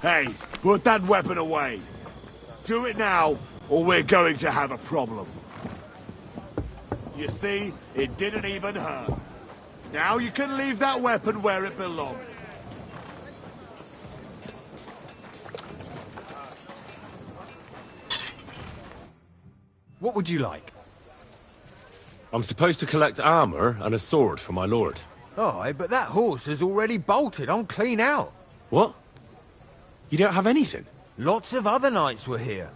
Hey, put that weapon away. Do it now, or we're going to have a problem. You see, it didn't even hurt. Now you can leave that weapon where it belongs. What would you like? I'm supposed to collect armor and a sword for my lord. Oh, but that horse is already bolted on clean out. What? You don't have anything? Lots of other knights were here.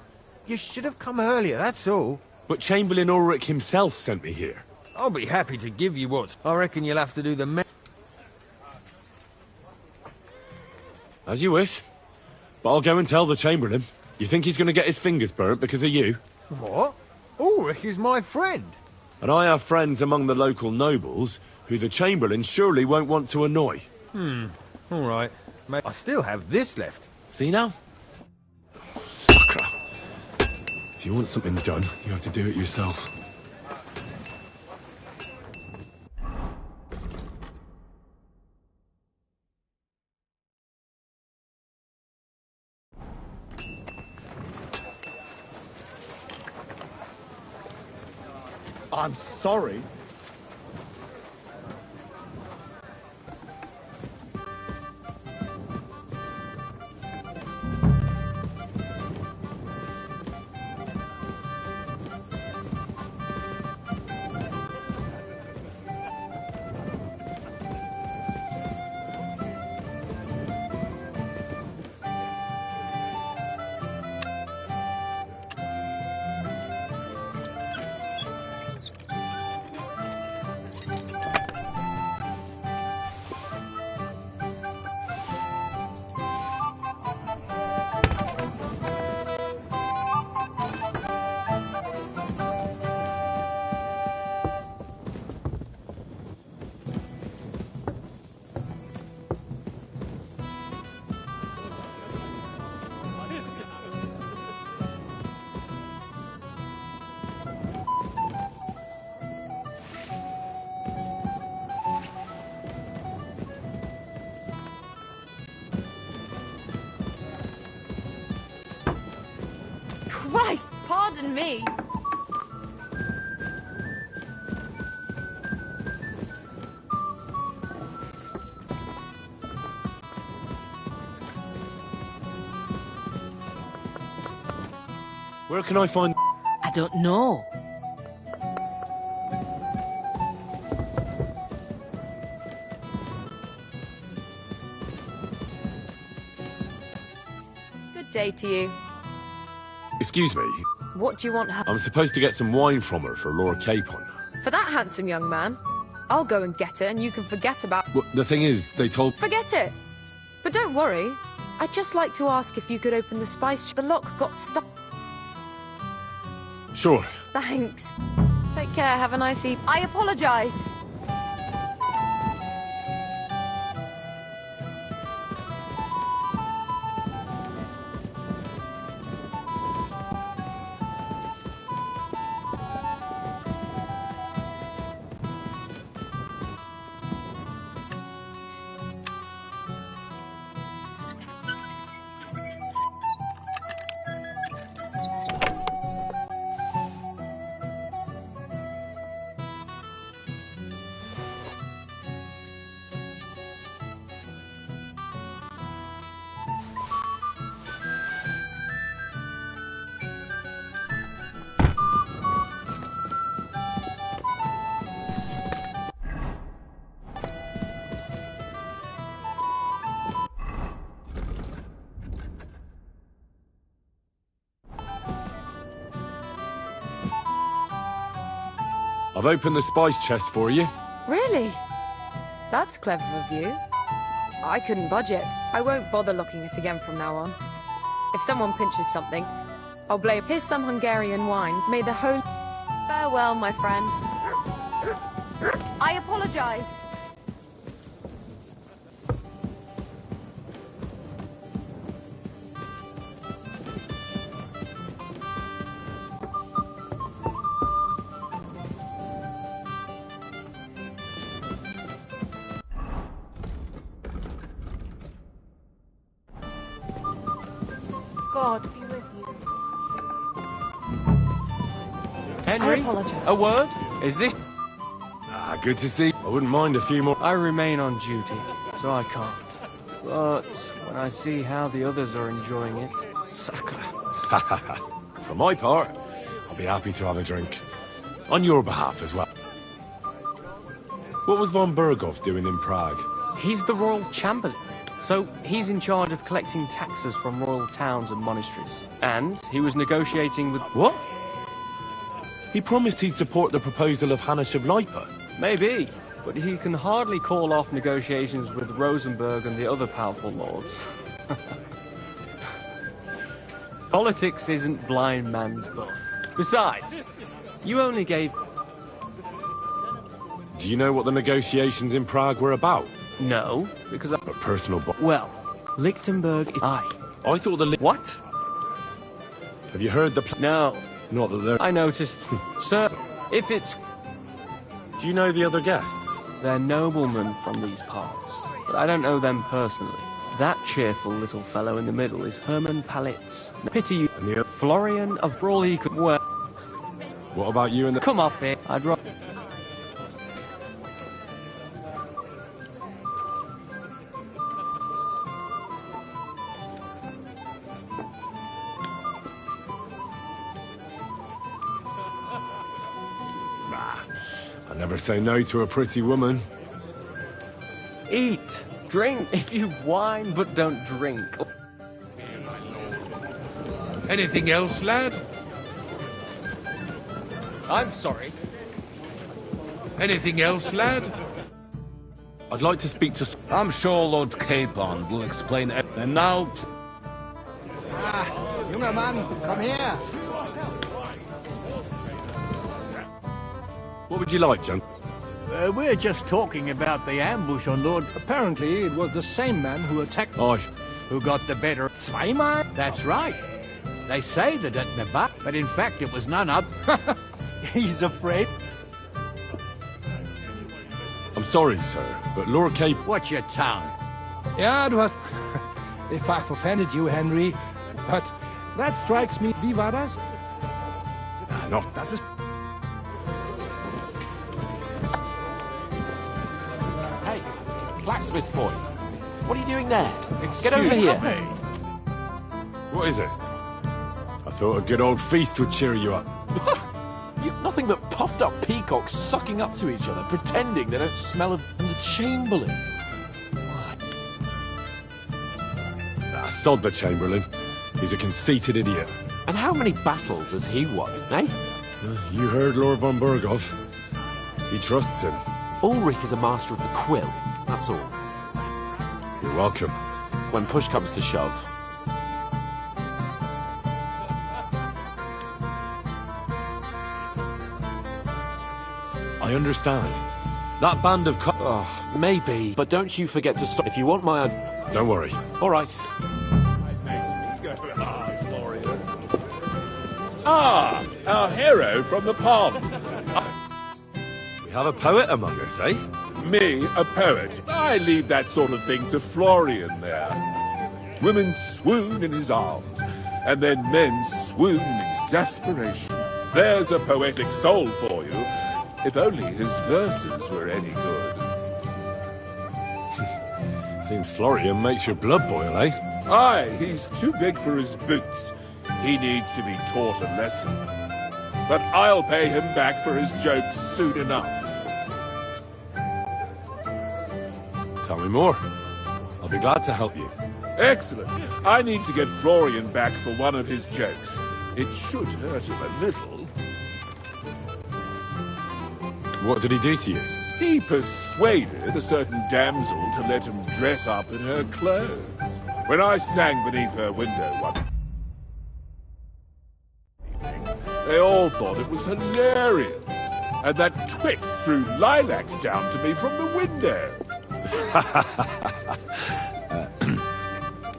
You should have come earlier, that's all. But Chamberlain Ulrich himself sent me here. I'll be happy to give you what's... I reckon you'll have to do the... As you wish. But I'll go and tell the Chamberlain. You think he's going to get his fingers burnt because of you? What? Ulrich is my friend. And I have friends among the local nobles who the Chamberlain surely won't want to annoy. All right. Mate, I still have this left. See now? Sucker. If you want something done, you have to do it yourself. I'm sorry. Christ, pardon me. Where can I find... I don't know. Good day to you. Excuse me. What do you want her... I'm supposed to get some wine from her for Lord Capon. For that handsome young man? I'll go and get it and you can forget about... Well, the thing is, they told... Forget it! But don't worry. I'd just like to ask if you could open the spice... The lock got stuck. Sure. Thanks. Take care, have a nice evening. I apologize. I've opened the spice chest for you. Really? That's clever of you. I couldn't budge it. I won't bother looking it again from now on. If someone pinches something, I'll blame. Here's some Hungarian wine. May the whole... Farewell, my friend. I apologize. God be with you. Henry, I apologize. a word? Is this... Good to see. I wouldn't mind a few more. I remain on duty, so I can't. But when I see how the others are enjoying it, sacre. For my part, I'll be happy to have a drink. On your behalf as well. What was von Berghoff doing in Prague? He's the royal chamberlain, so he's in charge of collecting taxes from royal towns and monasteries. And he was negotiating with... What? He promised he'd support the proposal of Hannes of Lipa. Maybe, but he can hardly call off negotiations with Rosenberg and the other powerful lords. Politics isn't blind man's buff. Besides, you only gave... Do you know what the negotiations in Prague were about? No, because I... A personal... Well, Lichtenberg is... I thought the... What? Have you heard the... No. Not that they're... I noticed. Sir, if it's... Do you know the other guests? They're noblemen from these parts, but I don't know them personally. That cheerful little fellow in the middle is Hermann Palitz. Pity you... And the... Florian of all he could... Well... What about you and the... Come off here. I'd rather... I never say no to a pretty woman. Eat, drink if you whine, but don't drink. Anything else, lad? I'm sorry. Anything else, lad? I'd like to speak to... I'm sure Lord Capon will explain it. And now... Junger Mann, komm her! What would you like, John? We're just talking about the ambush on Lord... Apparently, it was the same man who attacked... Who got the better... Zweimal? That's right. They say that at Nebak, but in fact it was none other... He's afraid. I'm sorry, sir, but Lord Cape... Watch your tongue. Ja, du hast... If I've offended you, Henry, but that strikes me... Wie war das? No. Das ist... Hey, blacksmith's boy. What are you doing there? Get over here. What is it? I thought a good old feast would cheer you up. Nothing but puffed up peacocks sucking up to each other, pretending they don't smell of... And the Chamberlain. Sod the Chamberlain. He's a conceited idiot. And how many battles has he won, eh? You heard Lord von Berghoff. He trusts him. Ulrich is a master of the quill, that's all. You're welcome. When push comes to shove. I understand. That band of maybe, but don't you forget to stop. If you want my... Don't worry. All right. Ah, our hero from the pond. We have a poet among us, eh? Me, a poet. I leave that sort of thing to Florian there. Women swoon in his arms, and then men swoon in exasperation. There's a poetic soul for you, if only his verses were any good. Seems Florian makes your blood boil, eh? Aye, he's too big for his boots. He needs to be taught a lesson. But I'll pay him back for his jokes soon enough. Tell me more. I'll be glad to help you. Excellent. I need to get Florian back for one of his jokes. It should hurt him a little. What did he do to you? He persuaded a certain damsel to let him dress up in her clothes. When I sang beneath her window one evening, they all thought it was hilarious. And that twit threw lilacs down to me from the window.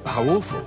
How awful.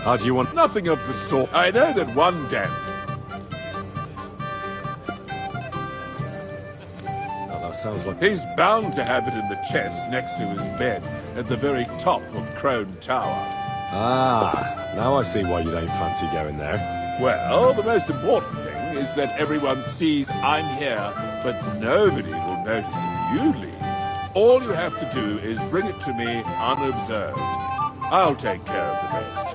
How do you want... Nothing of the sort. I know that one damn... Now that sounds like... He's bound to have it in the chest next to his bed at the very top of Crone Tower. Ah, now I see why you don't fancy going there. Well, the most important thing is that everyone sees I'm here, but nobody will notice if you leave. All you have to do is bring it to me unobserved. I'll take care of the rest.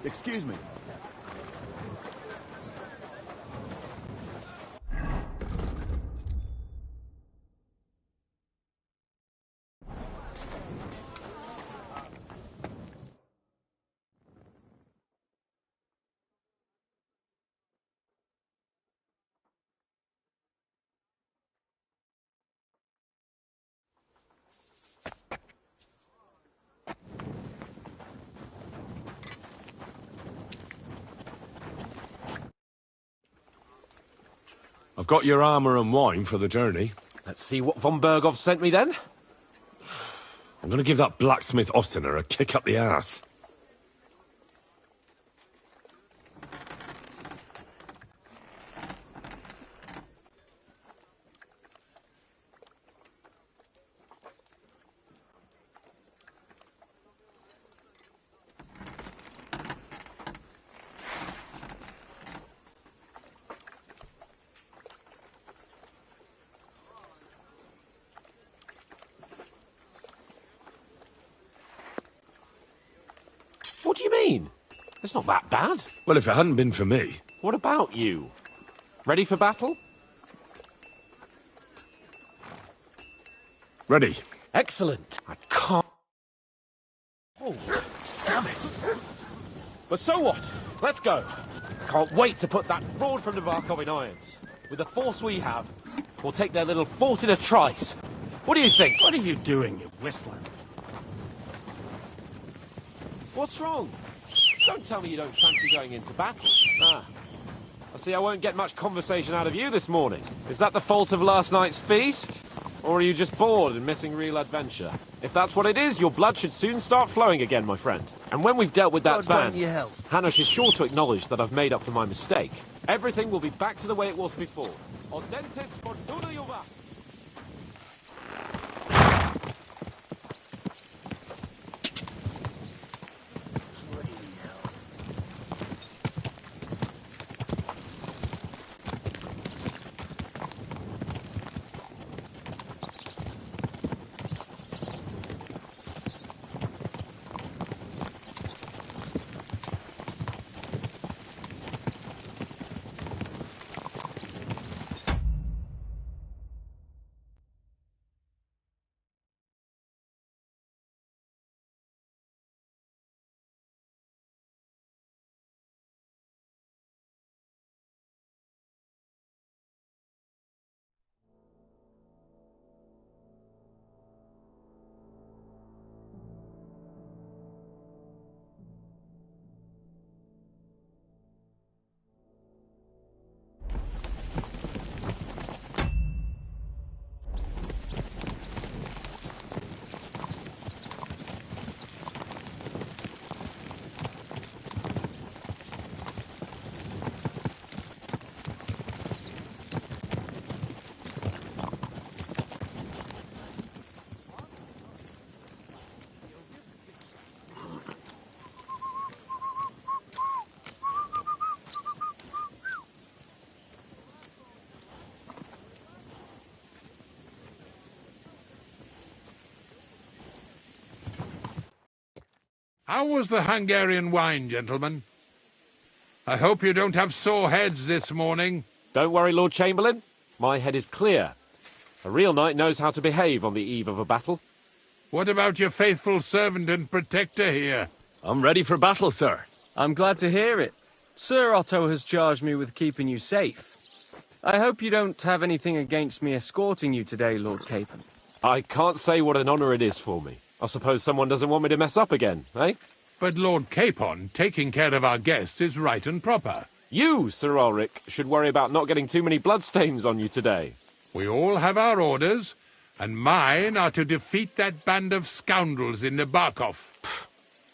Excuse me. I've got your armor and wine for the journey. Let's see what von Berghoff sent me then. I'm gonna give that blacksmith Ostener a kick up the ass. What do you mean? It's not that bad. Well, if it hadn't been for me... What about you? Ready for battle? Ready. Excellent. I can't... Oh, damn it. But so what? Let's go. Can't wait to put that fraud from Navarkov in irons. With the force we have, we'll take their little fort in a trice. What do you think? What are you doing, you whistler? What's wrong? Don't tell me you don't fancy going into battle. Ah. I see I won't get much conversation out of you this morning. Is that the fault of last night's feast? Or are you just bored and missing real adventure? If that's what it is, your blood should soon start flowing again, my friend. And when we've dealt with that band, Hanush is sure to acknowledge that I've made up for my mistake. Everything will be back to the way it was before. Audentes fortuna juvat. How was the Hungarian wine, gentlemen? I hope you don't have sore heads this morning. Don't worry, Lord Chamberlain. My head is clear. A real knight knows how to behave on the eve of a battle. What about your faithful servant and protector here? I'm ready for battle, sir. I'm glad to hear it. Sir Otto has charged me with keeping you safe. I hope you don't have anything against me escorting you today, Lord Capon. I can't say what an honour it is for me. I suppose someone doesn't want me to mess up again, eh? But Lord Capon, taking care of our guests is right and proper. You, Sir Ulrich, should worry about not getting too many bloodstains on you today. We all have our orders, and mine are to defeat that band of scoundrels in Nabokov.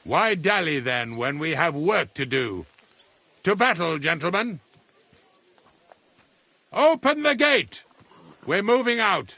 Why dally, then, when we have work to do? To battle, gentlemen! Open the gate! We're moving out.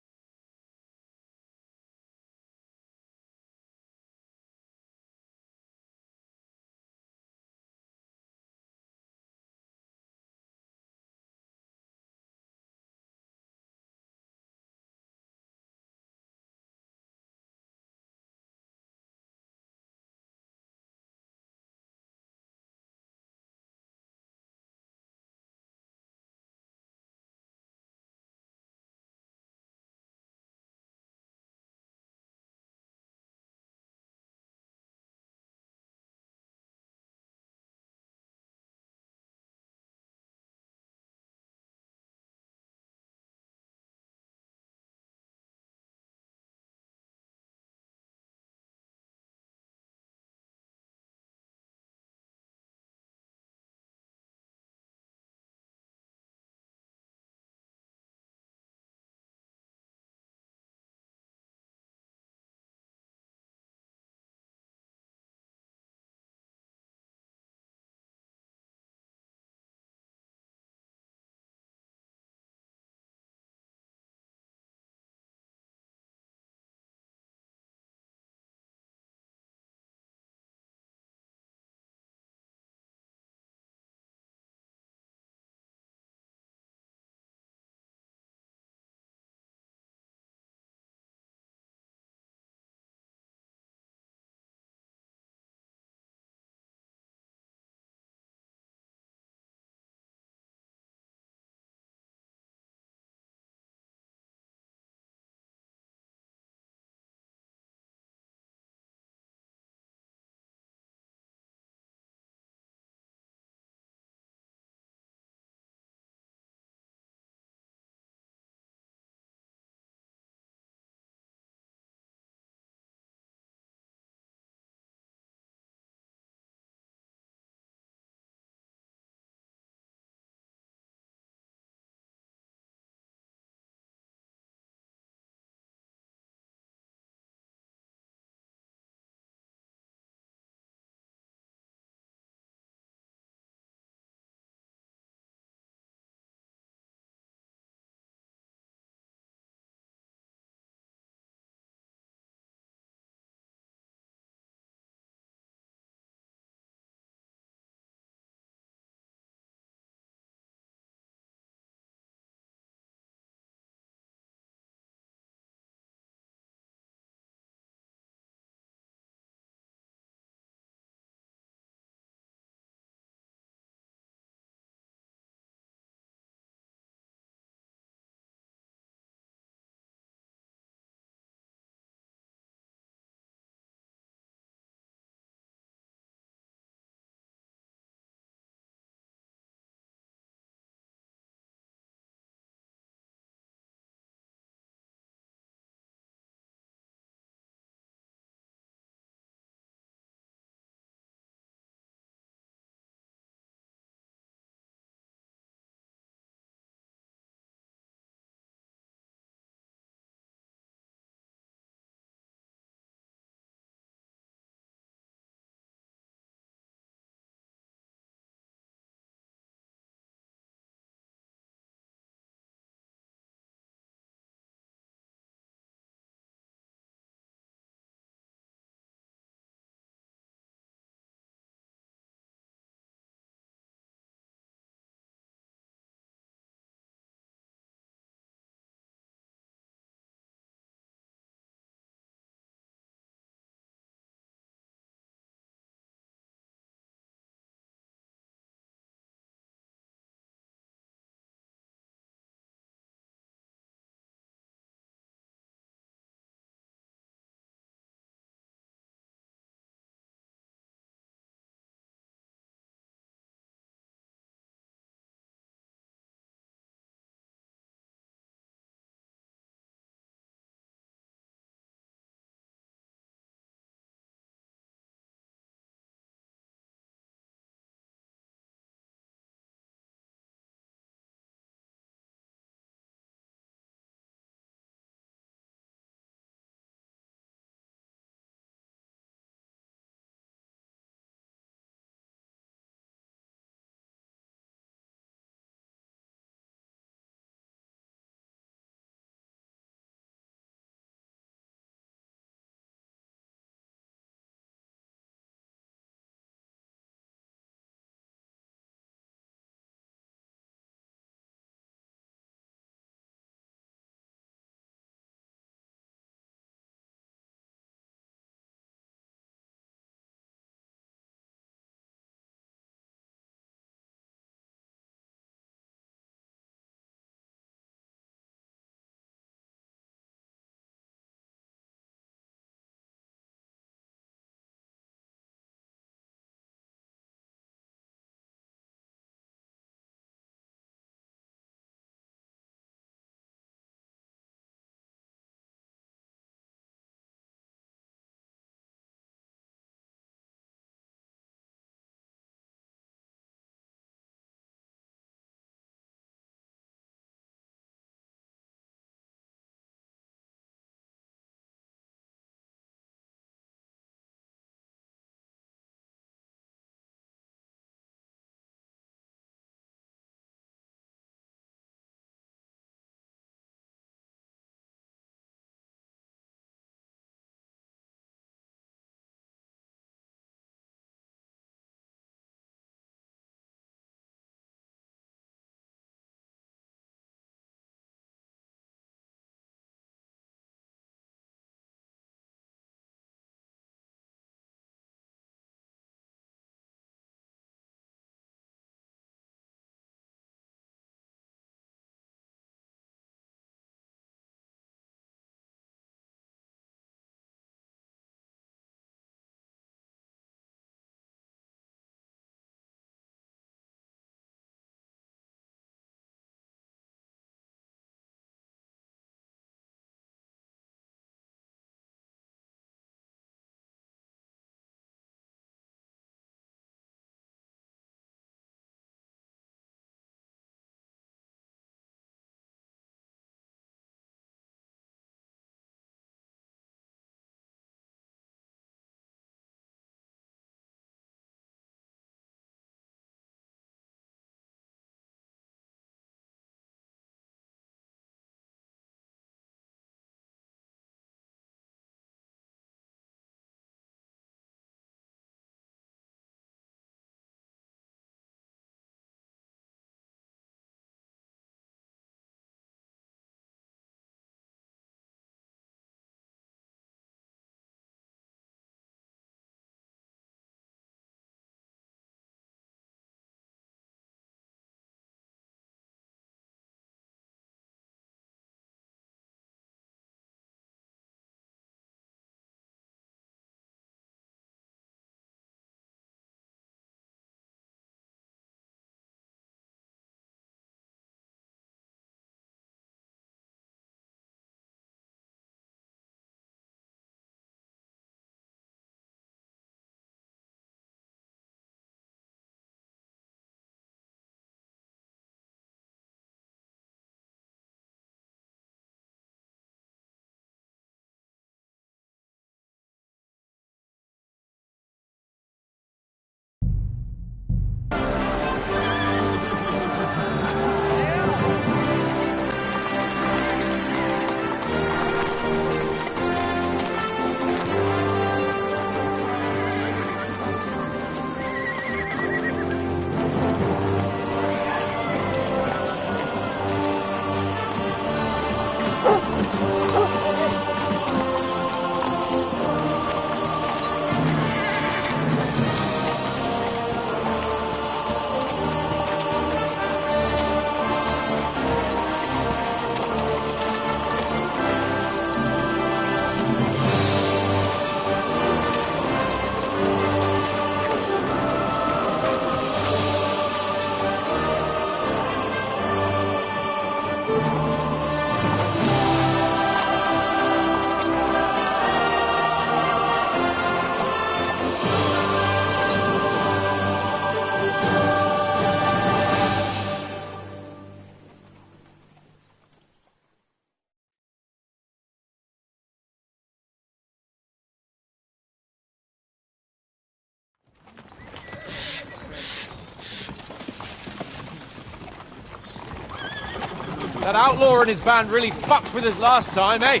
That outlaw and his band really fucked with us last time, eh?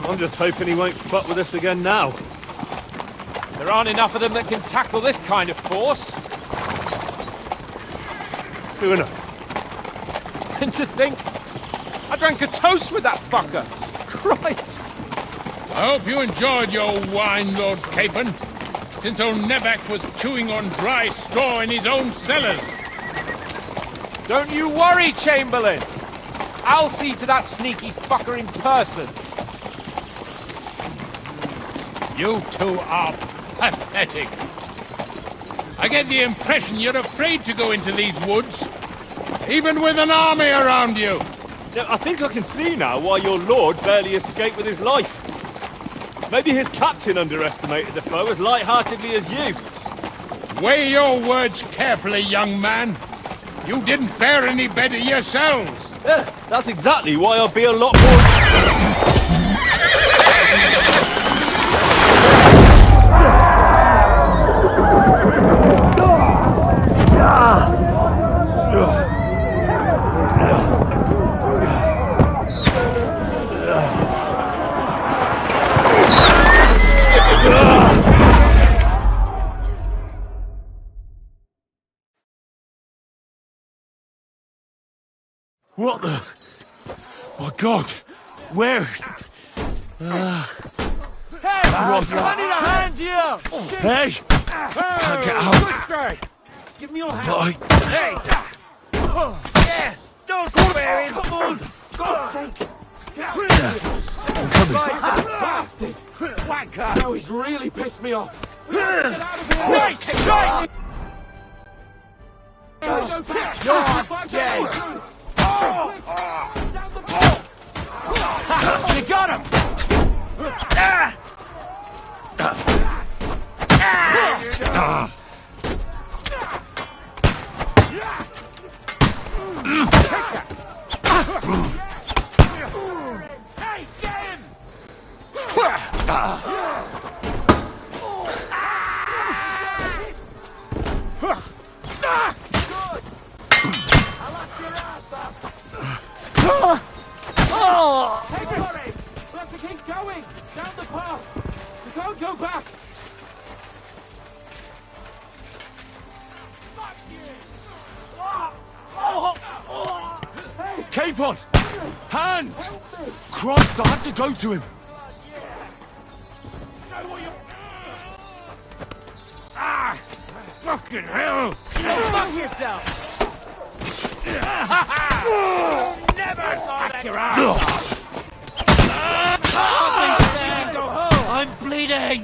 I'm just hoping he won't fuck with us again now. There aren't enough of them that can tackle this kind of force. True enough. And to think, I drank a toast with that fucker. Christ! I hope you enjoyed your wine, Lord Capon, since old Nevak was chewing on dry straw in his own cellars. Don't you worry, Chamberlain. I'll see to that sneaky fucker in person. You two are pathetic. I get the impression you're afraid to go into these woods, even with an army around you. Yeah, I think I can see now why your lord barely escaped with his life. Maybe his captain underestimated the foe as light-heartedly as you. Weigh your words carefully, young man. You didn't fare any better yourselves. Yeah, that's exactly why I'll be a lot more... What the... My God! Where? Hey! I need a hand here! Hey! Can't get out. Good strike! Give me your hand! Bye. Hey! Yeah! Don't spare him! Come on! God's sake! I'm coming. Bastard! Wanker! Now he's really pissed me off! Get out of here! Right! You're dead! You got him! Hey, get him! Hey, Corey! We'll have to keep going! Down the path! We can't go back! Hey! Capon! Hands! Christ, I have to go to him! Ah! Fucking hell! Fuck yourself! Never saw your ass! Go home! I'm bleeding!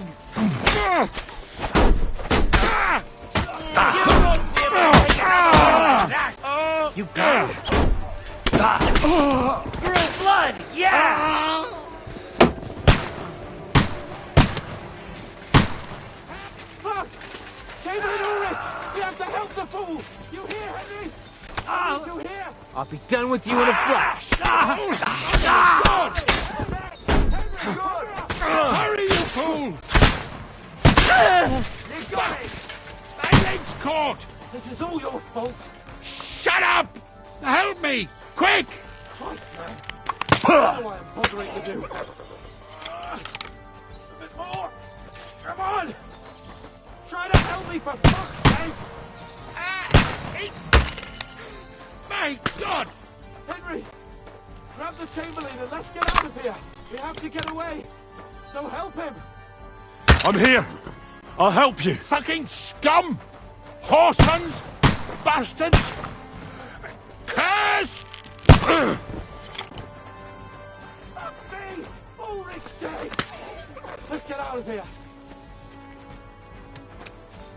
You got it! Through blood! Yeah! Fuck! Chamberlain Ulrich! We have to help the fool! You hear, Henry? You hear? I'll be done with you in a flash. Hurry, you fool! You got it! My leg's caught! This is all your fault! Shut up! Help me! Quick! Christ, man! I know I am bothering to do. A bit more! Come on! Try to help me, for fuck's sake! My God! Henry! Grab the Chamberlain and let's get out of here! We have to get away! So help him! I'm here! I'll help you! Fucking scum! Whoresons! Bastards! Curse! Fuck me! Ulrich's dead! Let's get out of here!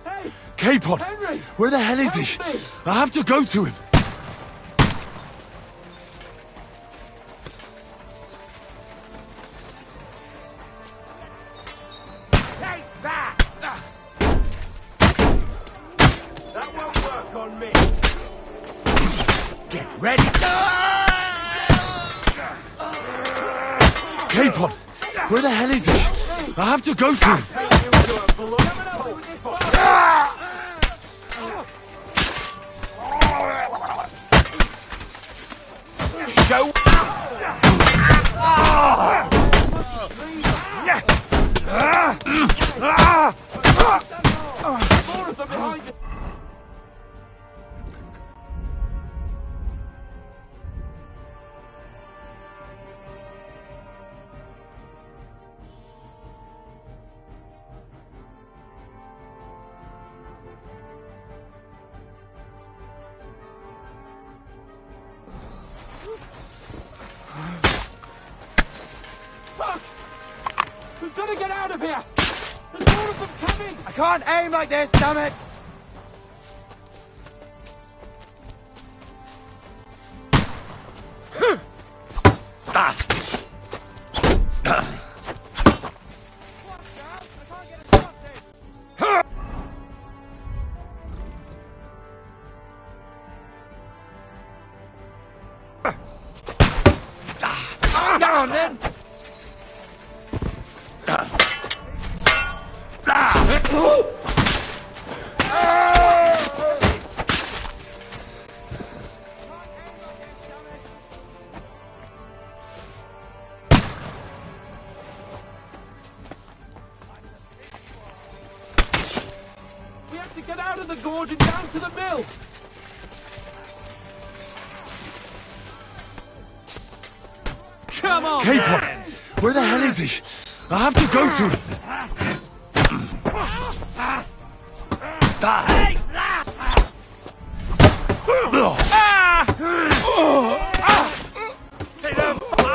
Hey! Capon! Henry! Where the hell is he? Help me! I have to go to him! Take that! That won't work on me! Get ready! Capon! Where the hell is he? I have to go to him! Go! More of them behind you! Fuck! We've got to get out of here! There's more of them coming! I can't aim like this, damn it! Go on then! We have to get out of the gorge and down to the mill! Come on, Capon! man. Where the hell is he? I have to go to him!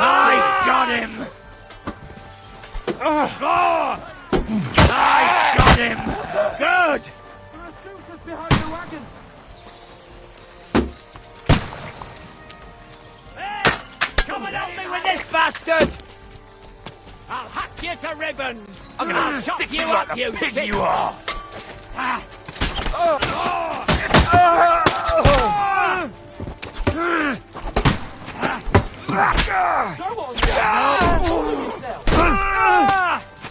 I got him! I got him! Good! There are shooters behind the wagon! Come and help me with this bastard! I'll hack you to ribbons! I'll chop you up, you pig you are! Go on,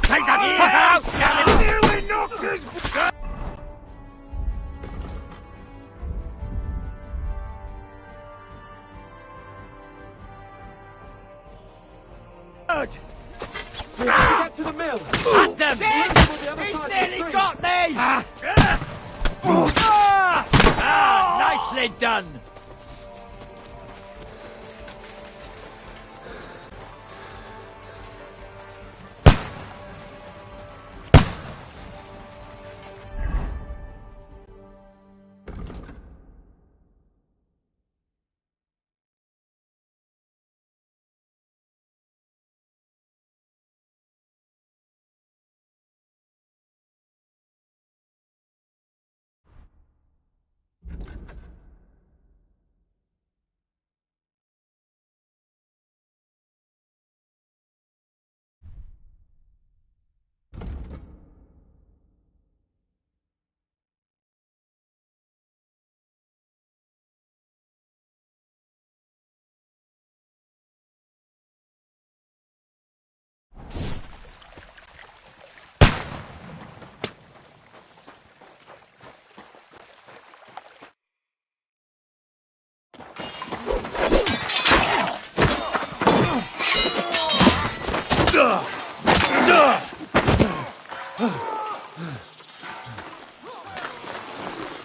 take that fucker out, damn it! Nearly knocked his... We have to get to the mill! At them! He's nearly got me! Nicely done!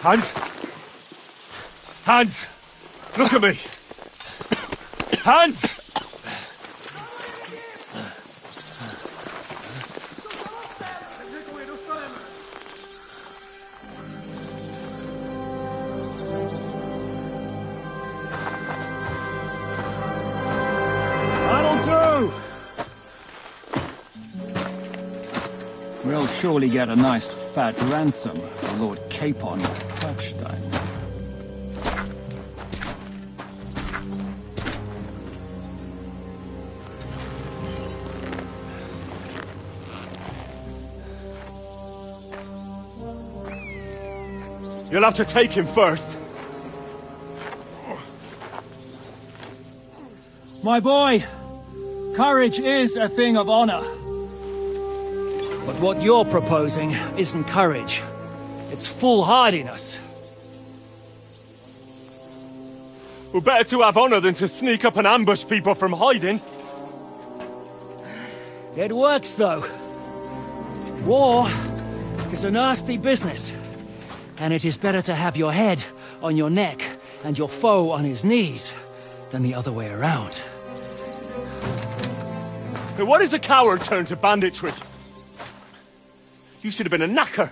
Hans? Hans! Look at me! Hans! That'll do! We'll surely get a nice fat ransom for Lord Capon of Kirkstein. You'll have to take him first. My boy, courage is a thing of honor. But what you're proposing isn't courage. It's foolhardiness. Well, better to have honor than to sneak up and ambush people from hiding. It works, though. War is a nasty business. And it is better to have your head on your neck and your foe on his knees than the other way around. But what is a coward turned to banditry? You should have been a knacker.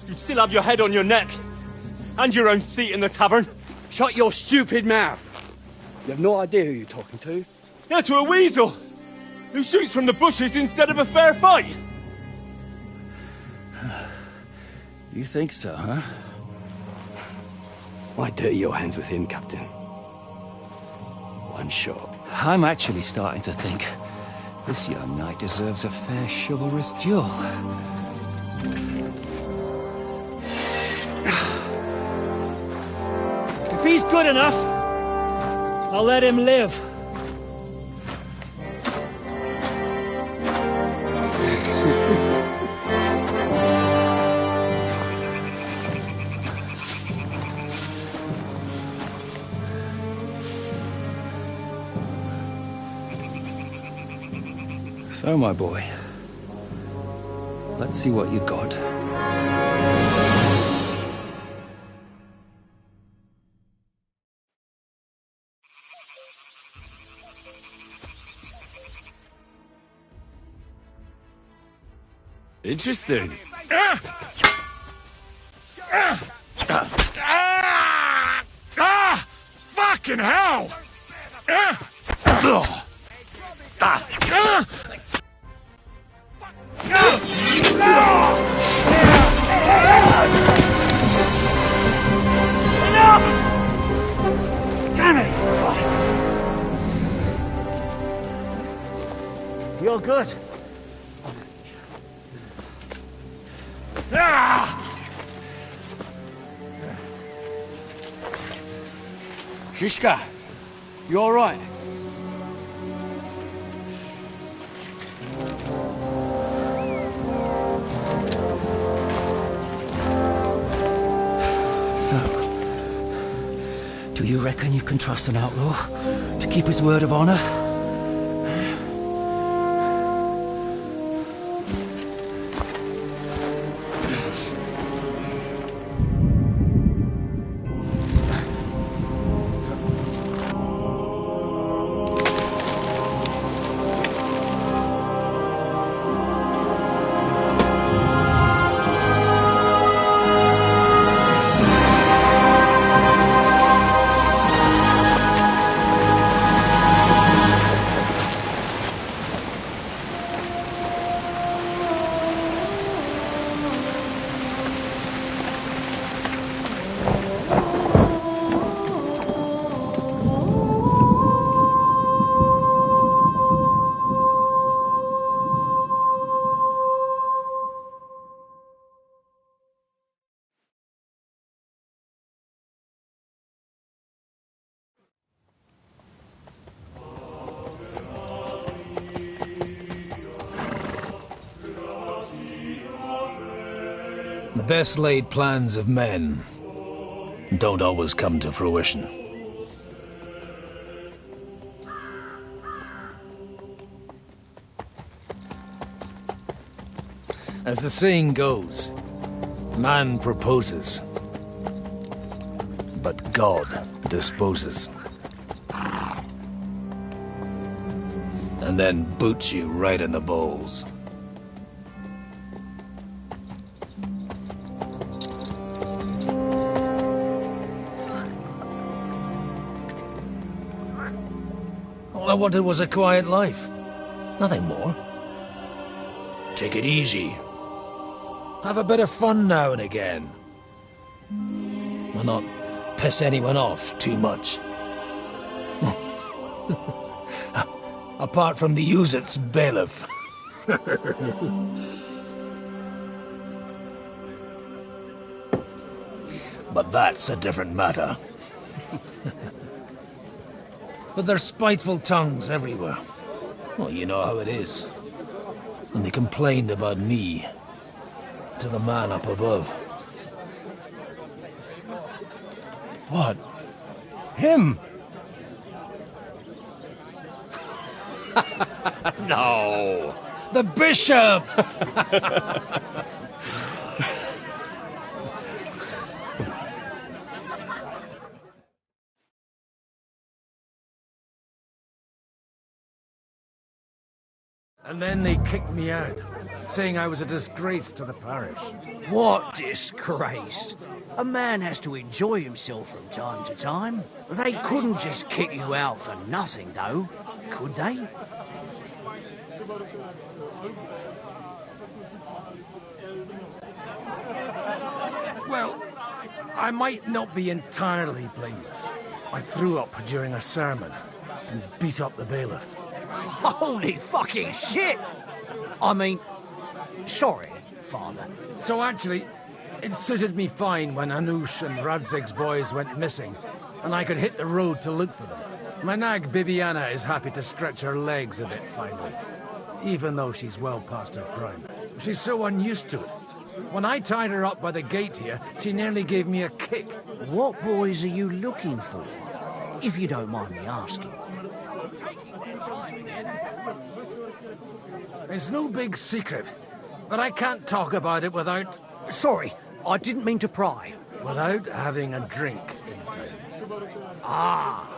You'd still have your head on your neck. And your own seat in the tavern. Shut your stupid mouth. You have no idea who you're talking to. Yeah, to a weasel. Who shoots from the bushes instead of a fair fight. You think so, huh? Why dirty your hands with him, Captain? One shot. I'm actually starting to think this young knight deserves a fair chivalrous duel. If he's good enough, I'll let him live. So, my boy, let's see what you got. Interesting. Fucking hell! Damn it! You're good. Shishka, you all right? Do you reckon you can trust an outlaw to keep his word of honor? The best laid plans of men don't always come to fruition. As the saying goes, man proposes, but God disposes. And then boots you right in the balls. All I wanted was a quiet life. Nothing more. Take it easy. Have a bit of fun now and again. And not piss anyone off too much. Apart from the Use-It's bailiff. But that's a different matter. But there's spiteful tongues everywhere. Well, you know how it is. And they complained about me to the man up above. What? Him! No! The bishop! And then they kicked me out, saying I was a disgrace to the parish. What disgrace? A man has to enjoy himself from time to time. They couldn't just kick you out for nothing, though, could they? Well, I might not be entirely blameless. I threw up during a sermon and beat up the bailiff. Holy fucking shit! I mean, sorry, Father. So actually, it suited me fine when Anush and Radzig's boys went missing, and I could hit the road to look for them. My nag Bibiana is happy to stretch her legs a bit finally, even though she's well past her prime. She's so unused to it. When I tied her up by the gate here, she nearly gave me a kick. What boys are you looking for, if you don't mind me asking? It's no big secret, but I can't talk about it without... Sorry, I didn't mean to pry. Without having a drink inside. Ah,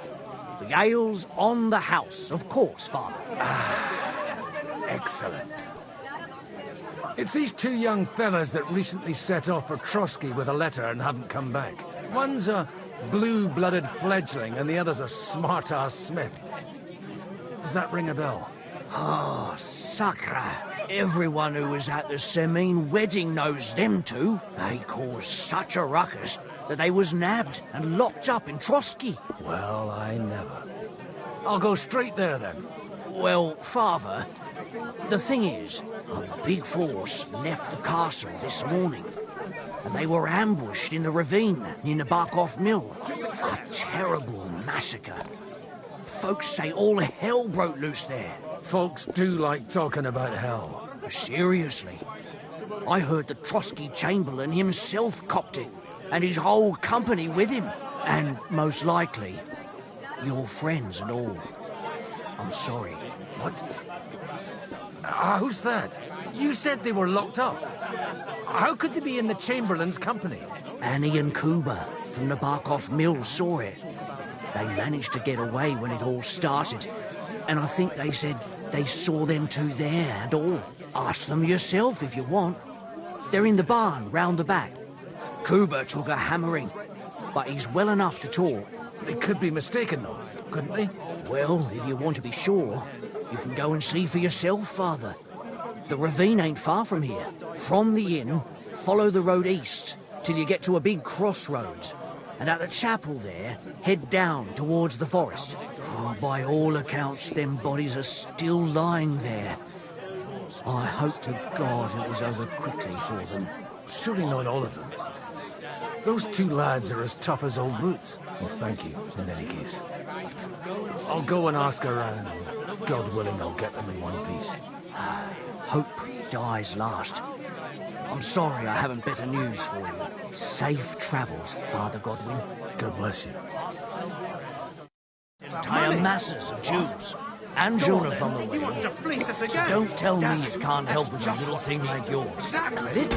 the ale's on the house, of course, Father. Excellent. It's these two young fellas that recently set off for Trotsky with a letter and haven't come back. One's a blue-blooded fledgling and the other's a smart-ass smith. Does that ring a bell? Ah, Sakra. Everyone who was at the Semine wedding knows them two. They caused such a ruckus that they was nabbed and locked up in Trotsky. Well, I never. I'll go straight there, then. Well, Father, the thing is, a big force left the castle this morning, and they were ambushed in the ravine near Nabokov Mill. A terrible massacre. Folks say all hell broke loose there. Folks do like talking about hell. Seriously. I heard the Trotsky Chamberlain himself copped it, and his whole company with him. And most likely, your friends and all. I'm sorry. What? Who's that? You said they were locked up. How could they be in the Chamberlain's company? Annie and Kuba from the Barkov Mill saw it. They managed to get away when it all started. And I think they said they saw them two there and all. Ask them yourself if you want. They're in the barn round the back. Kuba took a hammering, but he's well enough to talk. They could be mistaken, though, couldn't they? Well, if you want to be sure, you can go and see for yourself, Father. The ravine ain't far from here. From the inn, follow the road east till you get to a big crossroads. And at the chapel there, head down towards the forest. Oh, by all accounts, them bodies are still lying there. I hope to God it was over quickly for them. Surely not all of them. Those two lads are as tough as old boots. Well, thank you, in any case. I'll go and ask around. God willing, I'll get them in one piece. Hope dies last. I'm sorry I haven't better news for you. Safe travels, Father Godwin. God bless you. Entire masses of Jews. And Jonah on the way. He wants to fleece us So again. don't tell Damn me it. it can't help That's with a just little thing like yours. Exactly.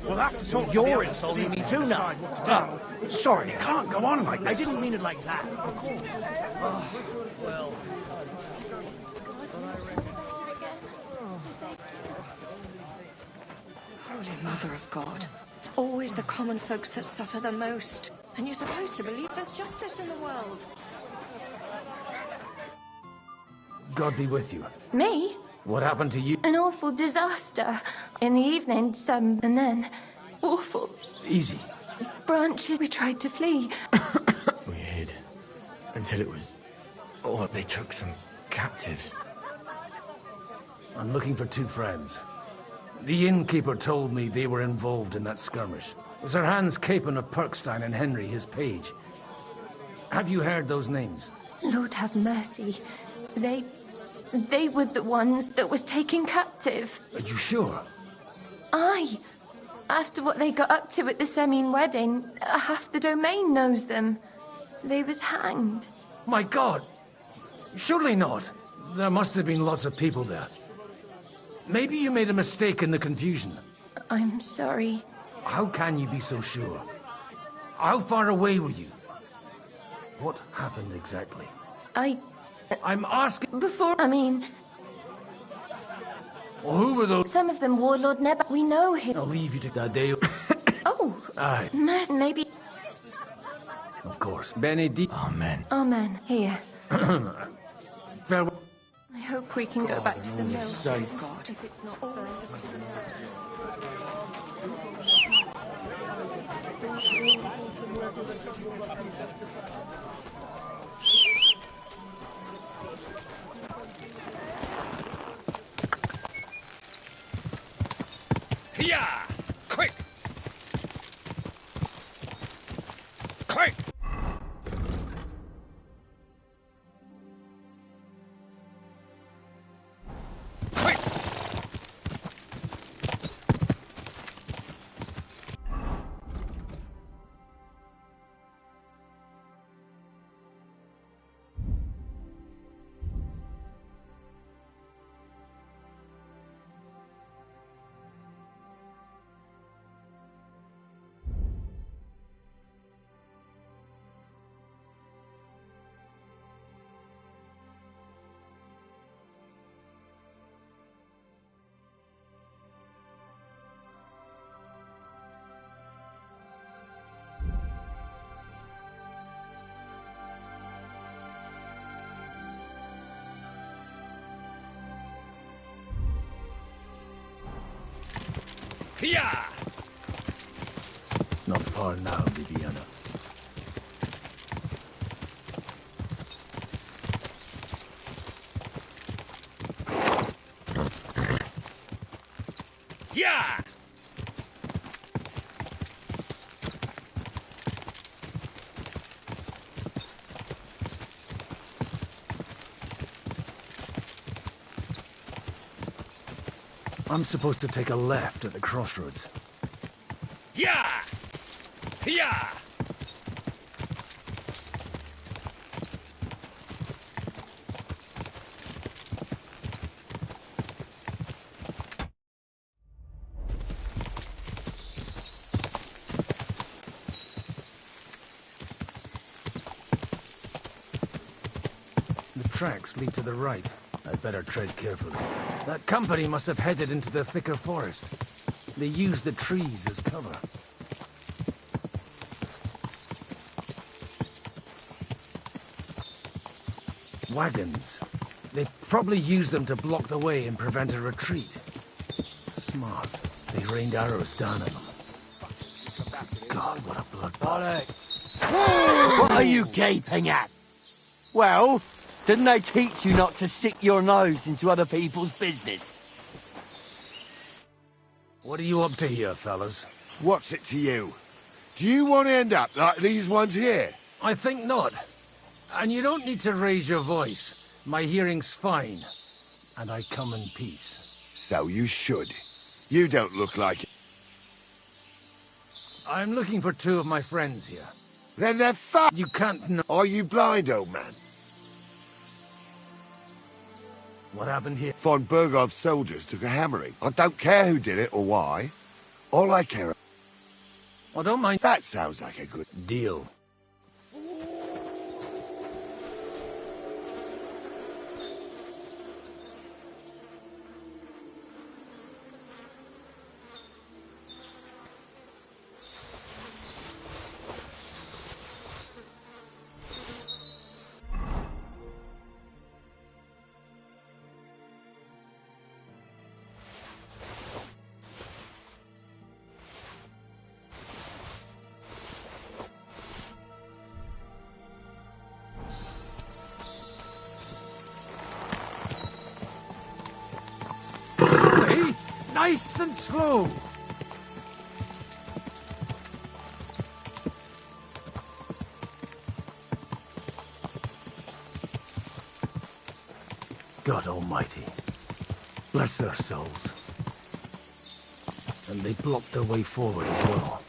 We'll have to talk. You're insulting me too now. Sorry, it can't go on like this. I didn't mean it like that. Of course. Well. Holy Mother of God. It's always the common folks that suffer the most. And you're supposed to believe there's justice in the world. God be with you. Me? What happened to you? An awful disaster. In the evening, and then... Awful. Easy. Branches, we tried to flee. We hid. Until it was... Oh, they took some captives. I'm looking for two friends. The innkeeper told me they were involved in that skirmish. Sir Hans Capon of Perkstein and Henry, his page. Have you heard those names? Lord have mercy. They were the ones that was taken captive. Are you sure? Aye. After what they got up to at the Semine wedding, half the domain knows them. They was hanged. My God! Surely not. There must have been lots of people there. Maybe you made a mistake in the confusion. I'm sorry. How can you be so sure? How far away were you? What happened exactly? I'm asking... Before, well, who were those? Some of them Warlord Neb. We know him. I'll leave you to Gadeo. Oh! Aye. Maybe... Of course. Benedict. Amen. Amen. Here. Farewell. I hope we can go back to the mill. Safe. God, if it's not always the common folks that suffer. Yeah! Quick! Quick! Quick! Yeah! Not far now, Viviana. Yeah! I'm supposed to take a left at the crossroads. Yeah! Yeah! The tracks lead to the right. I'd better tread carefully. That company must have headed into the thicker forest. They used the trees as cover. Wagons. They probably used them to block the way and prevent a retreat. Smart. They rained arrows down on them. God, what a bloodbath. What are you gaping at? Well, didn't they teach you not to stick your nose into other people's business? What are you up to here, fellas? What's it to you? Do you want to end up like these ones here? I think not. And you don't need to raise your voice. My hearing's fine. And I come in peace. So you should. You don't look like it. I'm looking for two of my friends here. Then they're You can't know. Are you blind, old man? What happened here? Von Bergov's soldiers took a hammering. I don't care who did it or why. All I care... I don't mind. That sounds like a good deal. Nice and slow. God Almighty, bless their souls. And they blocked their way forward as well.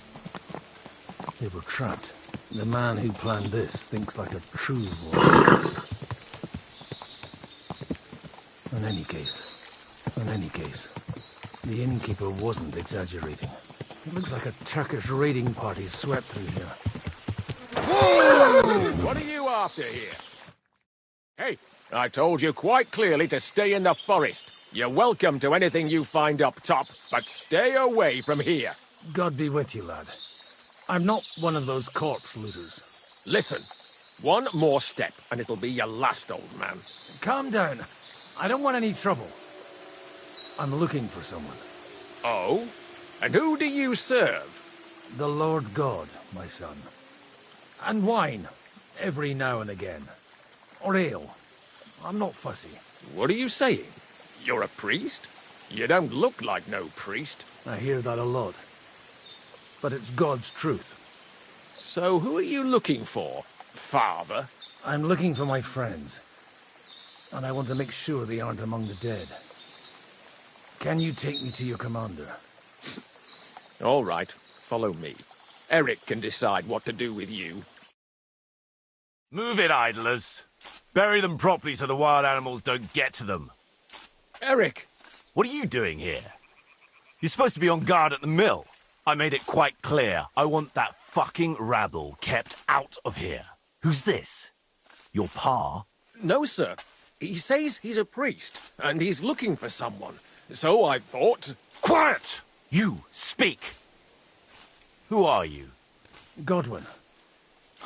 They were trapped. The man who planned this thinks like a true warrior. In any case, the innkeeper wasn't exaggerating. It looks like a Turkish raiding party swept through here. Whoa! What are you after here? Hey, I told you quite clearly to stay in the forest. You're welcome to anything you find up top, but stay away from here. God be with you, lad. I'm not one of those corpse looters. Listen, one more step and it'll be your last, old man. Calm down. I don't want any trouble. I'm looking for someone. Oh? And who do you serve? The Lord God, my son. And wine, every now and again. Or ale. I'm not fussy. What are you saying? You're a priest? You don't look like no priest. I hear that a lot. But it's God's truth. So who are you looking for, Father? I'm looking for my friends. And I want to make sure they aren't among the dead. Can you take me to your commander? All right, follow me. Eric can decide what to do with you. Move it, idlers. Bury them properly so the wild animals don't get to them. Eric! What are you doing here? You're supposed to be on guard at the mill. I made it quite clear. I want that fucking rabble kept out of here. Who's this? Your pa? No, sir. He says he's a priest, and he's looking for someone. So I thought... Quiet! You, speak! Who are you? Godwin.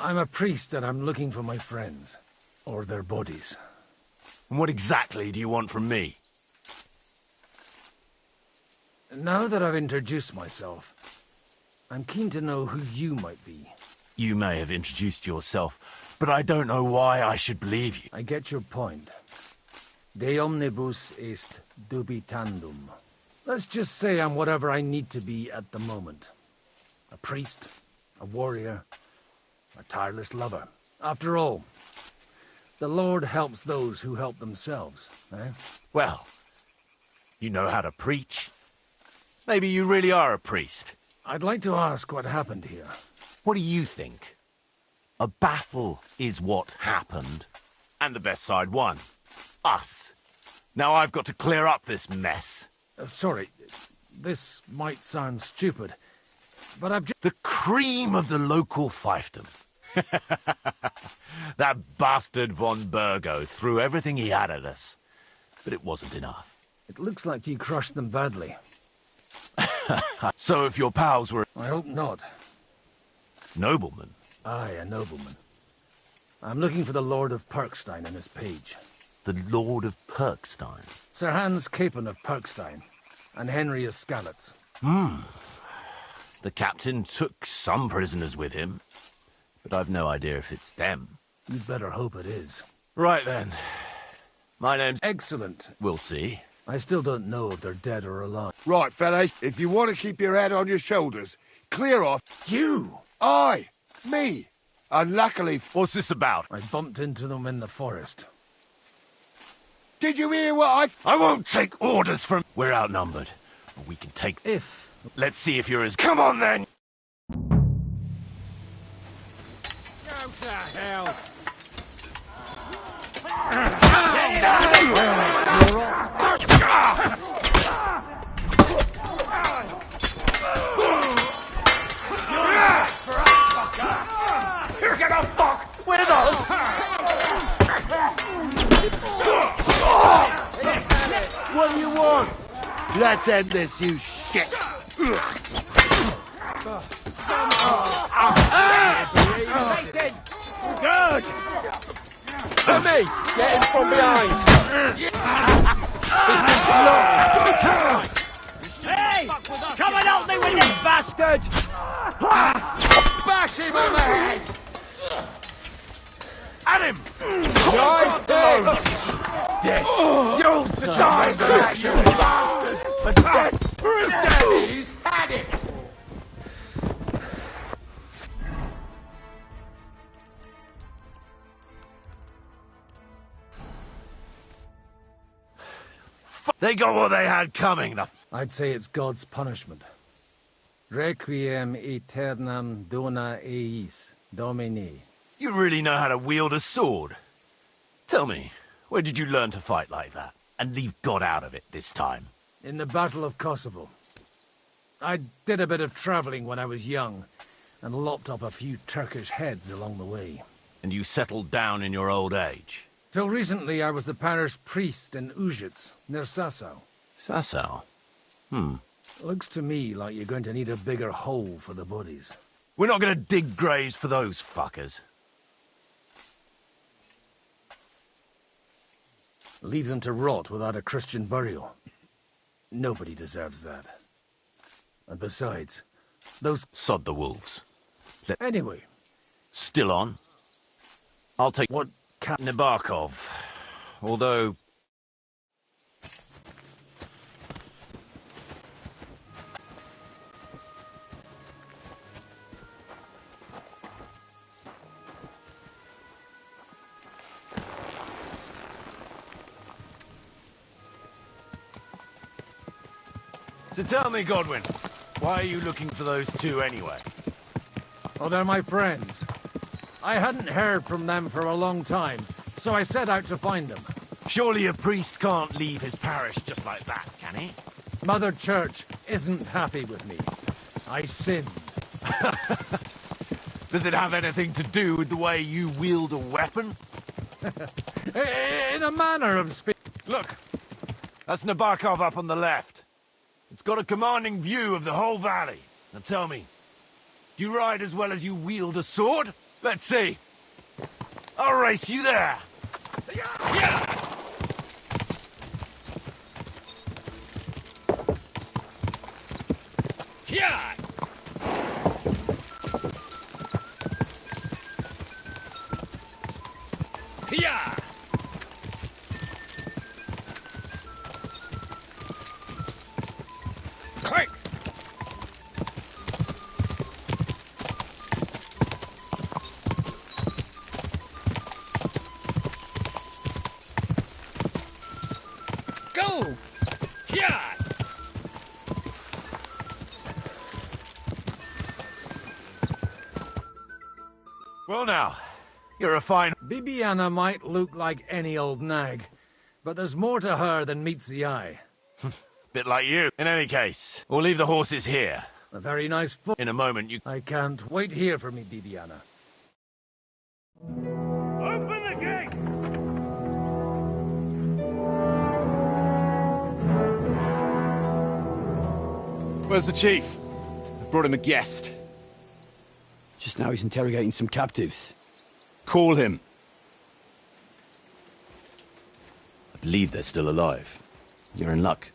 I'm a priest and I'm looking for my friends. Or their bodies. And what exactly do you want from me? Now that I've introduced myself, I'm keen to know who you might be. You may have introduced yourself, but I don't know why I should believe you. I get your point. De omnibus est dubitandum. Let's just say I'm whatever I need to be at the moment. A priest, a warrior, a tireless lover. After all, the Lord helps those who help themselves, eh? Well, you know how to preach. Maybe you really are a priest. I'd like to ask what happened here. What do you think? A battle is what happened, and the best side won. Us. Now I've got to clear up this mess. Sorry, this might sound stupid, but I've just... The cream of the local fiefdom. That bastard von Burgo threw everything he had at us, but it wasn't enough. It looks like you crushed them badly. So if your pals were... I hope not. Noblemen? Aye, a nobleman. I'm looking for the Lord of Perkstein and his page. The Lord of Perkstein? Sir Hans Capon of Perkstein, and Henry of Skalitz. The captain took some prisoners with him, but I've no idea if it's them. You'd better hope it is. Right then. My name's... Excellent. We'll see. I still don't know if they're dead or alive. Right, fellas, if you want to keep your head on your shoulders, clear off. You! I! Me! Unluckily... What's this about? I bumped into them in the forest. Did you hear what I won't take orders from... We're outnumbered. But we can take... If... Let's see if you're as... Come on, then! Go to hell! You're gonna fuck with us! What do you want? Let's end this, you shit! Good! For me! Get him from behind! Hey! Come and help me with this bastard! Bash him on the head! At him! Right there! You die, you bastard! But Daddy's had it! They got what they had coming. I'd say it's God's punishment. Requiem aeternam dona eis, Domini. You really know how to wield a sword? Tell me, where did you learn to fight like that? And leave God out of it this time? In the Battle of Kosovo. I did a bit of traveling when I was young, and lopped up a few Turkish heads along the way. And you settled down in your old age? Till recently I was the parish priest in Uzhitz, near Sasau. Sasau? Looks to me like you're going to need a bigger hole for the bodies. We're not going to dig graves for those fuckers. Leave them to rot without a Christian burial. Nobody deserves that. And besides, those... Sod the wolves. Anyway. Still on? I'll take what Nabokov. Although... So tell me, Godwin, why are you looking for those two anyway? Oh, they're my friends. I hadn't heard from them for a long time, so I set out to find them. Surely a priest can't leave his parish just like that, can he? Mother Church isn't happy with me. I sinned. Does it have anything to do with the way you wield a weapon? In a manner of speaking. Look, that's Nabokov up on the left. It's got a commanding view of the whole valley. Now tell me, do you ride as well as you wield a sword? Let's see. I'll race you there. Quick! Go! Yeah! Well now, you're a fine... Bibiana might look like any old nag, but there's more to her than meets the eye. Bit like you. In any case, we'll leave the horses here. A very nice foot. In a moment, you... I can't wait here for me, Bibiana. Open the gate! Where's the chief? I brought him a guest. Just now he's interrogating some captives. Call him. I believe they're still alive. You're in luck.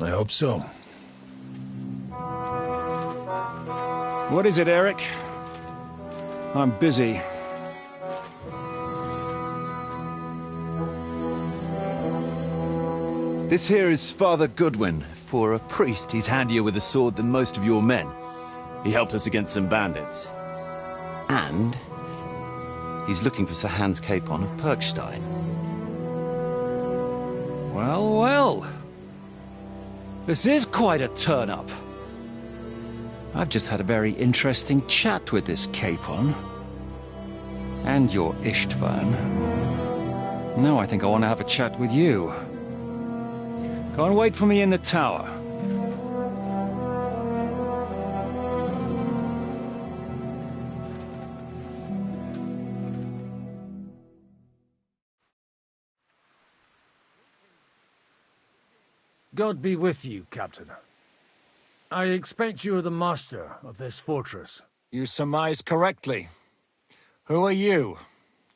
I hope so. What is it, Eric? I'm busy. This here is Father Goodwin. For a priest, he's handier with a sword than most of your men. He helped us against some bandits. And he's looking for Sir Hans Capon of Perkstein. Well, well. This is quite a turn-up. I've just had a very interesting chat with this Capon. And your Istvan. Now I think I want to have a chat with you. Go and wait for me in the tower. God be with you, Captain. I expect you are the master of this fortress. You surmise correctly. Who are you?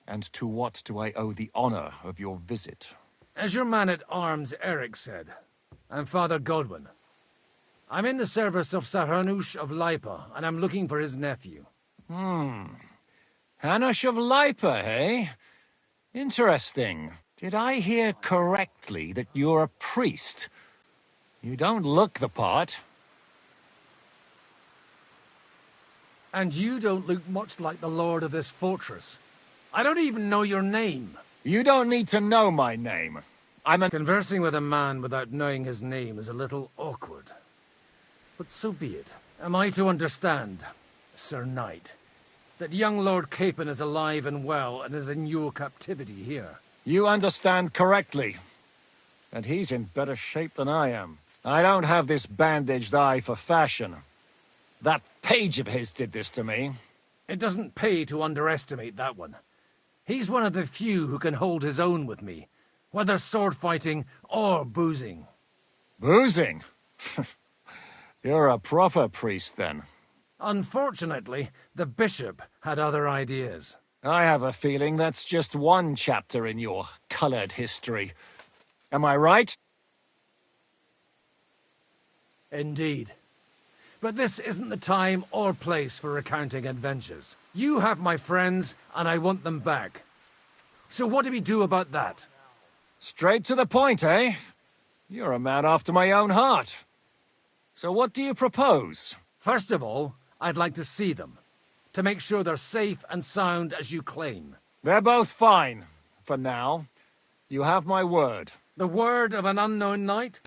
And to what do I owe the honor of your visit? As your man-at-arms Eric said, I'm Father Godwin. I'm in the service of Sir Hanush of Lipa, and I'm looking for his nephew. Hanush of Lipa, eh? Interesting. Did I hear correctly that you're a priest? You don't look the part. And you don't look much like the lord of this fortress. I don't even know your name. You don't need to know my name. Conversing with a man without knowing his name is a little awkward. But so be it. Am I to understand, Sir Knight, that young Lord Capon is alive and well and is in your captivity here? You understand correctly. And he's in better shape than I am. I don't have this bandaged eye for fashion. That page of his did this to me. It doesn't pay to underestimate that one. He's one of the few who can hold his own with me, whether sword fighting or boozing. Boozing? You're a proper priest, then. Unfortunately, the bishop had other ideas. I have a feeling that's just one chapter in your colored history. Am I right? Indeed. But this isn't the time or place for recounting adventures. You have my friends, and I want them back. So what do we do about that? Straight to the point, eh? You're a man after my own heart. So what do you propose? First of all, I'd like to see them, to make sure they're safe and sound as you claim. They're both fine, for now. You have my word. The word of an unknown knight?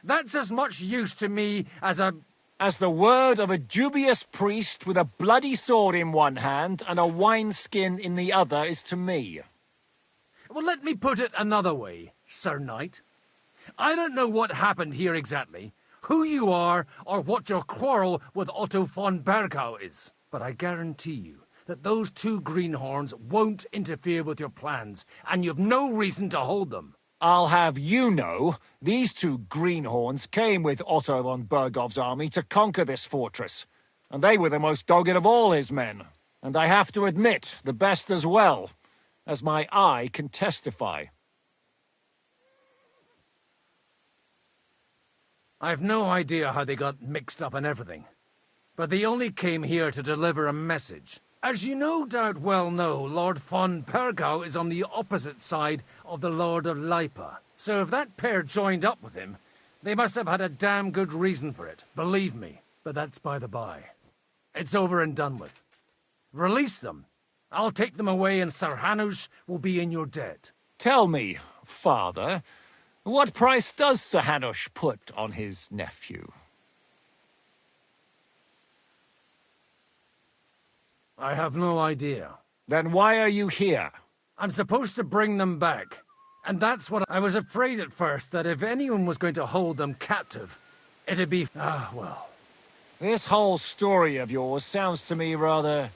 That's as much use to me as the word of a dubious priest with a bloody sword in one hand and a wineskin in the other is to me. Well, let me put it another way, Sir Knight. I don't know what happened here exactly, who you are, or what your quarrel with Otto von Bergau is. But I guarantee you that those two greenhorns won't interfere with your plans, and you've no reason to hold them. I'll have you know, these two greenhorns came with Otto von Bergov's army to conquer this fortress, and they were the most dogged of all his men. And I have to admit, the best as well, as my eye can testify. I've no idea how they got mixed up in everything, but they only came here to deliver a message. As you no doubt well know, Lord von Bergau is on the opposite side of the Lord of Lipa. So if that pair joined up with him, they must have had a damn good reason for it, believe me. But that's by the by. It's over and done with. Release them. I'll take them away and Sir Hanush will be in your debt. Tell me, Father, what price does Sir Hanush put on his nephew? I have no idea. Then why are you here? I'm supposed to bring them back. And that's what I was afraid at first, that if anyone was going to hold them captive, it'd be... well. This whole story of yours sounds to me rather...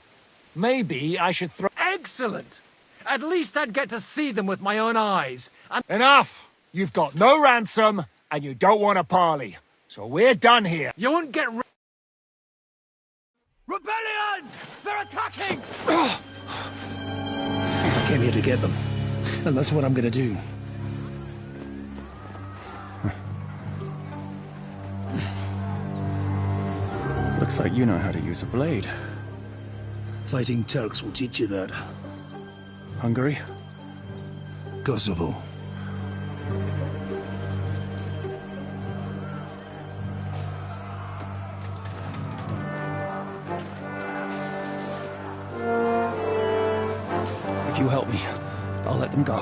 Maybe I should throw... Excellent! At least I'd get to see them with my own eyes, and... Enough! You've got no ransom, and you don't want a parley. So we're done here. You won't get... Rebellion! They're attacking! I came here to get them, and that's what I'm gonna do. Looks like you know how to use a blade. Fighting Turks will teach you that. Hungary? Kosovo. If you help me, I'll let them go.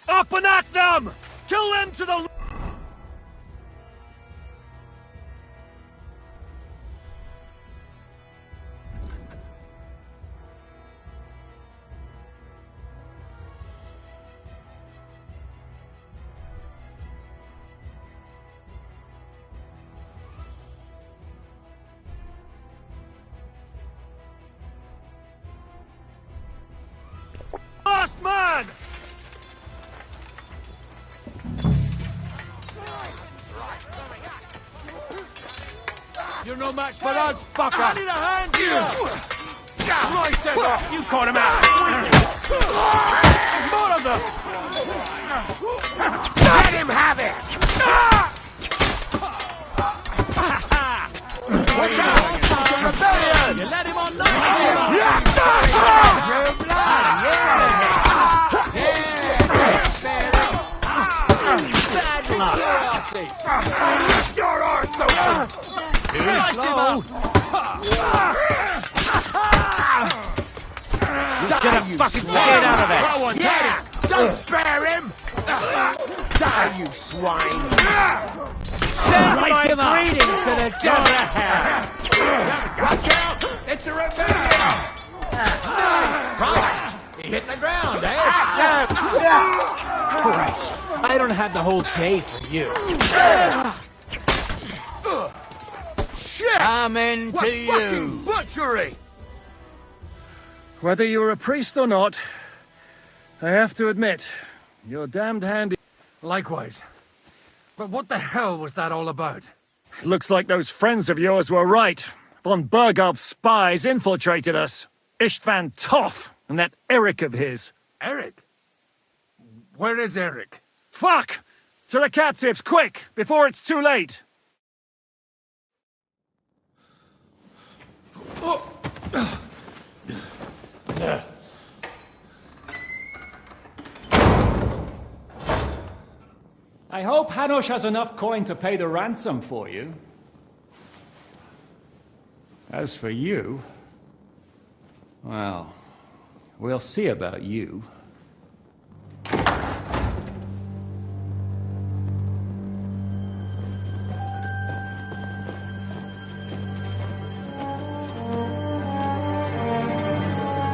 Up and at them! Kill them to the... no match for us, fucker! I need a hand here! Right, set off! You caught him out! There's more of them! Let him have it! Watch out! Rebellion! You let him on now! You're arsehole! Slice him up! Get a fucking head out of there! Yeah! Don't spare him! Die, you swine! Slice him up! Bleeding to the death! Watch out! It's a rebellion! Right. He hit the ground, eh? Christ, I don't have the whole day for you. Amen to you. Butchery! Whether you're a priest or not, I have to admit, you're damned handy. Likewise. But what the hell was that all about? Looks like those friends of yours were right. Von Bergov's spies infiltrated us. Istvan Toth and that Eric of his. Eric? Where is Eric? Fuck! To the captives, quick, before it's too late! I hope Hanush has enough coin to pay the ransom for you. As for you, well, we'll see about you.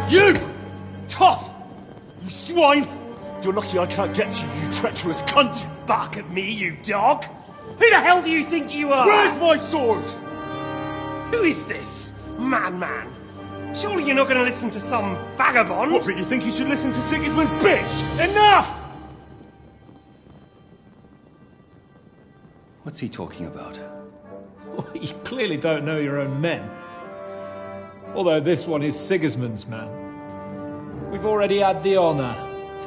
You! Tough! You swine! You're lucky I can't get to you, you treacherous cunt! Bark at me, you dog! Who the hell do you think you are? Where's my sword? Who is this? Man. Surely you're not going to listen to some vagabond? What, but you think you should listen to Sigismund's bitch? Enough! What's he talking about? Well, you clearly don't know your own men. Although this one is Sigismund's man. We've already had the honor.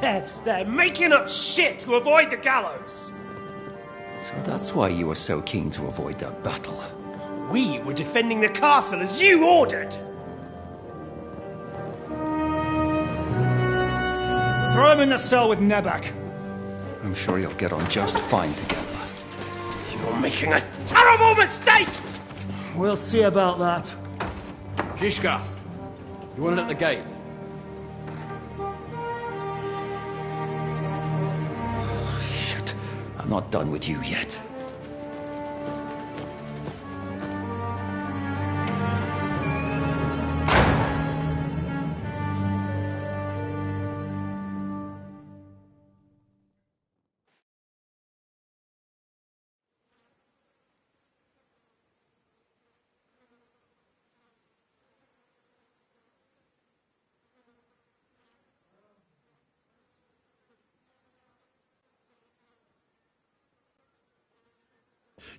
They're making up shit to avoid the gallows. So that's why you were so keen to avoid that battle. We were defending the castle as you ordered. Throw him in the cell with Nebak. I'm sure you'll get on just fine together. You're making a terrible mistake! We'll see about that. Zizka, you want it at the gate? Shit, I'm not done with you yet.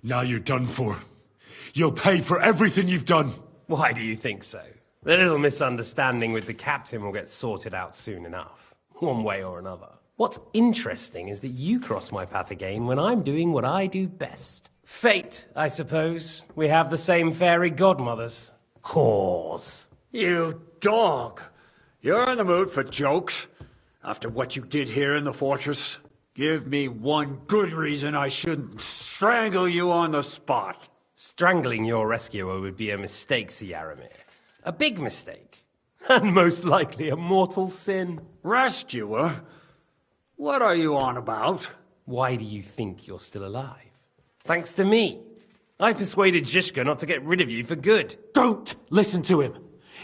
Now you're done for. You'll pay for everything you've done. Why do you think so? The little misunderstanding with the captain will get sorted out soon enough, one way or another. What's interesting is that you cross my path again when I'm doing what I do best. Fate, I suppose. We have the same fairy godmothers. Whores. You dog! You're in the mood for jokes? After what you did here in the fortress? Give me one good reason I shouldn't strangle you on the spot. Strangling your rescuer would be a mistake, Yaramir. A big mistake. And most likely a mortal sin. Rescuer? What are you on about? Why do you think you're still alive? Thanks to me. I persuaded Zizka not to get rid of you for good. Don't listen to him.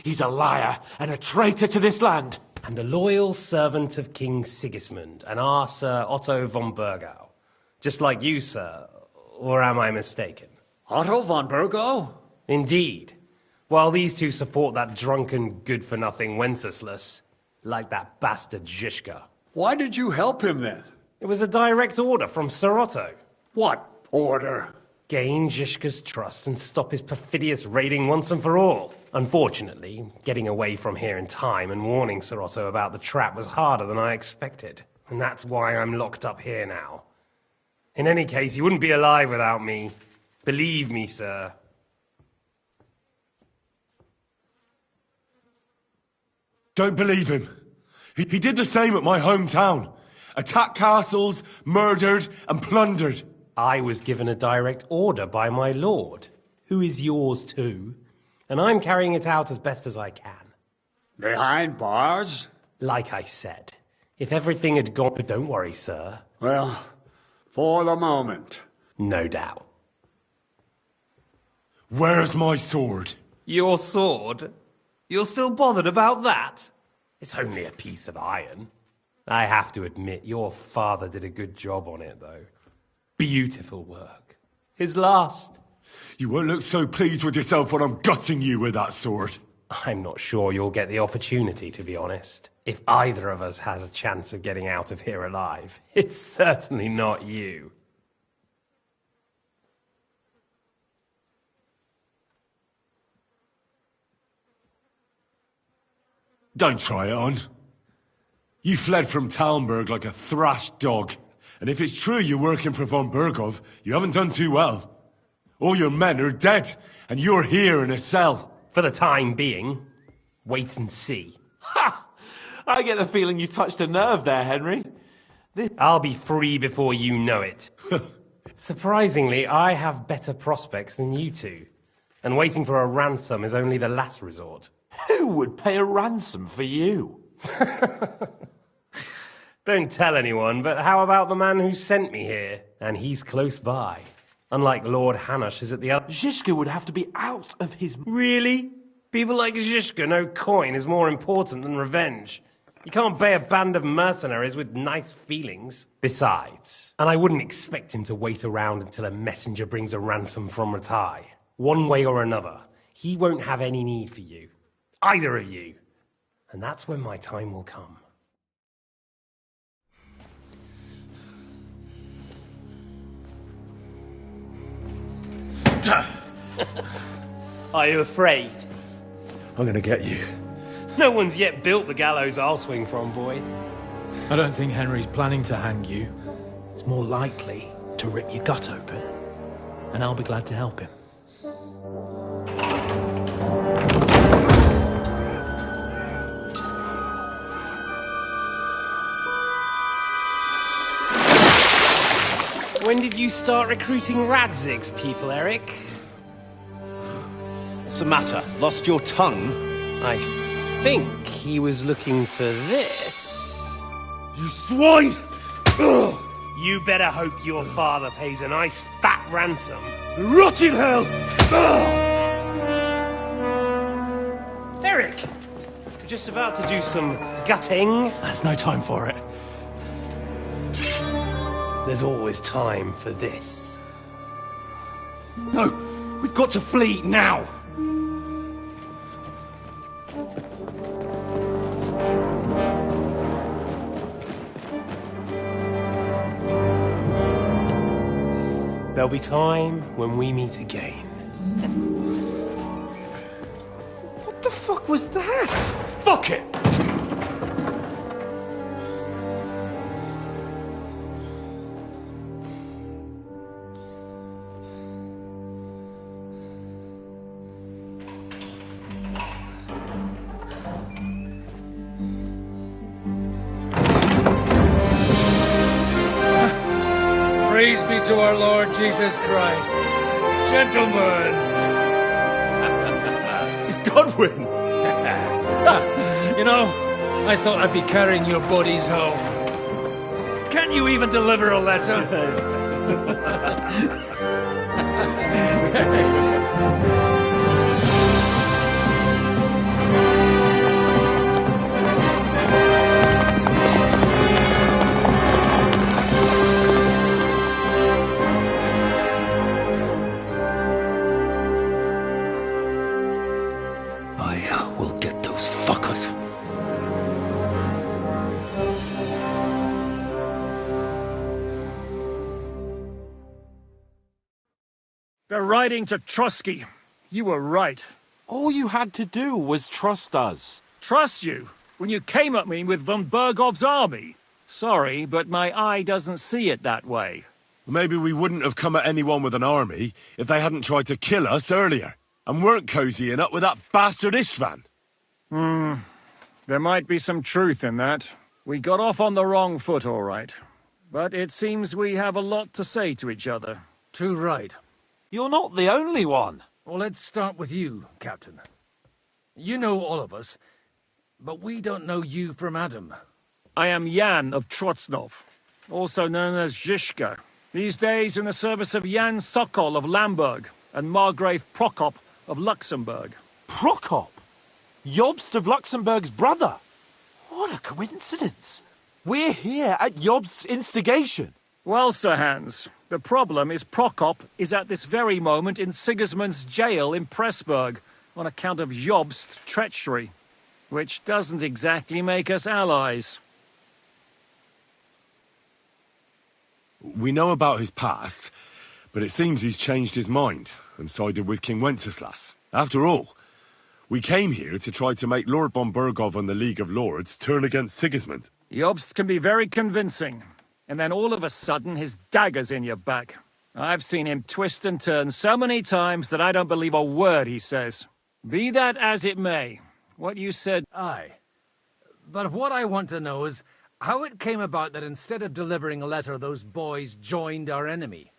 He's a liar and a traitor to this land. And a loyal servant of King Sigismund and our Sir Otto von Bergau. Just like you, sir. Or am I mistaken? Otto von Bergau? Indeed. While these two support that drunken, good-for-nothing Wenceslas, like that bastard Zizka. Why did you help him then? It was a direct order from Sir Otto. What order? gain Zizka's trust and stop his perfidious raiding once and for all. Unfortunately, getting away from here in time and warning Sir Otto about the trap was harder than I expected, and that's why I'm locked up here now. In any case, he wouldn't be alive without me. Believe me, sir. Don't believe him. He did the same at my hometown. Attacked castles, murdered and plundered. I was given a direct order by my lord, who is yours too, and I'm carrying it out as best as I can. Behind bars? Like I said, if everything had gone... But don't worry, sir. Well, for the moment. No doubt. Where's my sword? Your sword? You're still bothered about that? It's only a piece of iron. I have to admit, your father did a good job on it, though. Beautiful work. His last. You won't look so pleased with yourself when I'm gutting you with that sword. I'm not sure you'll get the opportunity, to be honest. If either of us has a chance of getting out of here alive, it's certainly not you. Don't try it on. You fled from Talmberg like a thrashed dog. And if it's true you're working for von Bergov, you haven't done too well. All your men are dead, and you're here in a cell. For the time being, wait and see. Ha! I get the feeling you touched a nerve there, Henry. I'll be free before you know it. Surprisingly, I have better prospects than you two. And waiting for a ransom is only the last resort. Who would pay a ransom for you? Don't tell anyone, but how about the man who sent me here? And he's close by. Unlike Lord Hanush is at the other... Zizka would have to be out of his... Really? People like Zizka know coin is more important than revenge. You can't pay a band of mercenaries with nice feelings. Besides, and I wouldn't expect him to wait around until a messenger brings a ransom from Rattay. One way or another, he won't have any need for you. Either of you. And that's when my time will come. Are you afraid? I'm gonna get you. No one's yet built the gallows I'll swing from, boy. I don't think Henry's planning to hang you. It's more likely to rip your gut open. And I'll be glad to help him. When did you start recruiting Radzig's people, Eric? What's the matter? Lost your tongue? I think he was looking for this. You swine! Ugh. You better hope your father pays a nice fat ransom. Rot in hell! Eric! We're just about to do some gutting. There's no time for it. There's always time for this. No! We've got to flee now! There'll be time when we meet again. What the fuck was that? Fuck it! Praise be to our Lord Jesus Christ. Gentlemen! It's Godwin! You know, I thought I'd be carrying your bodies home. Can't you even deliver a letter? I will get those fuckers. wedding to Trusky. You were right. All you had to do was trust us. Trust you? When you came at me with von Bergov's army? Sorry, but my eye doesn't see it that way. Maybe we wouldn't have come at anyone with an army if they hadn't tried to kill us earlier, and weren't cozying up with that bastard Istvan. There might be some truth in that. We got off on the wrong foot, all right. But it seems we have a lot to say to each other. Too right. You're not the only one. Well, let's start with you, Captain. You know all of us, but we don't know you from Adam. I am Jan of Trotsnov, also known as Zhishka. These days in the service of Jan Sokol of Lamberg and Margrave Prokop of Luxembourg. Prokop? Jobst of Luxembourg's brother? What a coincidence. We're here at Jobst's instigation. Well, Sir Hans, the problem is Prokop is at this very moment in Sigismund's jail in Pressburg on account of Jobst's treachery, which doesn't exactly make us allies. We know about his past, but it seems he's changed his mind and sided with King Wenceslas. After all, we came here to try to make Lord von Bergov and the League of Lords turn against Sigismund. Jobst can be very convincing, and then all of a sudden his dagger's in your back. I've seen him twist and turn so many times that I don't believe a word he says. Be that as it may, what you said... Aye. But what I want to know is how it came about that instead of delivering a letter, those boys joined our enemy.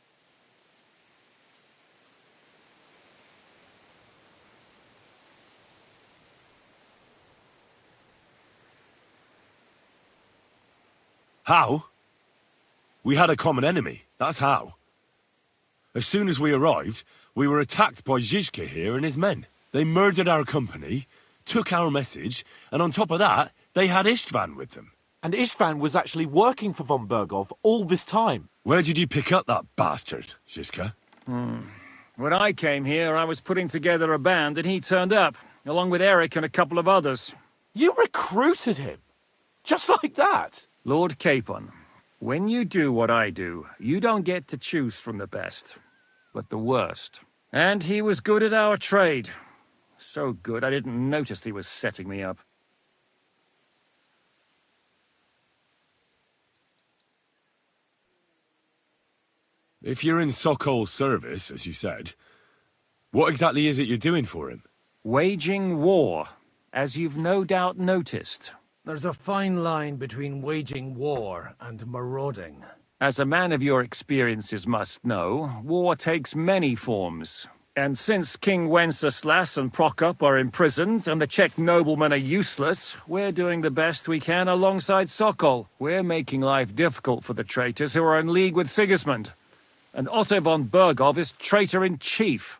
How? We had a common enemy, that's how. As soon as we arrived, we were attacked by Zhizka here and his men. They murdered our company, took our message, and on top of that, they had Istvan with them. And Istvan was actually working for von Bergov all this time. Where did you pick up that bastard, Zhizka? When I came here, I was putting together a band and he turned up, along with Eric and a couple of others. You recruited him? Just like that? Lord Capon, when you do what I do, you don't get to choose from the best, but the worst. And he was good at our trade. So good, I didn't notice he was setting me up. If you're in Sokol's service, as you said, what exactly is it you're doing for him? Waging war, as you've no doubt noticed. There's a fine line between waging war and marauding. As a man of your experiences must know, war takes many forms. And since King Wenceslas and Prokop are imprisoned and the Czech noblemen are useless, we're doing the best we can alongside Sokol. We're making life difficult for the traitors who are in league with Sigismund. And Otto von Bergov is traitor-in-chief.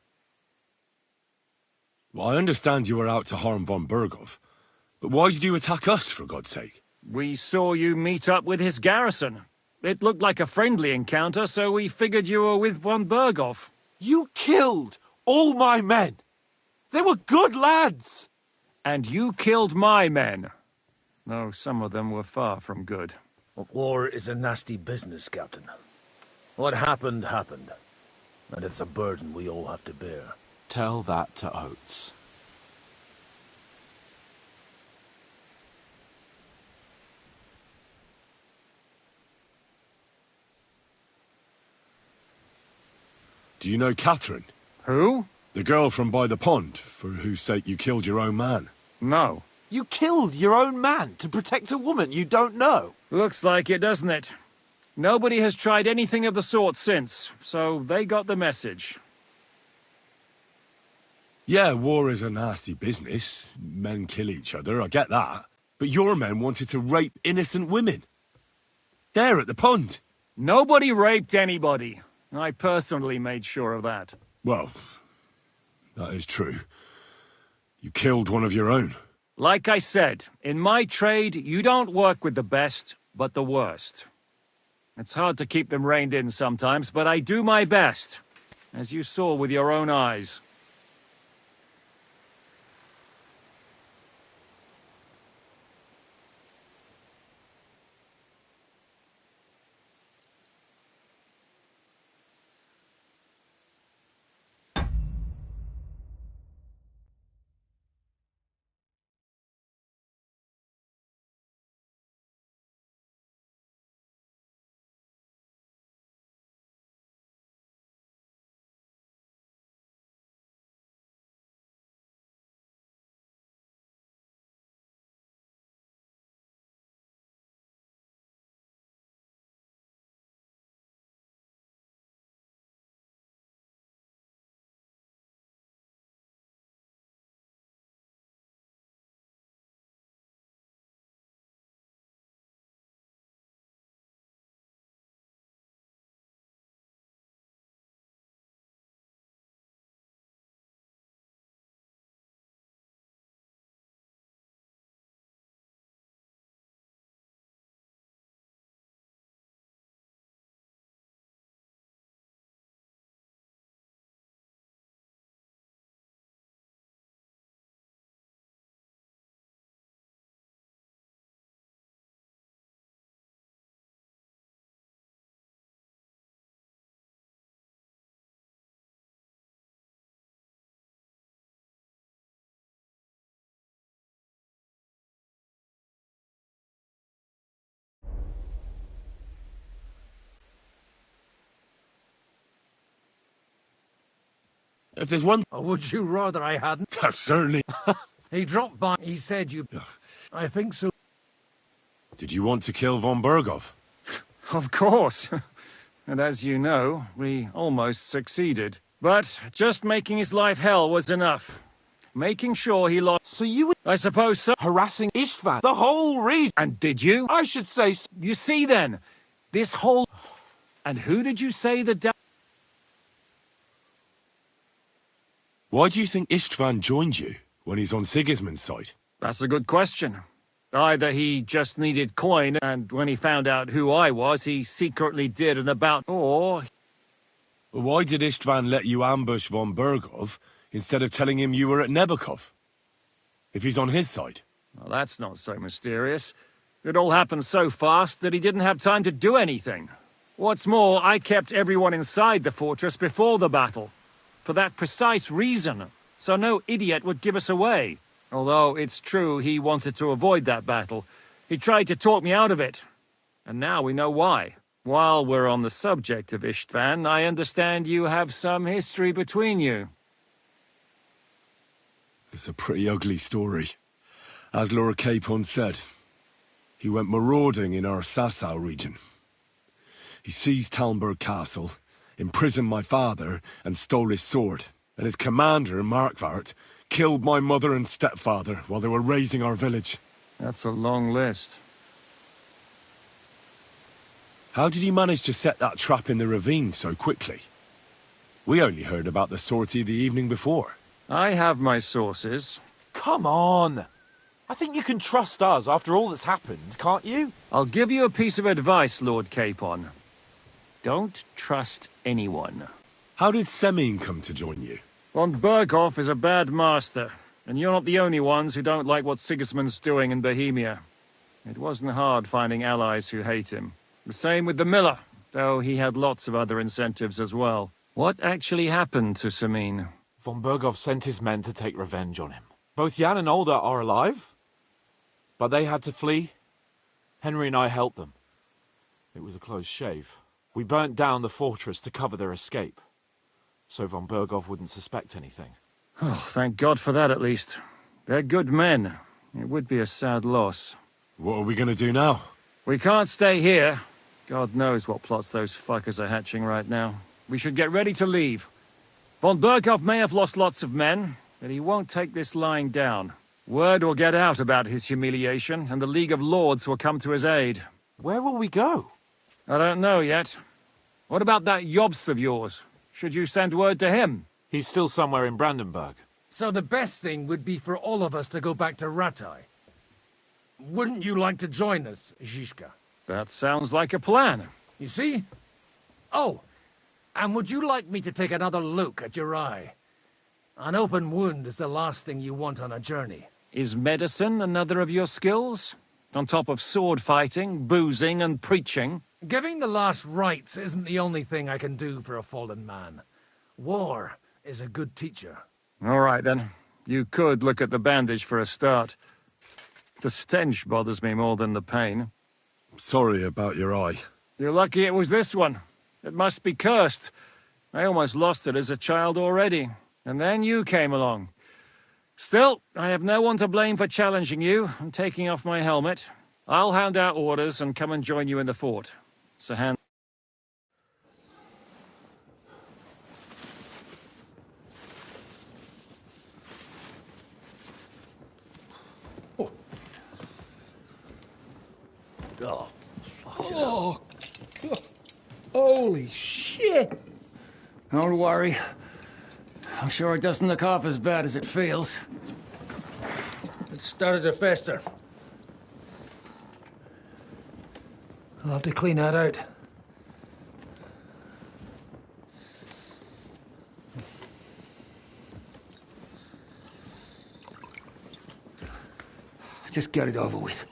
Well, I understand you were out to harm von Bergov. But why did you attack us, for God's sake? We saw you meet up with his garrison. It looked like a friendly encounter, so we figured you were with von Bergov. You killed all my men. They were good lads. And you killed my men. Though some of them were far from good. War is a nasty business, Captain. What happened, happened. And it's a burden we all have to bear. Tell that to Oates. Do you know Catherine? Who? The girl from by the pond, for whose sake you killed your own man. No. You killed your own man to protect a woman you don't know. Looks like it, doesn't it? Nobody has tried anything of the sort since, so they got the message. Yeah, war is a nasty business. Men kill each other, I get that. But your men wanted to rape innocent women. There at the pond. Nobody raped anybody. I personally made sure of that. Well, that is true. You killed one of your own. Like I said, in my trade, you don't work with the best, but the worst. It's hard to keep them reined in sometimes, but I do my best, as you saw with your own eyes. If there's one... Or would you rather I hadn't? Certainly. He dropped by. He said you... I think so. Did you want to kill von Berghoff? Of course. And as you know, we almost succeeded. But just making his life hell was enough. Making sure he lost... So you were... I suppose so. Harassing Istvan, the whole region. And did you? I should say... You see then, this whole... And who did you say the... Why do you think Istvan joined you when he's on Sigismund's side? That's a good question. Either he just needed coin, and when he found out who I was, he secretly did an about... Or... Why did Istvan let you ambush von Berghoff instead of telling him you were at Nebukov? If he's on his side. Well, that's not so mysterious. It all happened so fast that he didn't have time to do anything. What's more, I kept everyone inside the fortress before the battle. For that precise reason, so no idiot would give us away. Although it's true he wanted to avoid that battle. He tried to talk me out of it. And now we know why. While we're on the subject of Istvan, I understand you have some history between you. It's a pretty ugly story. As Lord Capon said, he went marauding in our Sasau region. He seized Talmberg Castle, imprisoned my father, and stole his sword. And his commander, Markvart, killed my mother and stepfather while they were raising our village. That's a long list. How did you manage to set that trap in the ravine so quickly? We only heard about the sortie the evening before. I have my sources. Come on! I think you can trust us after all that's happened, can't you? I'll give you a piece of advice, Lord Capon. Don't trust anyone. How did Semyon come to join you? Von Berghoff is a bad master, and you're not the only ones who don't like what Sigismund's doing in Bohemia. It wasn't hard finding allies who hate him. The same with the miller, though he had lots of other incentives as well. What actually happened to Semyon? Von Berghoff sent his men to take revenge on him. Both Jan and Olda are alive, but they had to flee. Henry and I helped them. It was a close shave. We burnt down the fortress to cover their escape, so von Berghoff wouldn't suspect anything. Oh, thank God for that at least. They're good men. It would be a sad loss. What are we going to do now? We can't stay here. God knows what plots those fuckers are hatching right now. We should get ready to leave. Von Berghoff may have lost lots of men, but he won't take this lying down. Word will get out about his humiliation, and the League of Lords will come to his aid. Where will we go? I don't know yet. What about that Jobst of yours? Should you send word to him? He's still somewhere in Brandenburg. So the best thing would be for all of us to go back to Rattay. Wouldn't you like to join us, Zizka? That sounds like a plan. You see? Oh, and would you like me to take another look at your eye? An open wound is the last thing you want on a journey. Is medicine another of your skills? On top of sword fighting, boozing, and preaching? Giving the last rites isn't the only thing I can do for a fallen man. War is a good teacher. All right, then. You could look at the bandage for a start. The stench bothers me more than the pain. Sorry about your eye. You're lucky it was this one. It must be cursed. I almost lost it as a child already. And then you came along. Still, I have no one to blame for challenging you and taking off my helmet. I'll hand out orders and come and join you in the fort. So hand... Oh, oh, God. Holy shit! Don't worry. I'm sure it doesn't look half as bad as it feels. It started to fester. I'll have to clean that out. Just get it over with.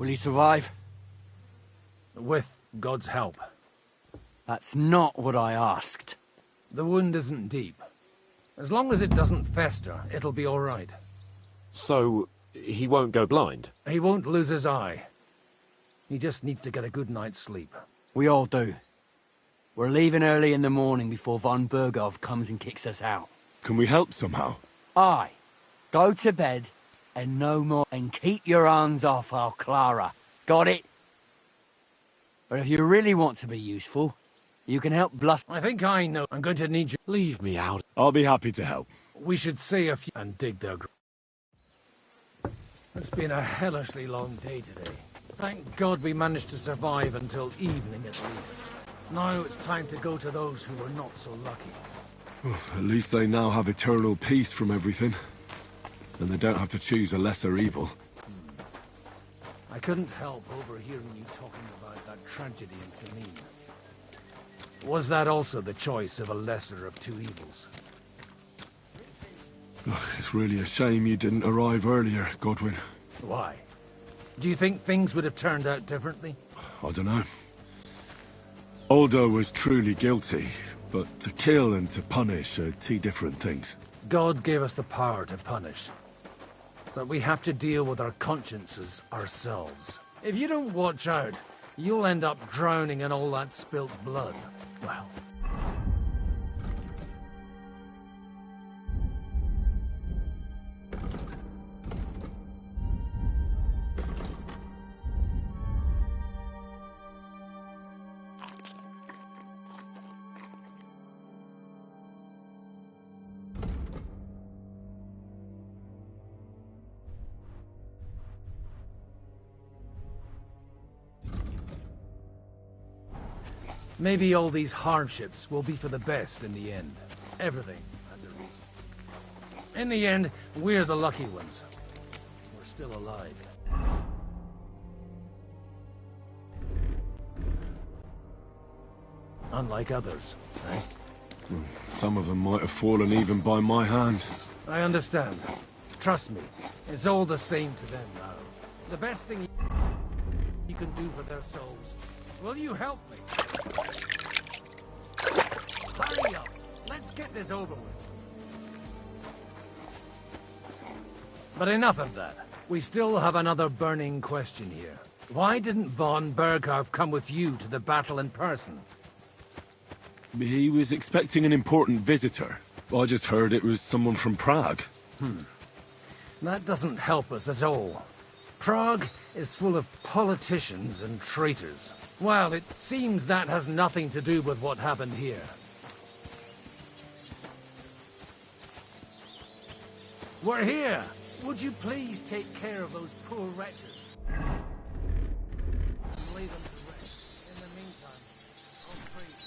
Will he survive? With God's help. That's not what I asked. The wound isn't deep. As long as it doesn't fester, it'll be all right. So, he won't go blind? He won't lose his eye. He just needs to get a good night's sleep. We all do. We're leaving early in the morning before von Berghoff comes and kicks us out. Can we help somehow? Aye. Go to bed, and no more. And keep your hands off our Clara. Got it? But if you really want to be useful, you can help Blus. I think I know. I'm going to need you. Leave me out. I'll be happy to help. We should say a few and dig their... It's been a hellishly long day today. Thank God we managed to survive until evening at least. Now it's time to go to those who were not so lucky. At least they now have eternal peace from everything. And they don't have to choose a lesser evil. I couldn't help overhearing you talking about that tragedy in Selene. Was that also the choice of a lesser of two evils? It's really a shame you didn't arrive earlier, Godwin. Why? Do you think things would have turned out differently? I don't know. Aldo was truly guilty, but to kill and to punish are two different things. God gave us the power to punish. But we have to deal with our consciences ourselves. If you don't watch out, you'll end up drowning in all that spilt blood. Well... Maybe all these hardships will be for the best in the end. Everything has a reason. In the end, we're the lucky ones. We're still alive. Unlike others, eh? Some of them might have fallen even by my hand. I understand. Trust me, it's all the same to them now. The best thing you can do for their souls. Will you help me? Hurry up! Let's get this over with. But enough of that. We still have another burning question here. Why didn't von Berghoff come with you to the battle in person? He was expecting an important visitor. I just heard it was someone from Prague. That doesn't help us at all. Prague is full of politicians and traitors. Well, it seems that has nothing to do with what happened here. We're here! Would you please take care of those poor wretches? And lay them to rest. In the meantime, I'll pray to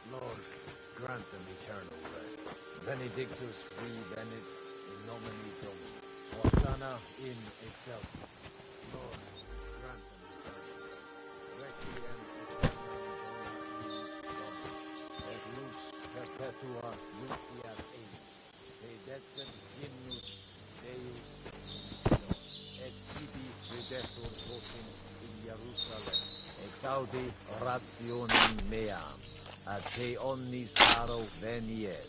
the Lord, grant them eternal rest. Benedictus qui venit in nomine Domini. Hosanna in excelsis. Lord, grant them eternal rest. Requiem et lux perpetua luciat eis. Pedecet hymnus Deus et tibi videtur vocem in Jerusalem. Exaudi rationem meam. A te omnis caro veniet.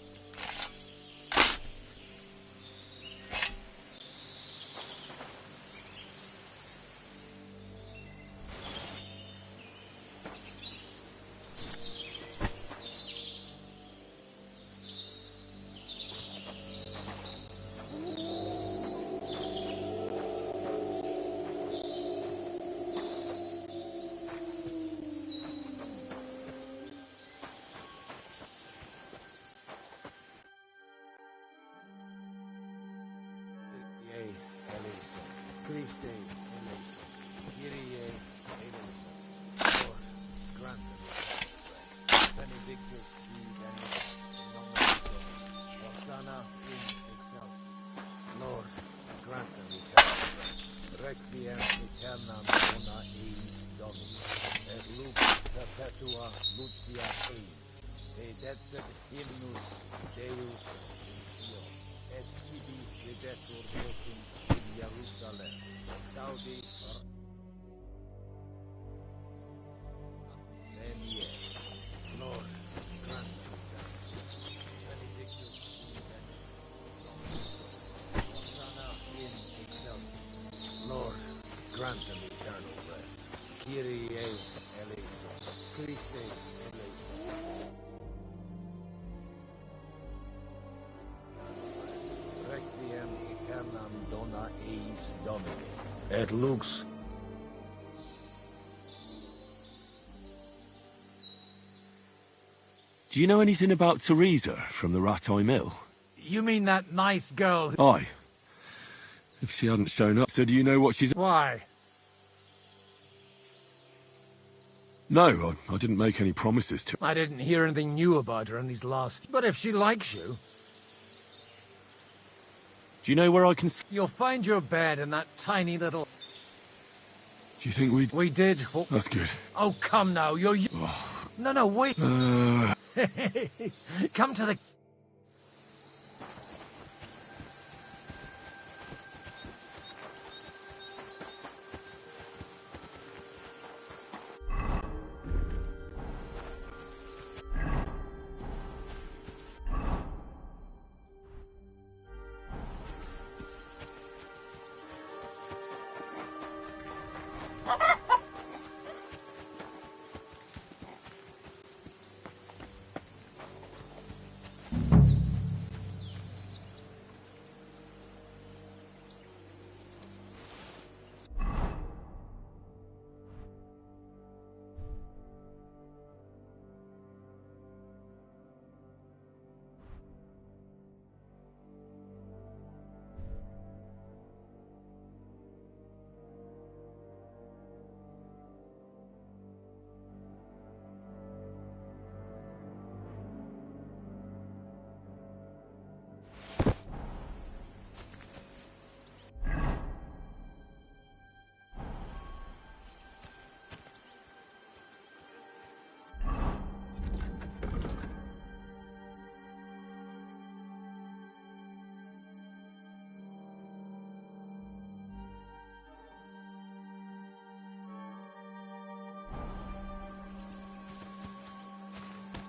Christe eleison, Kyrie eleison, Lord, grant them rest. Benedictus qui venit in nomine Domini. Hosanna in excelsis. Lord, grant them eternal rest. Requiem aeternam bona eis Domini. Et lux perpetua luciat eis. Pedecet hymnus Deus et tibi Lord, grant them eternal rest. Kyrie eleison. Christe eleison. Requiem aeternam dona eis Domini. Et lux. Do you know anything about Teresa from the Rattay Mill? You mean that nice girl who... Aye. If she hadn't shown up, so do you know what she's... Why? No, I didn't make any promises to... I didn't hear anything new about her in these last... But if she likes you... Do you know where I can... You'll find your bed in that tiny little... Do you think we'd... We did... Well... That's good. Oh, come now, you're... No, wait... Come to the...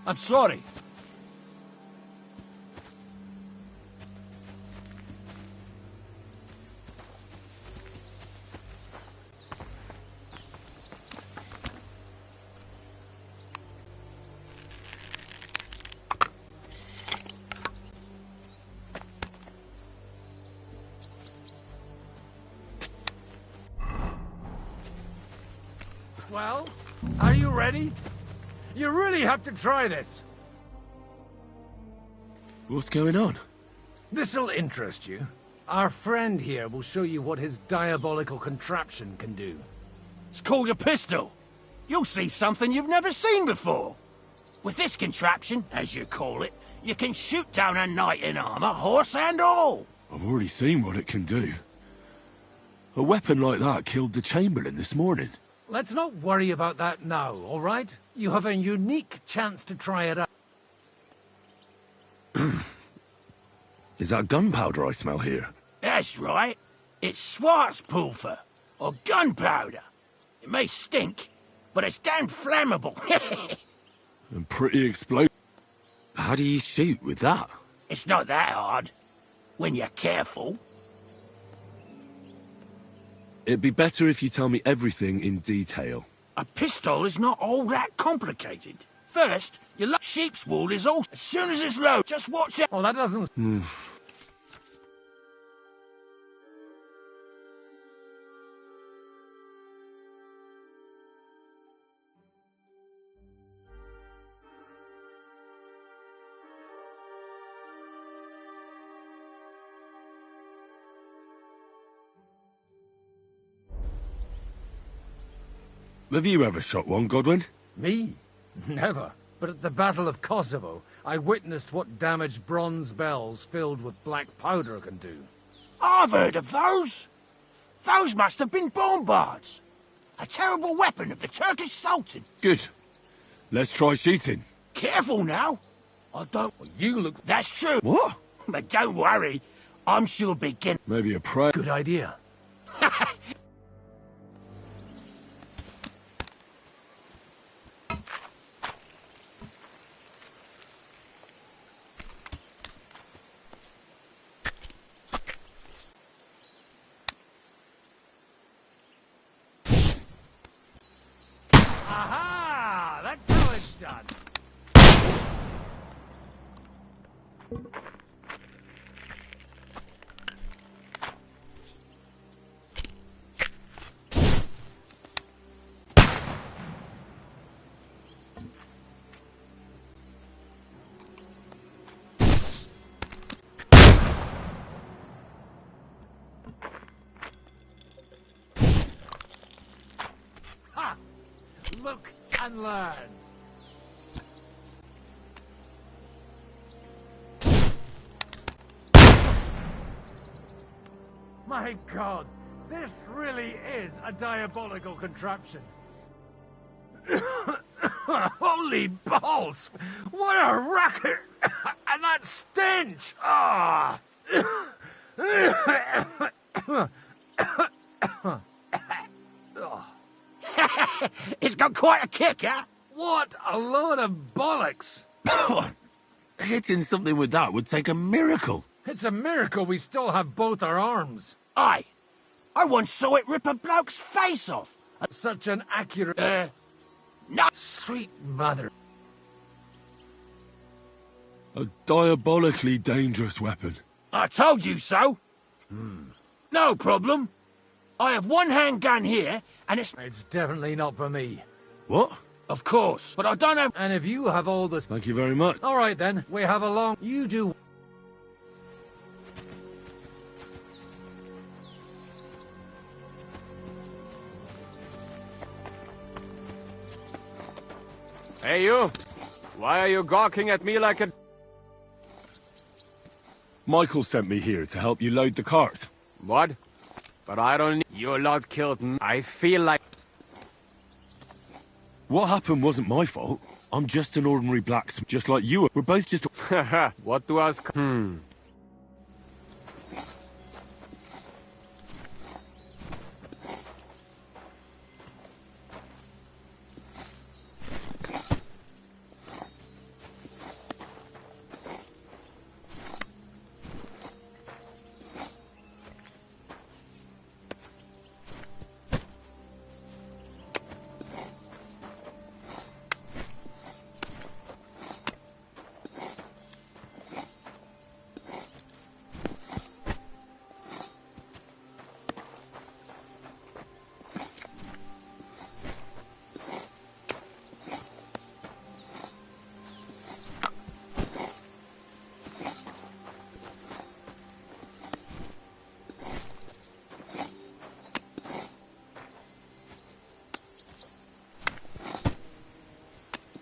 I'm sorry. Well, are you ready? You really have to try this. What's going on? This'll interest you. Our friend here will show you what his diabolical contraption can do. It's called a pistol. You'll see something you've never seen before. With this contraption, as you call it, you can shoot down a knight in armor, horse and all. I've already seen what it can do. A weapon like that killed the Chamberlain this morning. Let's not worry about that now, all right? You have a unique chance to try it out. Is that gunpowder I smell here? That's right. It's Schwarzpulver, or gunpowder. It may stink, but it's damn flammable. And pretty explosive. How do you shoot with that? It's not that hard, when you're careful. It'd be better if you tell me everything in detail. A pistol is not all that complicated. First, your sheep's wool is all... As soon as it's low, just watch it. Oh, that doesn't... Have you ever shot one, Godwin? Me? Never. But at the Battle of Kosovo, I witnessed what damage bronze bells filled with black powder can do. I've heard of those. Those must have been bombards. A terrible weapon of the Turkish Sultan. Good. Let's try shooting. Careful now. I don't... You look... That's true. What? But don't worry. I'm sure begin. Maybe a prayer. Good idea. Aha! That's how it's done. Ha! Look and learn. My God, this really is a diabolical contraption. Holy balls! What a racket! And that stench! Ah! It's got quite a kick, huh? What a load of bollocks! Hitting something with that would take a miracle. It's a miracle we still have both our arms. Aye. I once saw it rip a bloke's face off. Such an accurate... No. Sweet mother. A diabolically dangerous weapon. I told you so. No problem. I have one handgun here, and it's... It's definitely not for me. What? Of course, but I don't have... And if you have all this... Thank you very much. All right, then. We have a long... You do... Hey, you! Why are you gawking at me like a... Michael sent me here to help you load the cart. What? But I don't need... Your lot killed me. I feel like... What happened wasn't my fault. I'm just an ordinary blacksmith, just like you. We're both just... What do us...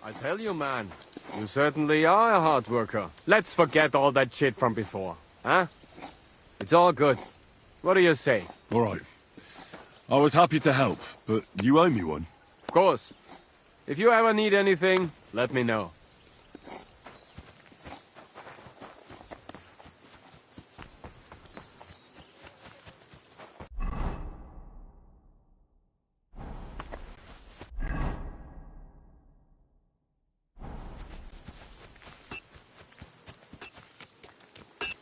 I tell you, man, you certainly are a hard worker. Let's forget all that shit from before, huh? It's all good. What do you say? All right. I was happy to help, but you owe me one. Of course. If you ever need anything, let me know.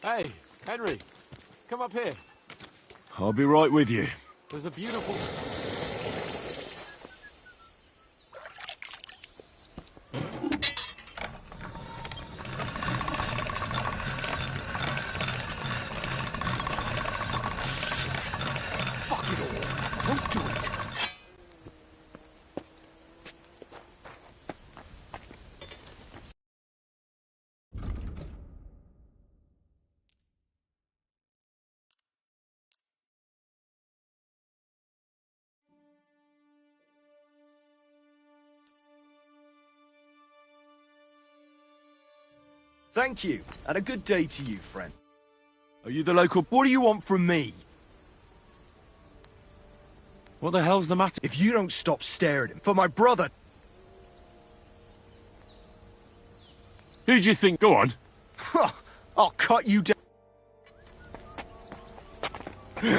Hey, Henry, come up here. I'll be right with you. There's a beautiful... Fuck it all. Don't do it. Thank you, and a good day to you, friend. Are you the local... What do you want from me? What the hell's the matter? If you don't stop staring at him, for my brother... Who do you think... Go on. I'll cut you down. You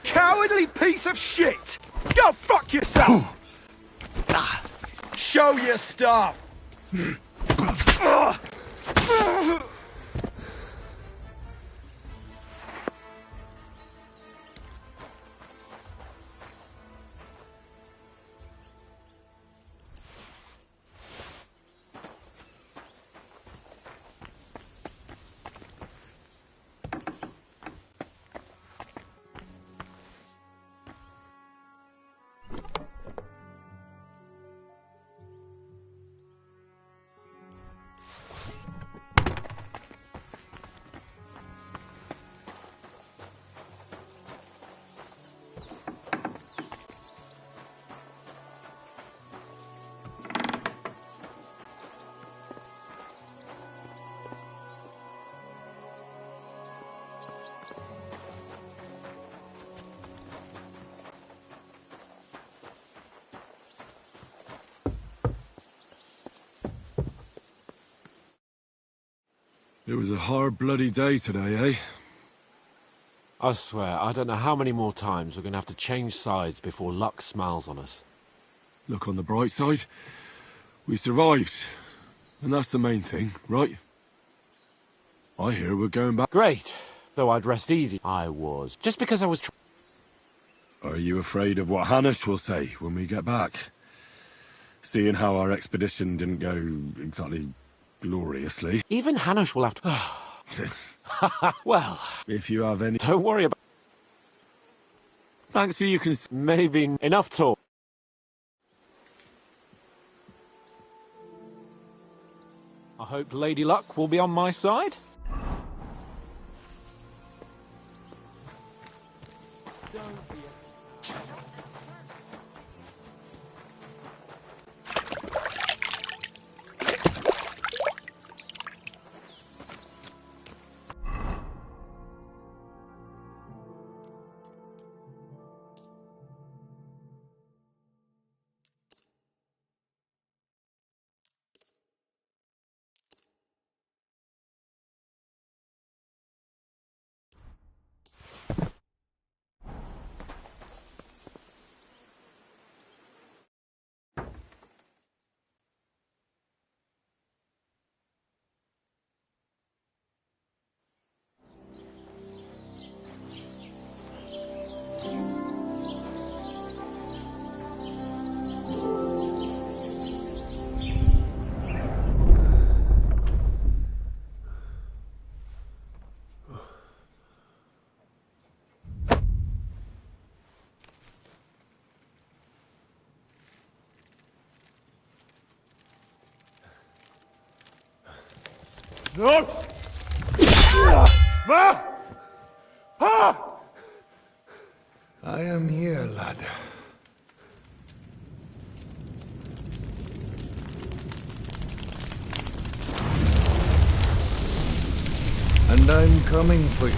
cowardly piece of shit! Go fuck yourself! Show your stuff! It was a hard bloody day today, eh? I swear, I don't know how many more times we're going to have to change sides before luck smiles on us. Look on the bright side. We survived. And that's the main thing, right? I hear we're going back. Great. Though I'd rest easy. I was. Just because I was... Are you afraid of what Hanush will say when we get back? Seeing how our expedition didn't go exactly gloriously. Even Hanush will have to... Well... If you have any... Don't worry about... Thanks for you can... Maybe enough talk. I hope Lady Luck will be on my side. No! I am here, lad. And I'm coming for you.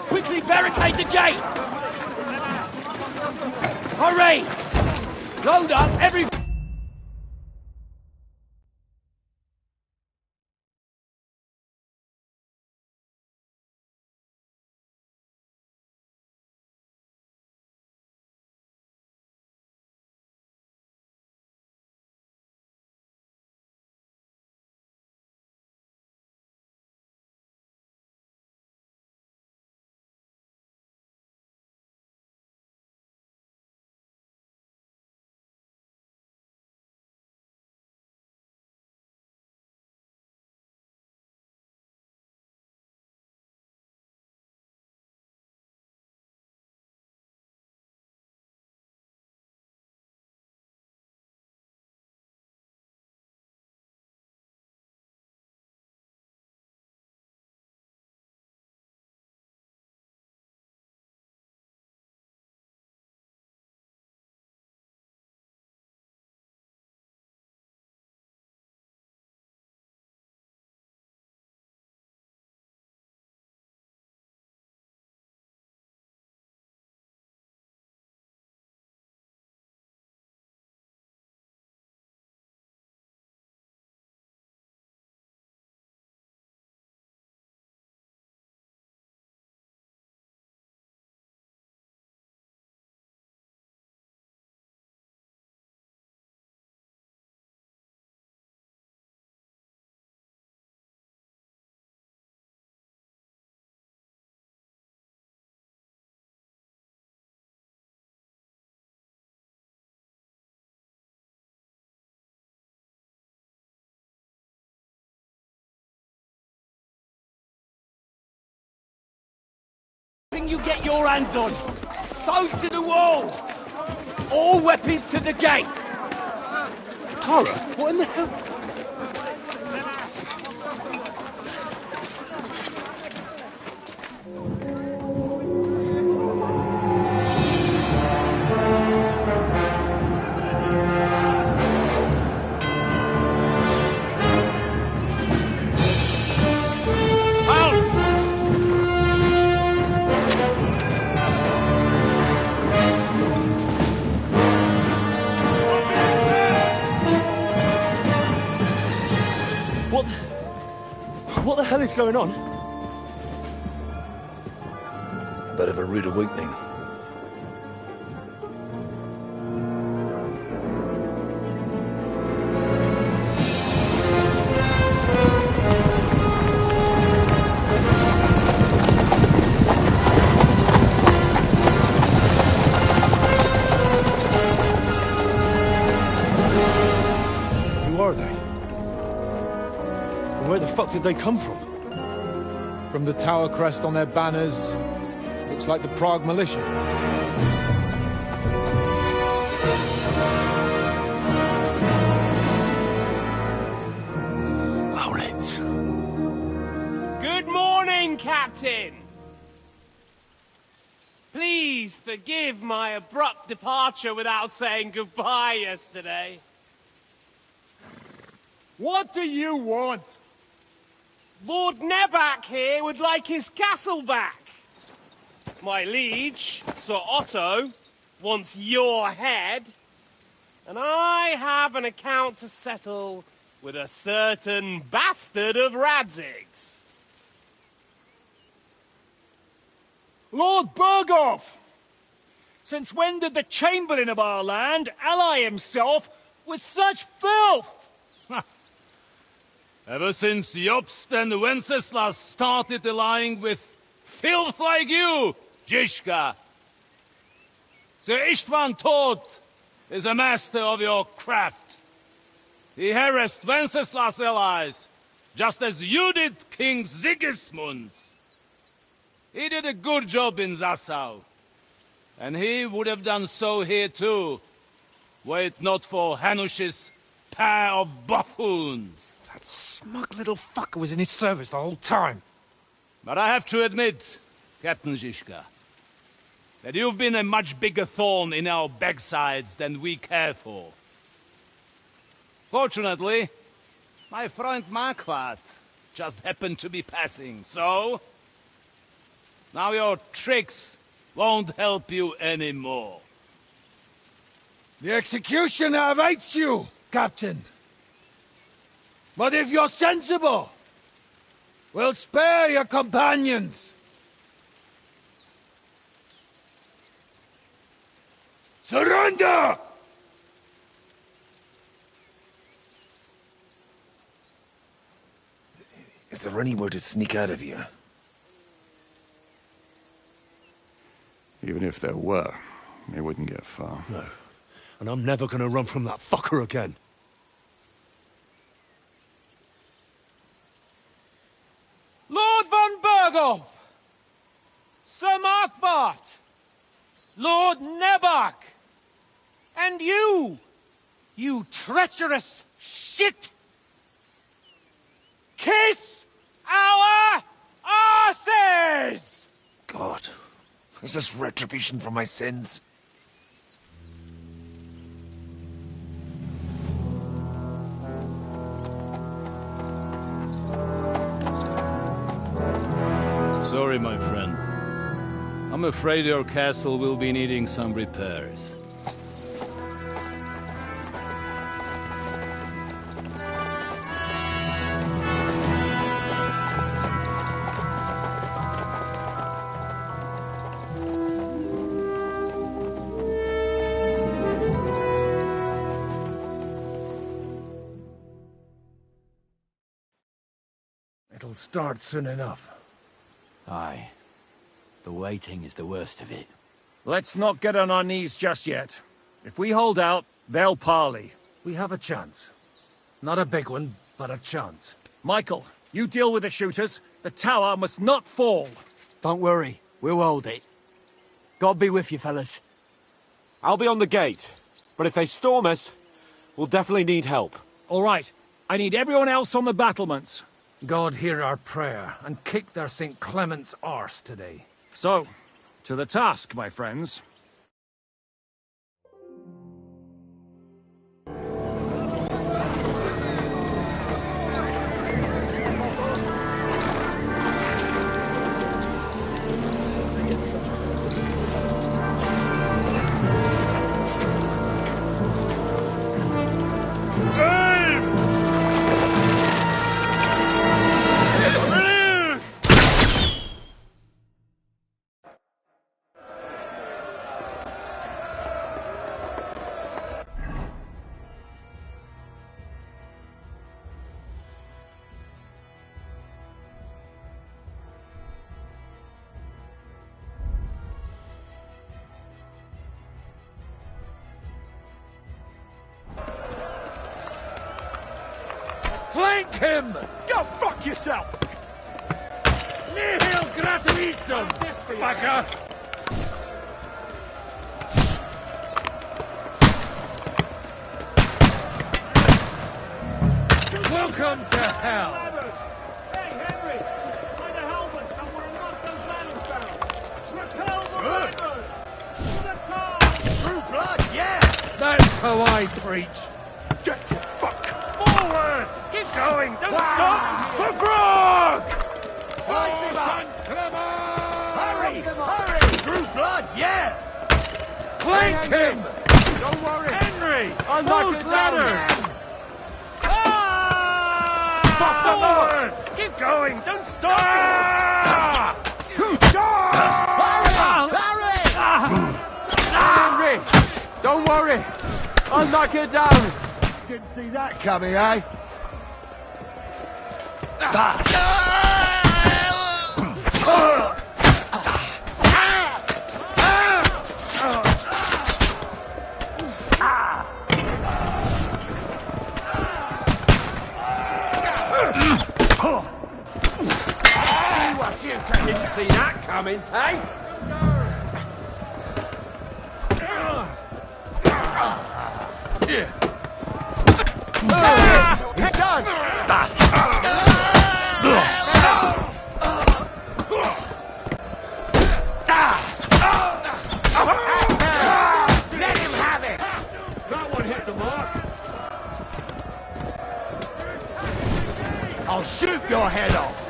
Quickly barricade the gate! Hurry! Load up, every... you get your hands on. Stones to the wall! All weapons to the gate! Tara, what in the hell? What the hell is going on? Bit of a rude awakening. Who are they? And where the fuck did they come from? From the tower crest on their banners, looks like the Prague militia. Owlets. Good morning, Captain! Please forgive my abrupt departure without saying goodbye yesterday. What do you want? Lord Nebak here would like his castle back. My liege, Sir Otto, wants your head. And I have an account to settle with a certain bastard of Radzig's. Lord Berghoff! Since when did the Chamberlain of our land ally himself with such filth? Ever since Jobst and Wenceslas started allying with filth like you, Zizka. Sir Istvan Todt is a master of your craft. He harassed Wenceslas' allies, just as you did King Sigismund's. He did a good job in Zassau, and he would have done so here too, were it not for Hanush's pair of buffoons. That smug little fucker was in his service the whole time. But I have to admit, Captain Zizka, that you've been a much bigger thorn in our backsides than we care for. Fortunately, my friend Marquardt just happened to be passing, so... now your tricks won't help you anymore. The executioner awaits you, Captain. But if you're sensible, we'll spare your companions. Surrender! Is there any way to sneak out of here? Even if there were, it wouldn't get far. No. And I'm never gonna run from that fucker again. Lord von Berghoff! Sir Markwart! Lord Nebak! And you! You treacherous shit! Kiss our asses! God, is this retribution for my sins? Sorry, my friend. I'm afraid your castle will be needing some repairs. It'll start soon enough. Aye. The waiting is the worst of it. Let's not get on our knees just yet. If we hold out, they'll parley. We have a chance. Not a big one, but a chance. Michael, you deal with the shooters. The tower must not fall. Don't worry. We'll hold it. God be with you, fellas. I'll be on the gate. But if they storm us, we'll definitely need help. All right. I need everyone else on the battlements. God hear our prayer, and kick their St. Clement's arse today. So, to the task, my friends. Flank him! Go fuck yourself! Nihil gratuitum, fucker! Welcome to hell! Hey, Henry! Find a helmet somewhere and knock those ladders down! Repel the ladders! To the top! True blood, yeah! That's how I preach. Get your fuck! Forward! Keep going! Don't stop! For Grog! Slice him up! Hurry! Hurry! True blood, yeah! Flank him! Don't worry! Henry! I'll knock Those it ladders! down! Forward! Keep going! Don't stop! Henry! Don't worry! I'll knock it down! Didn't see that coming, eh? Didn't see that coming, eh? He's done! Let him have it! That one hit the mark! I'll shoot your head off!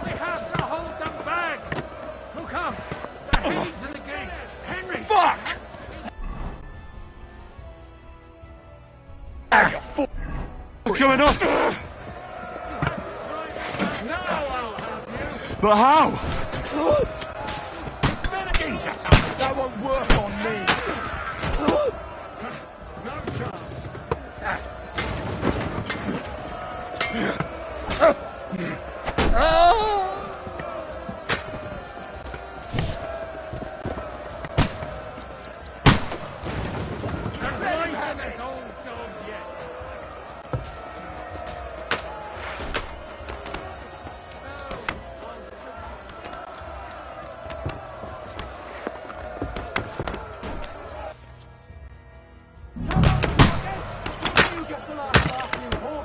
We have to hold them back! Look out! They're heading to the gate! Henry! Fuck! What's going on? Now I'll have you! But how? Jesus, that won't work on me! No chance! There's life in this old dog yet! You get the last laugh, you whore!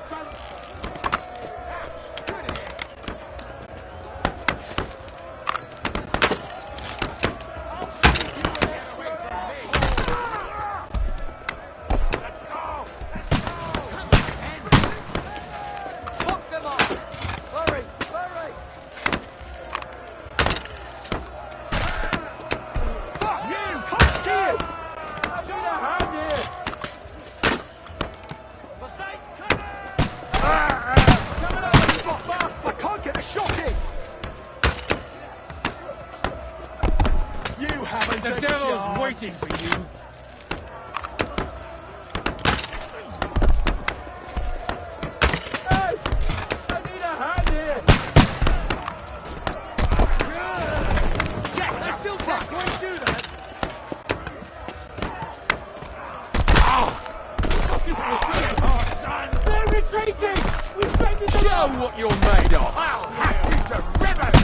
The devil's waiting for you. Hey! I need a hand here! I still can't quite do that! They're retreating! We've taken them Show what you're made of! I'll hack you to ribbons!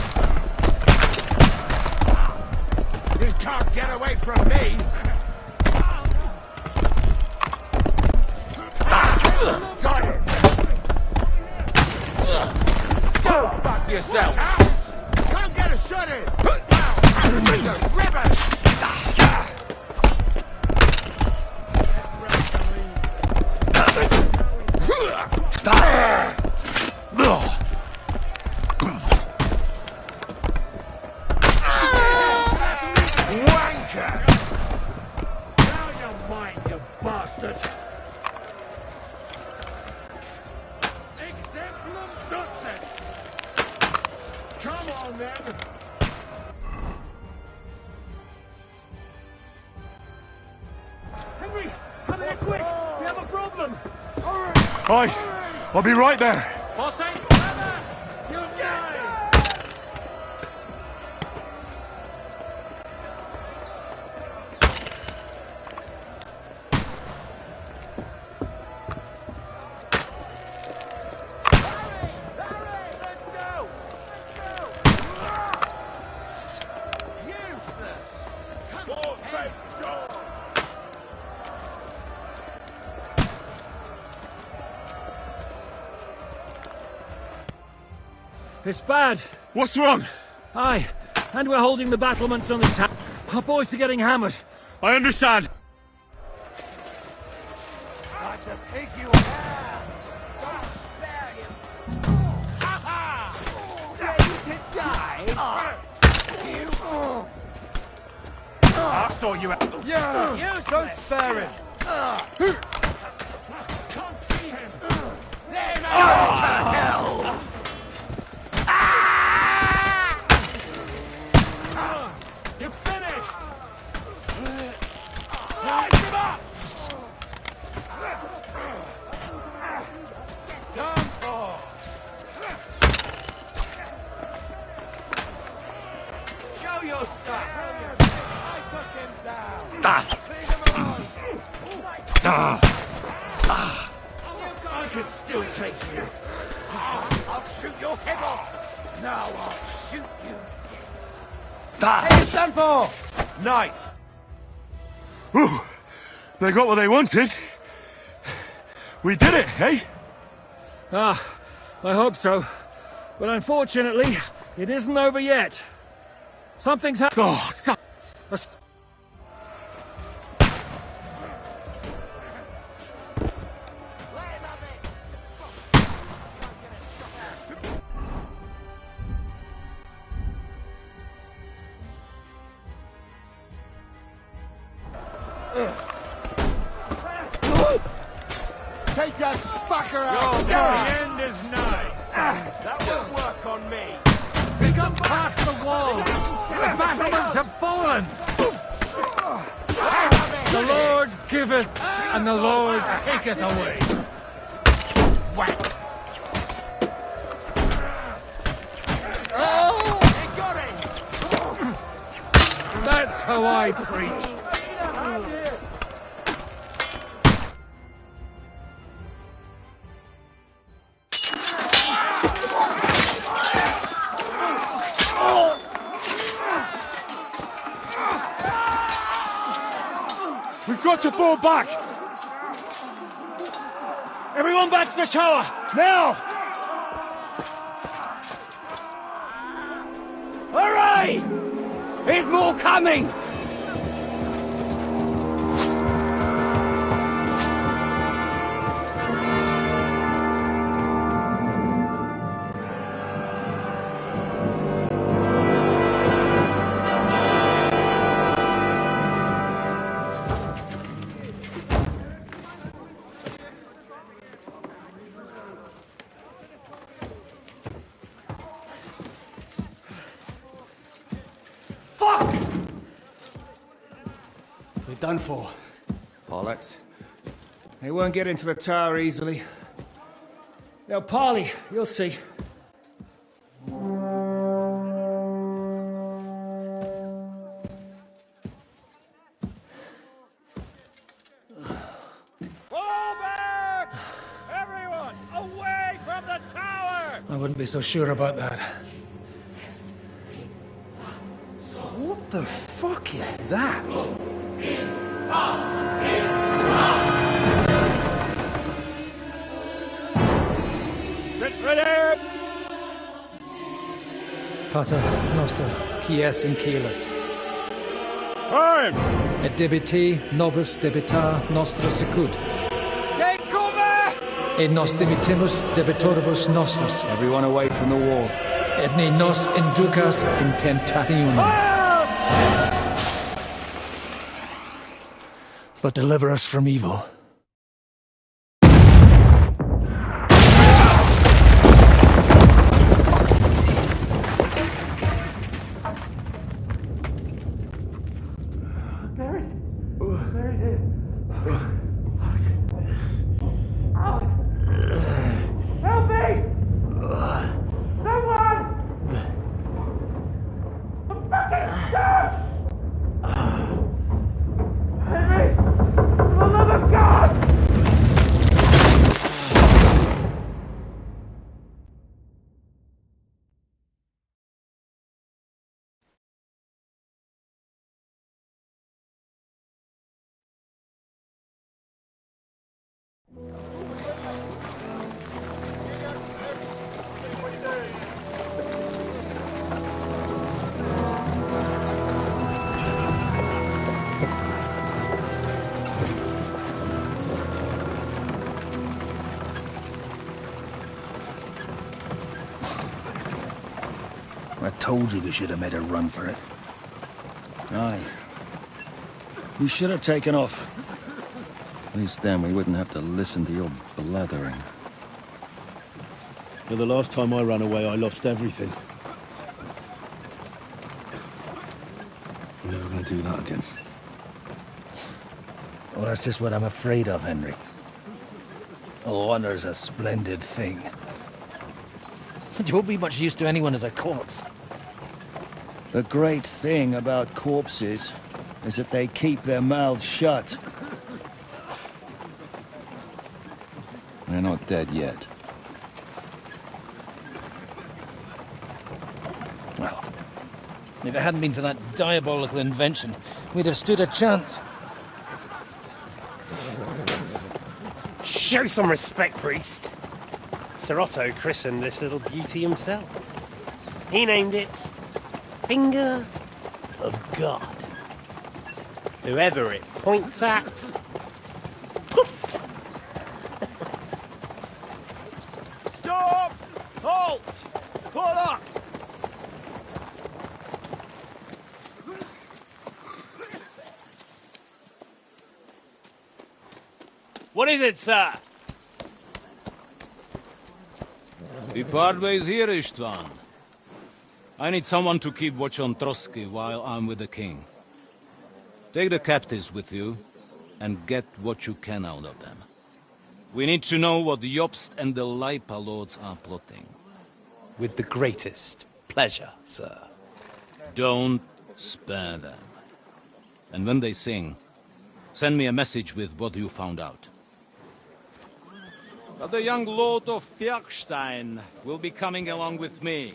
yourself! Can't get a shot in! The river! Wanker! Now you're mine, you bastard! Exemplum ducet! Come on, then! Henry, come here quick! We have a problem! Aye, I'll be right there. You die! It's bad. What's wrong? Aye, and we're holding the battlements on the town. Our boys are getting hammered. I understand. I saw you out. Yeah! Don't spare him! You're finished! Light him up! Done for! Show your stuff! I took him down! I can still take you. I'll shoot your head off. Now I'll shoot you. Hey, it's done for! Nice! Whew. They got what they wanted. We did it, eh? Ah, I hope so. But unfortunately, it isn't over yet. Something's happened. Oh, Take that fucker out! The end is nice. That will work on me! We got past the wall. The battlements have fallen. The Lord giveth, and the Lord taketh away. Whack. Oh! He got it! That's how I preach. we've got to fall back. Everyone back to the tower! Now! Hooray! There's more coming! We're done for. Bollocks. They won't get into the tower easily. Now, Parley, you'll see. Everyone, away from the tower! I wouldn't be so sure about that. What the fuck is that? Get ready! Pater noster, quies in caelis. Time! Et debiti nobis debita nostra sicut. Et nos dimitimus debitoribus nostris. Everyone away from the wall. Et ne nos inducas in tentationem. But deliver us from evil. I told you we should have made a run for it. Aye. We should have taken off. At least then we wouldn't have to listen to your blathering. Well, the last time I ran away, I lost everything. I'm never going to do that again. Well, that's just what I'm afraid of, Henry. Honor's a splendid thing. You won't be much use to anyone as a corpse. The great thing about corpses is that they keep their mouths shut. They're not dead yet. Well, if it hadn't been for that diabolical invention, we'd have stood a chance. Show some respect, priest. Sir Otto christened this little beauty himself. He named it Finger of God. Whoever it points at, poof! Stop! Halt! Pull up! What is it, sir? We part ways here, Istvan. I need someone to keep watch on Trotsky while I'm with the king. Take the captives with you, and get what you can out of them. We need to know what Jobst and the Leipa lords are plotting. With the greatest pleasure, sir. Don't spare them. And when they sing, send me a message with what you found out. But the young lord of Bjergstein will be coming along with me.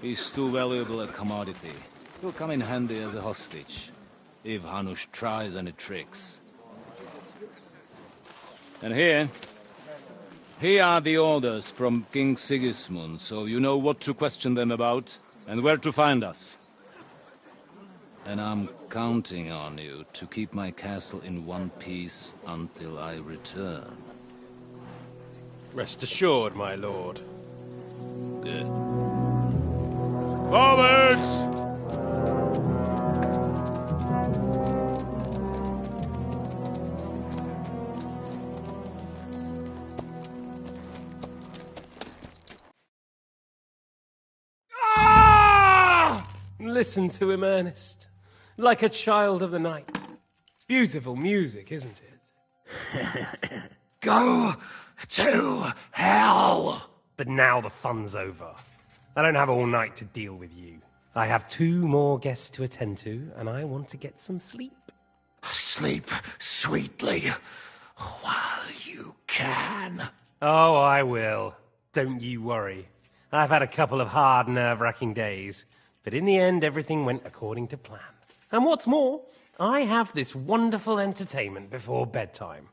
He's too valuable a commodity. He'll come in handy as a hostage, if Hanush tries any tricks. And here are the orders from King Sigismund, so you know what to question them about, and where to find us. And I'm counting on you to keep my castle in one piece until I return. Rest assured, my lord. Good. Forwards! Listen to him, Ernest. Like a child of the night. Beautiful music, isn't it? Go to hell! But now the fun's over. I don't have all night to deal with you. I have 2 more guests to attend to, and I want to get some sleep. Sleep sweetly while you can. Oh, I will. Don't you worry. I've had a couple of hard, nerve-wracking days, but in the end, everything went according to plan. And what's more, I have this wonderful entertainment before bedtime.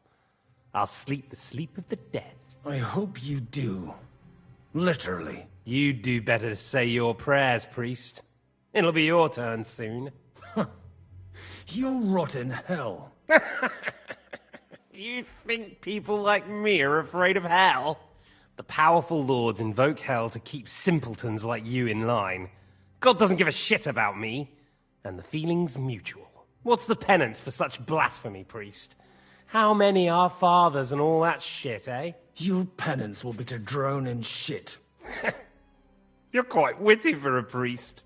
I'll sleep the sleep of the dead. I hope you do. Literally. You'd do better to say your prayers, priest. It'll be your turn soon. You rot in hell. You think people like me are afraid of hell? The powerful lords invoke hell to keep simpletons like you in line. God doesn't give a shit about me, and the feeling's mutual. What's the penance for such blasphemy, priest? How many are fathers and all that shit, eh? Your penance will be to drown in shit. You're quite witty for a priest.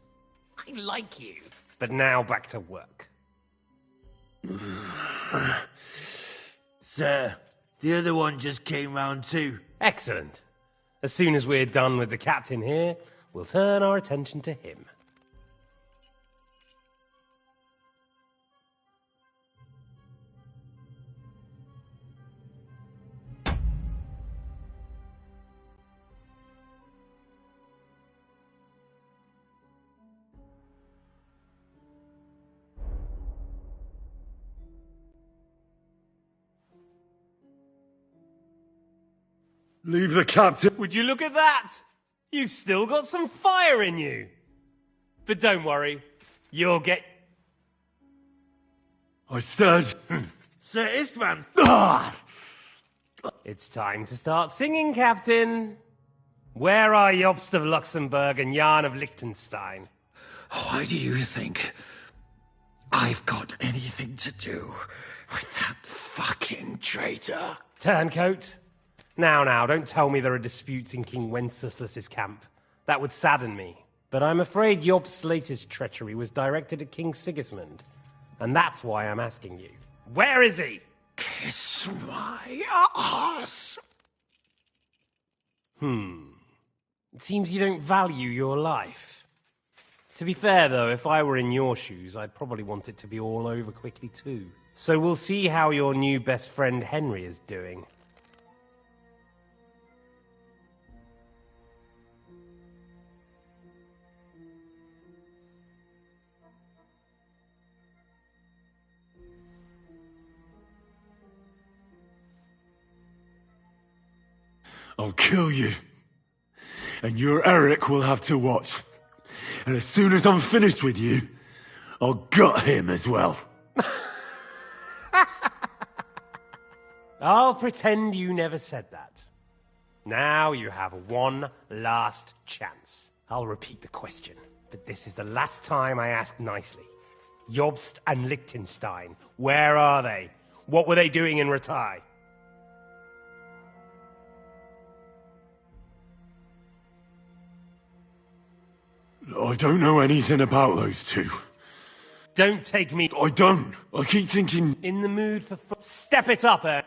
I like you. But now back to work. Sir, the other one just came round too. Excellent. As soon as we're done with the captain here, we'll turn our attention to him. Leave the captain. Would you look at that? You've still got some fire in you. But don't worry, you'll get... I said... Sir Istvan! It's time to start singing, Captain. Where are Jobst of Luxembourg and Jan of Liechtenstein? Why do you think I've got anything to do with that fucking traitor? Turncoat. Now, don't tell me there are disputes in King Wenceslas's camp. That would sadden me. But I'm afraid Jobst's latest treachery was directed at King Sigismund. And that's why I'm asking you. Where is he? Kiss my ass. It seems you don't value your life. To be fair, though, if I were in your shoes, I'd probably want it to be all over quickly, too. So we'll see how your new best friend Henry is doing. I'll kill you. And your Eric will have to watch. And as soon as I'm finished with you, I'll gut him as well. I'll pretend you never said that. Now you have one last chance. I'll repeat the question, but this is the last time I ask nicely. Jobst and Liechtenstein, where are they? What were they doing in Rattay? I don't know anything about those two. Don't take me... I don't. I keep thinking... In the mood for... Step it up, eh?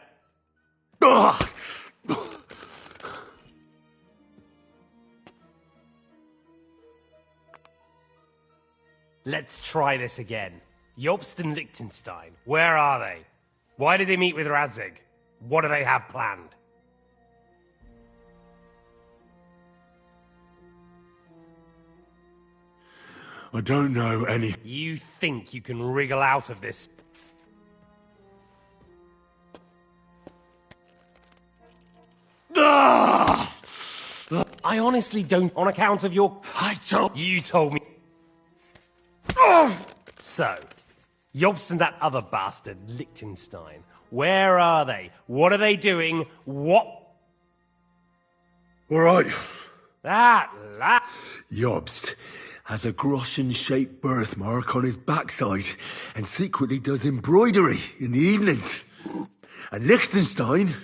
Let's try this again. Jobst and Liechtenstein, where are they? Why did they meet with Radzig? What do they have planned? I don't know any... You think you can wriggle out of this? I honestly don't, on account of your... You told me... So, Jobst and that other bastard, Liechtenstein, where are they? What are they doing? What... All right. That Jobst has a Groschen-shaped birthmark on his backside and secretly does embroidery in the evenings. And Liechtenstein,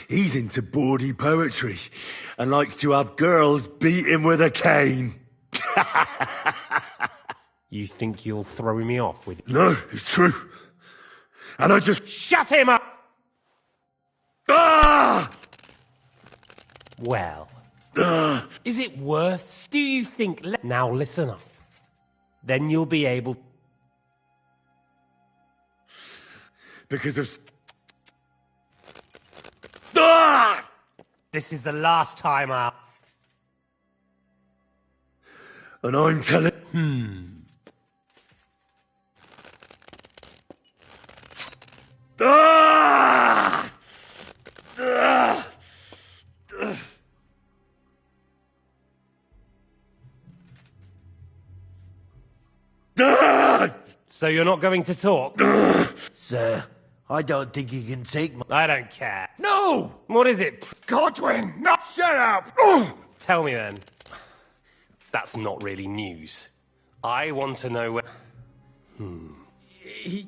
he's into bawdy poetry and likes to have girls beat him with a cane. You think you'll throw me off with... No, it's true. And I just... Shut him up! Ah! Well... Is it worth... Do you think... Now listen up. Then you'll be able... Because of... This is the last time I'll... And I'm telling... So you're not going to talk? Sir, I don't think you can take my... I don't care. No! What is it? Godwin, no! Shut up! Tell me then. That's not really news. I want to know where... He...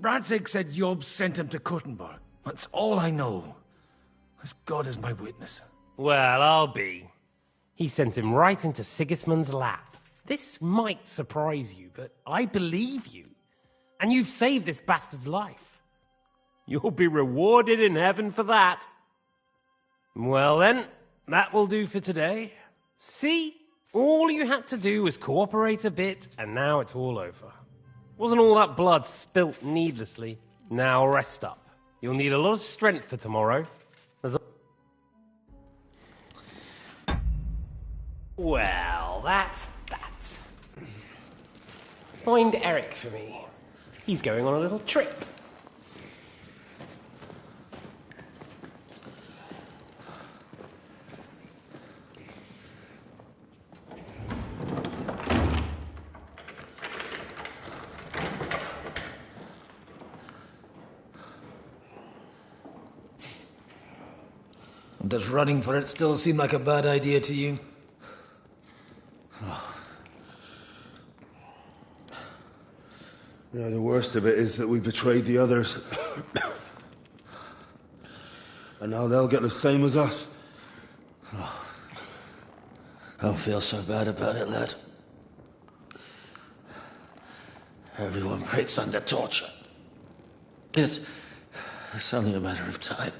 Radzig said Job sent him to Kuttenberg. That's all I know. As God is my witness. Well, I'll be. He sent him right into Sigismund's lap. This might surprise you, but I believe you. And you've saved this bastard's life. You'll be rewarded in heaven for that. Well then, that will do for today. See? All you had to do was cooperate a bit, and now it's all over. Wasn't all that blood spilt needlessly. Now rest up. You'll need a lot of strength for tomorrow. Well, that's that. Find Eric for me. He's going on a little trip. Does running for it still seem like a bad idea to you? You know, the worst of it is that we betrayed the others. And now they'll get the same as us. Don't feel so bad about it, lad. Everyone breaks under torture. It's only a matter of time.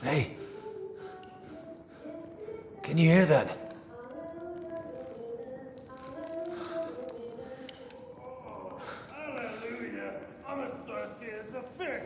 Hey. Can you hear that? Hallelujah. I'm as thirsty as a fish.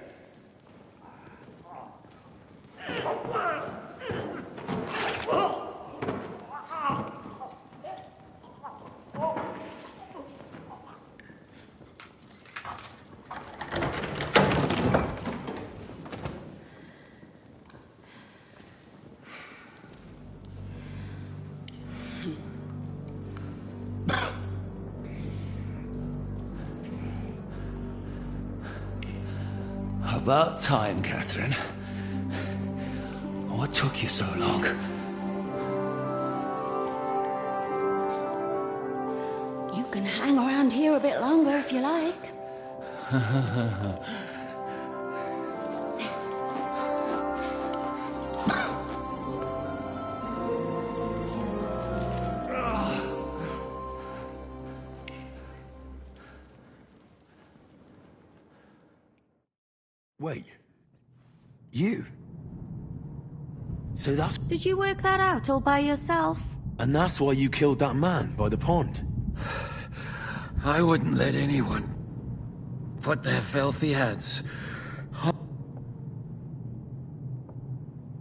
About time, Catherine. What took you so long? You can hang around here a bit longer if you like. Wait. You? So that's... Did you work that out all by yourself? And that's why you killed that man by the pond? I wouldn't let anyone put their filthy hands.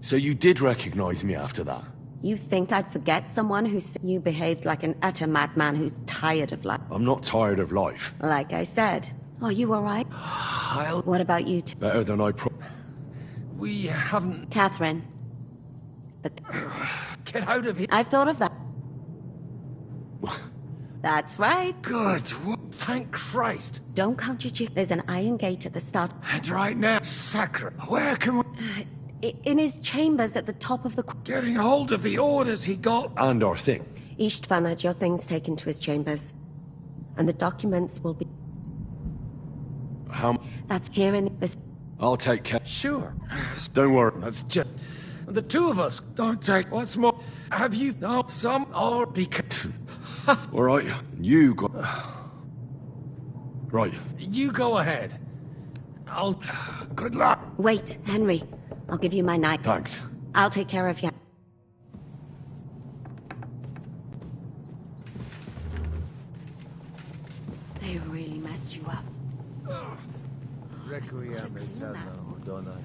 So you did recognize me after that? You think I'd forget someone who's... You behaved like an utter madman who's tired of life. I'm not tired of life. Like I said. Are you alright? What about you two? Better than I We haven't... Catherine. But... Get out of here. I've thought of that. That's right. Good. Thank Christ. Don't count your chick. There's an iron gate at the start. And right now, Sacre. Where can we... In his chambers at the top of the... Getting hold of the orders he got. And our thing. Istvan had your things taken to his chambers. And the documents will be... How... That's here in this... I'll take care. Sure. Don't worry. That's just... The two of us don't take... What's more... Have you... No, some... Or be... All right. You go... Right. You go ahead. I'll... Good luck. Wait, Henry. I'll give you my knife. Thanks. I'll take care of you. They really messed you up. Requiem aeterna dona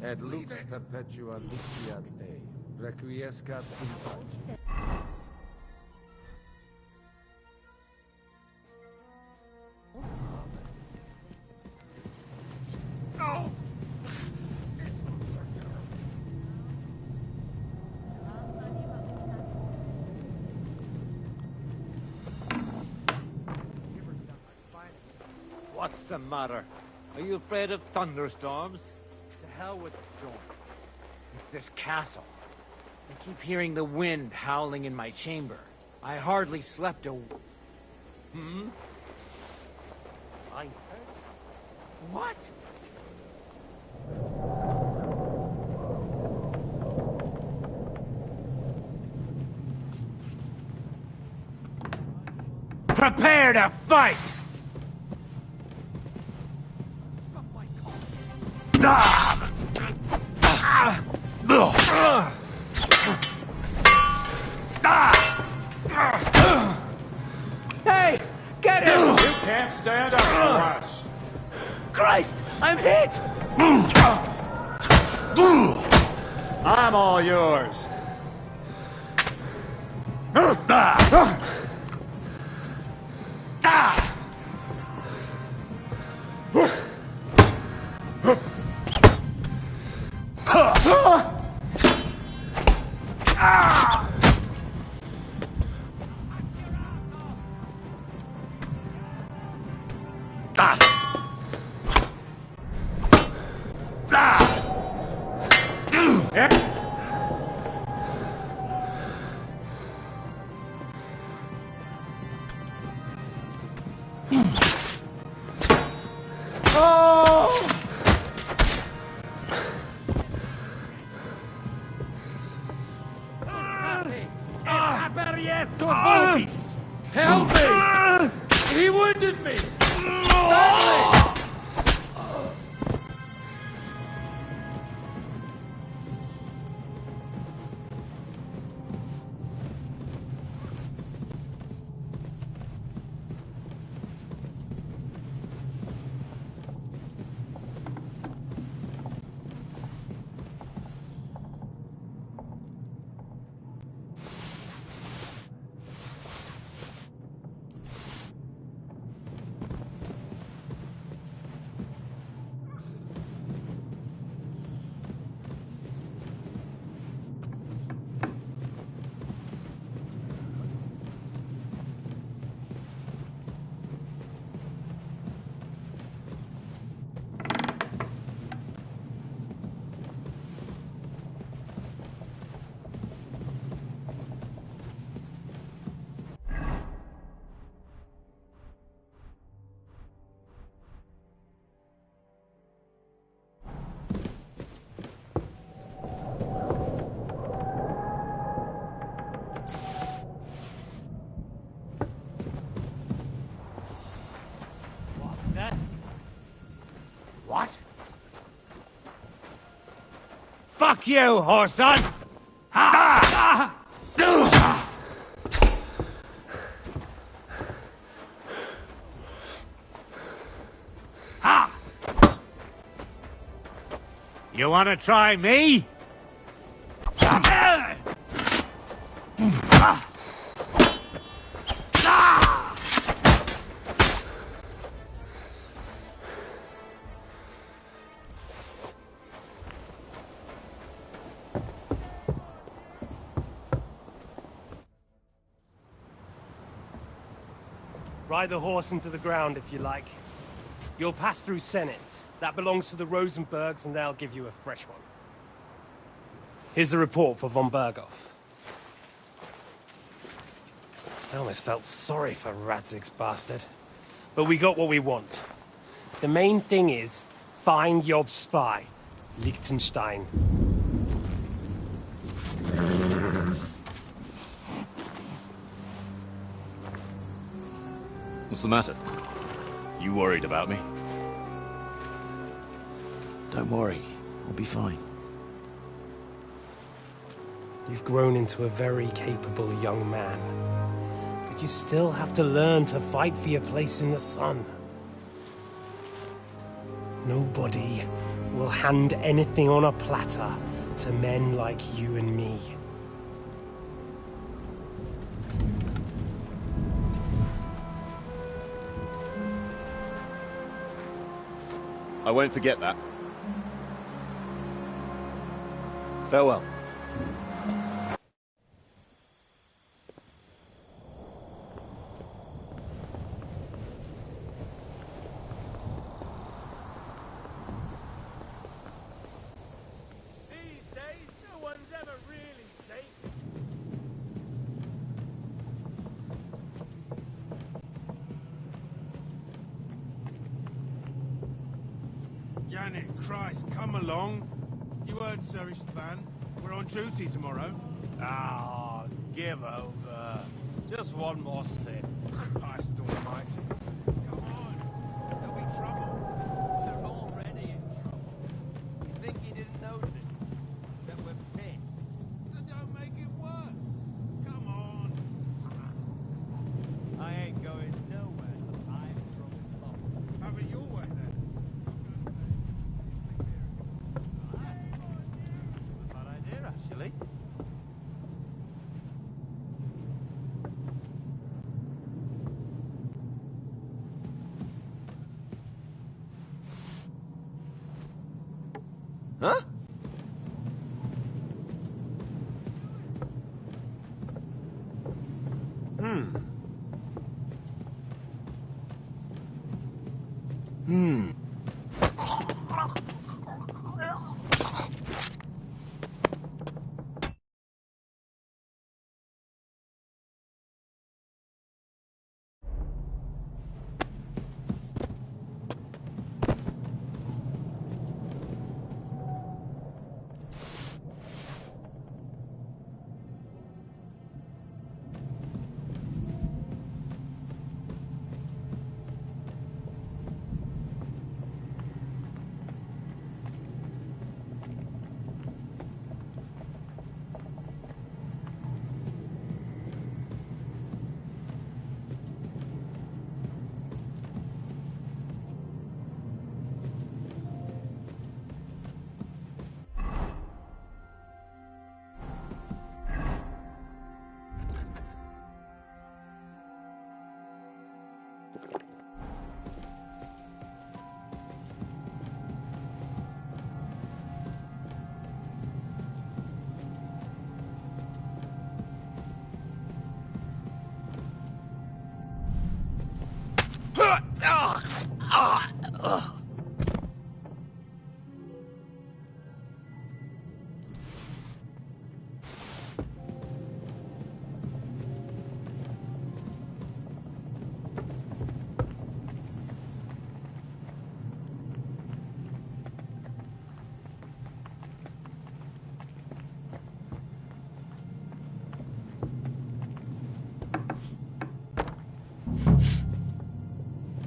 et lux perpetua luciat te, requiescat in pace. What's the matter? Are you afraid of thunderstorms? To hell with the storm. It's this castle. I keep hearing the wind howling in my chamber. I hardly slept a... I heard... What? Prepare to fight! Hey! Get him! You can't stand up for us! Christ! I'm hit! I'm all yours. Help me! He wounded me! Badly! What? Fuck you, Horson! You wanna try me? Ride the horse into the ground if you like. You'll pass through Senates. That belongs to the Rosenbergs, and they'll give you a fresh one. Here's a report for von Berghoff. I almost felt sorry for Radzig's bastard. But we got what we want. The main thing is, find Job's spy, Liechtenstein. What's the matter? You worried about me? Don't worry, I'll be fine. You've grown into a very capable young man. But you still have to learn to fight for your place in the sun. Nobody will hand anything on a platter to men like you and me. I won't forget that. Farewell. Yannick, Christ, come along. You heard Sir Istvan. We're on duty tomorrow. Ah, give over. Just one more sip. Christ almighty. Come on. There'll be trouble. They're already in trouble. You think he didn't notice that we're pissed? So don't make it worse. Come on. I ain't going nowhere till I'm drunk up. Have it your way then. Bad idea, actually. Huh?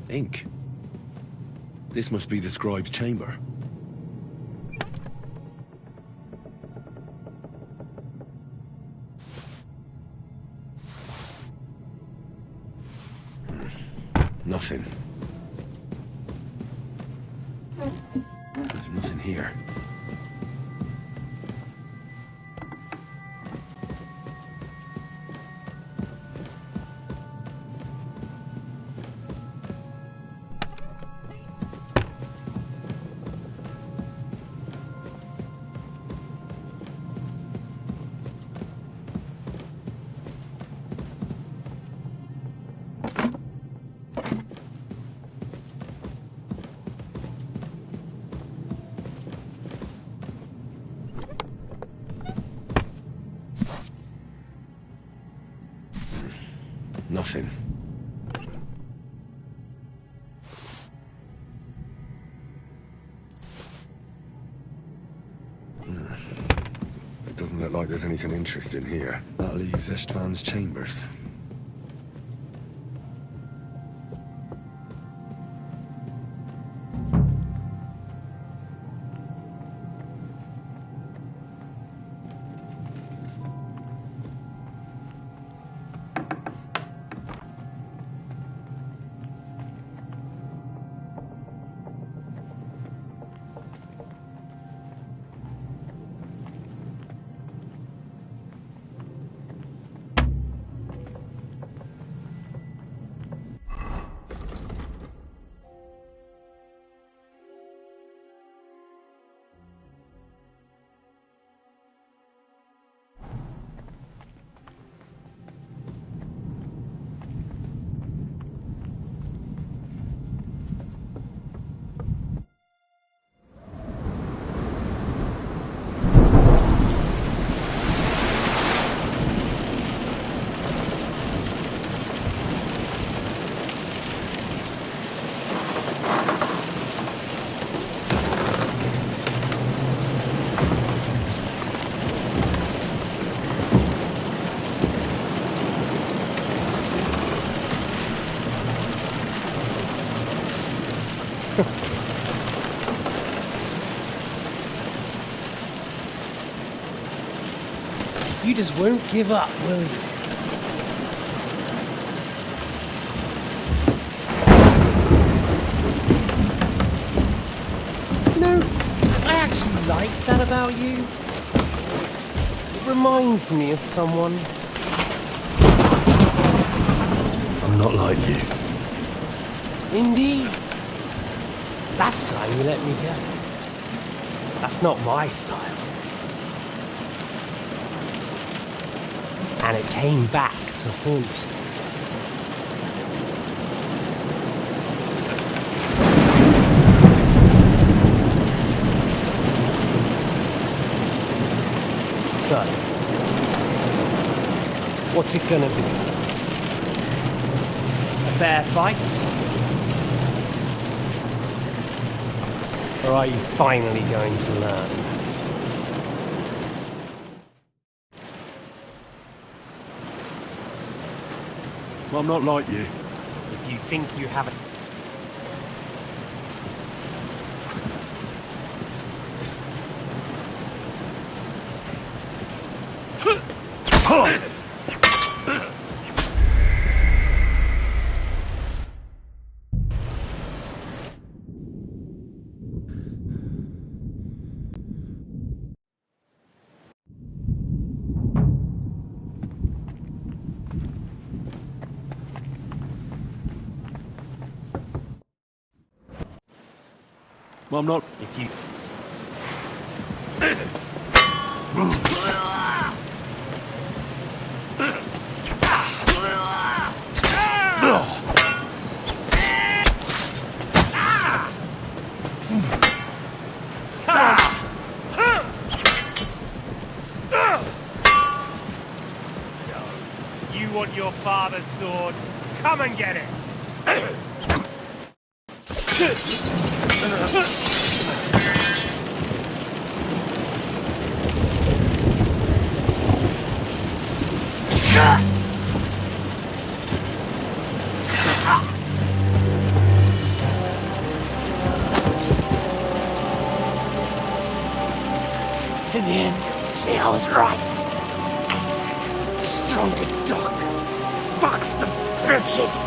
Ink. This must be the scribe's chamber. Nothing. There's nothing here. Nothing. It doesn't look like there's anything interesting here. That leaves Istvan's chambers. You just won't give up, will you? You know, I actually like that about you. It reminds me of someone. I'm not like you. Indeed. Last time you let me go. That's not my style. And it came back to haunt me. So, what's it gonna be? A fair fight? Or are you finally going to learn? Well, I'm not like you. If you think you have a... Well, I'm not... If you... You want your father's sword? Come and get it! In the end, see, I was right. The stronger dog fucks the bitches.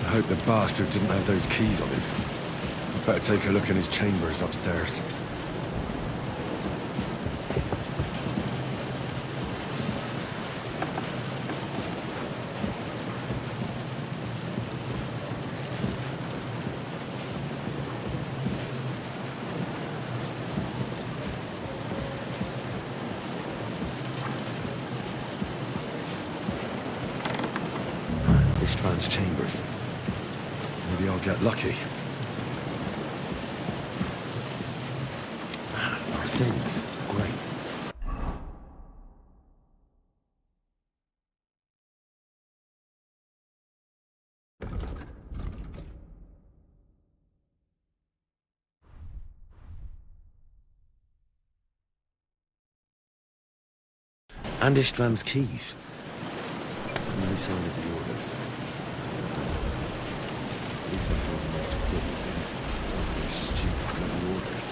I hope the bastard didn't have those keys on him. I'd better take a look in his chambers upstairs. Ishtvan's chambers. Maybe I'll get lucky. Our things. Great. And Ishtvan's keys. No sign of the orders. At least I thought the most important things. They're stupid bloody orders.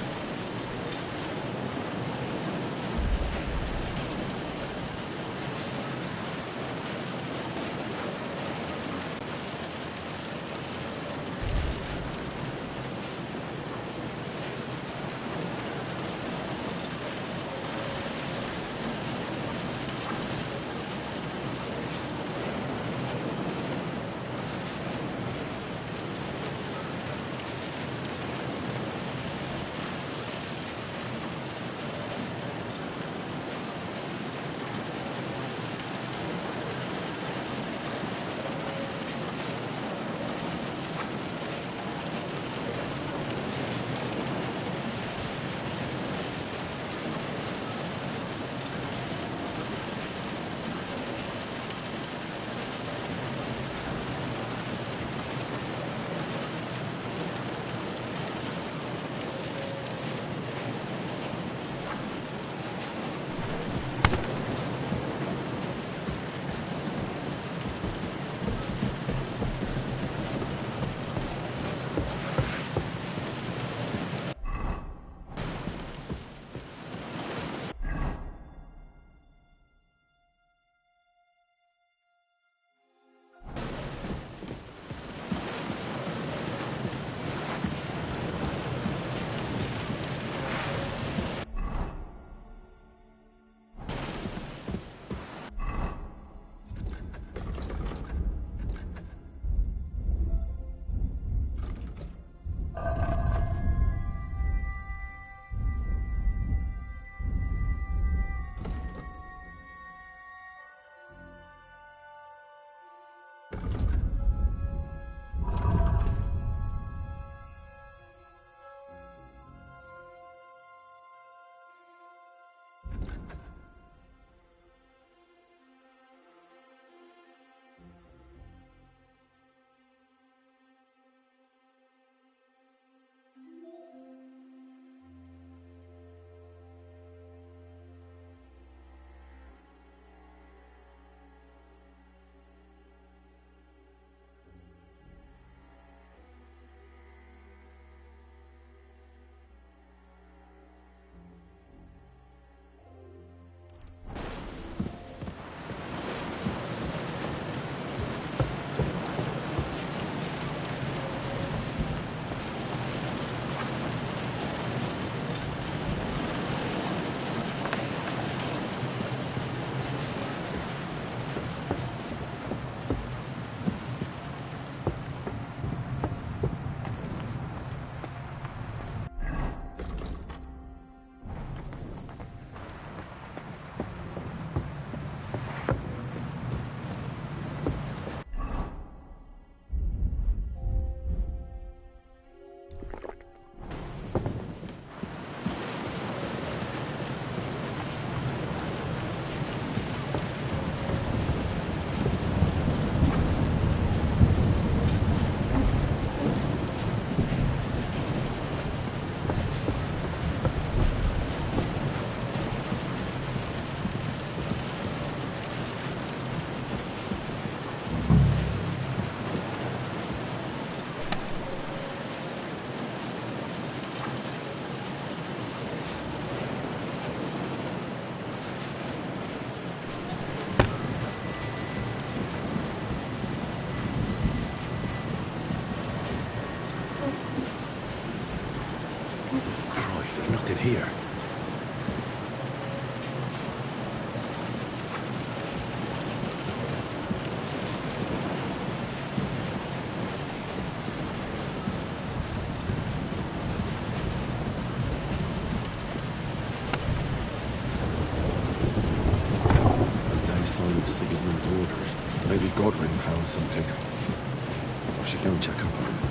here? No sign of Sigismund's orders. Maybe Godwin found something. I should go and check up on him.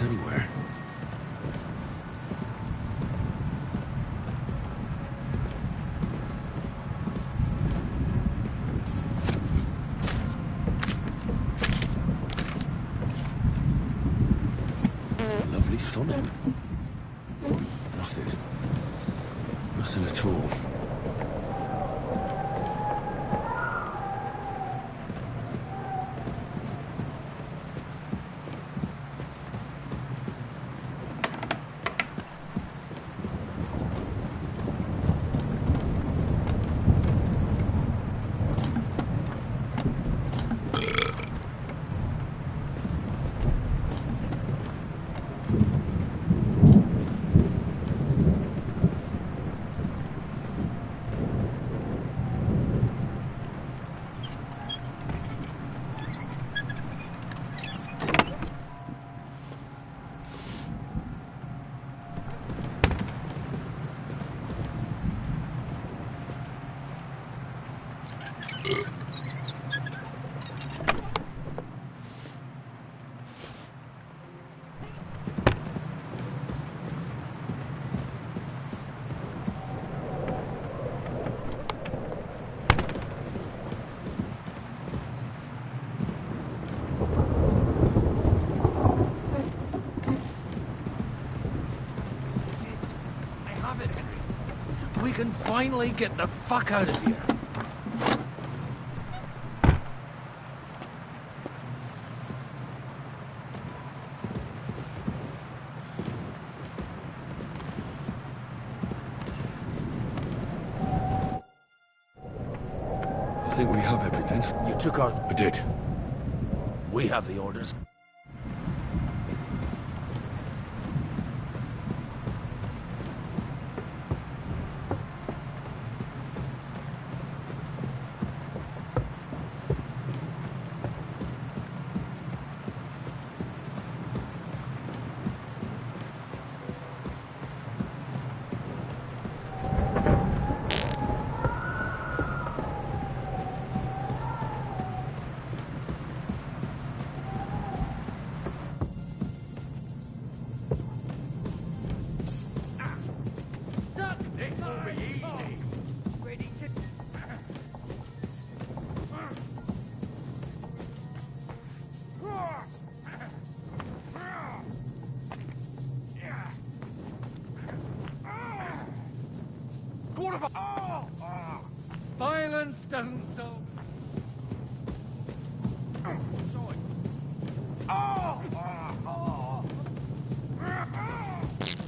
Anywhere. Lovely sonnet. Nothing. Nothing at all. can finally get the fuck out of here. I think we have everything. You took our... I did. We have the orders. Violence doesn't solve.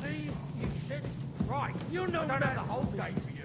See, you said right. You know that. I don't have the whole day for you.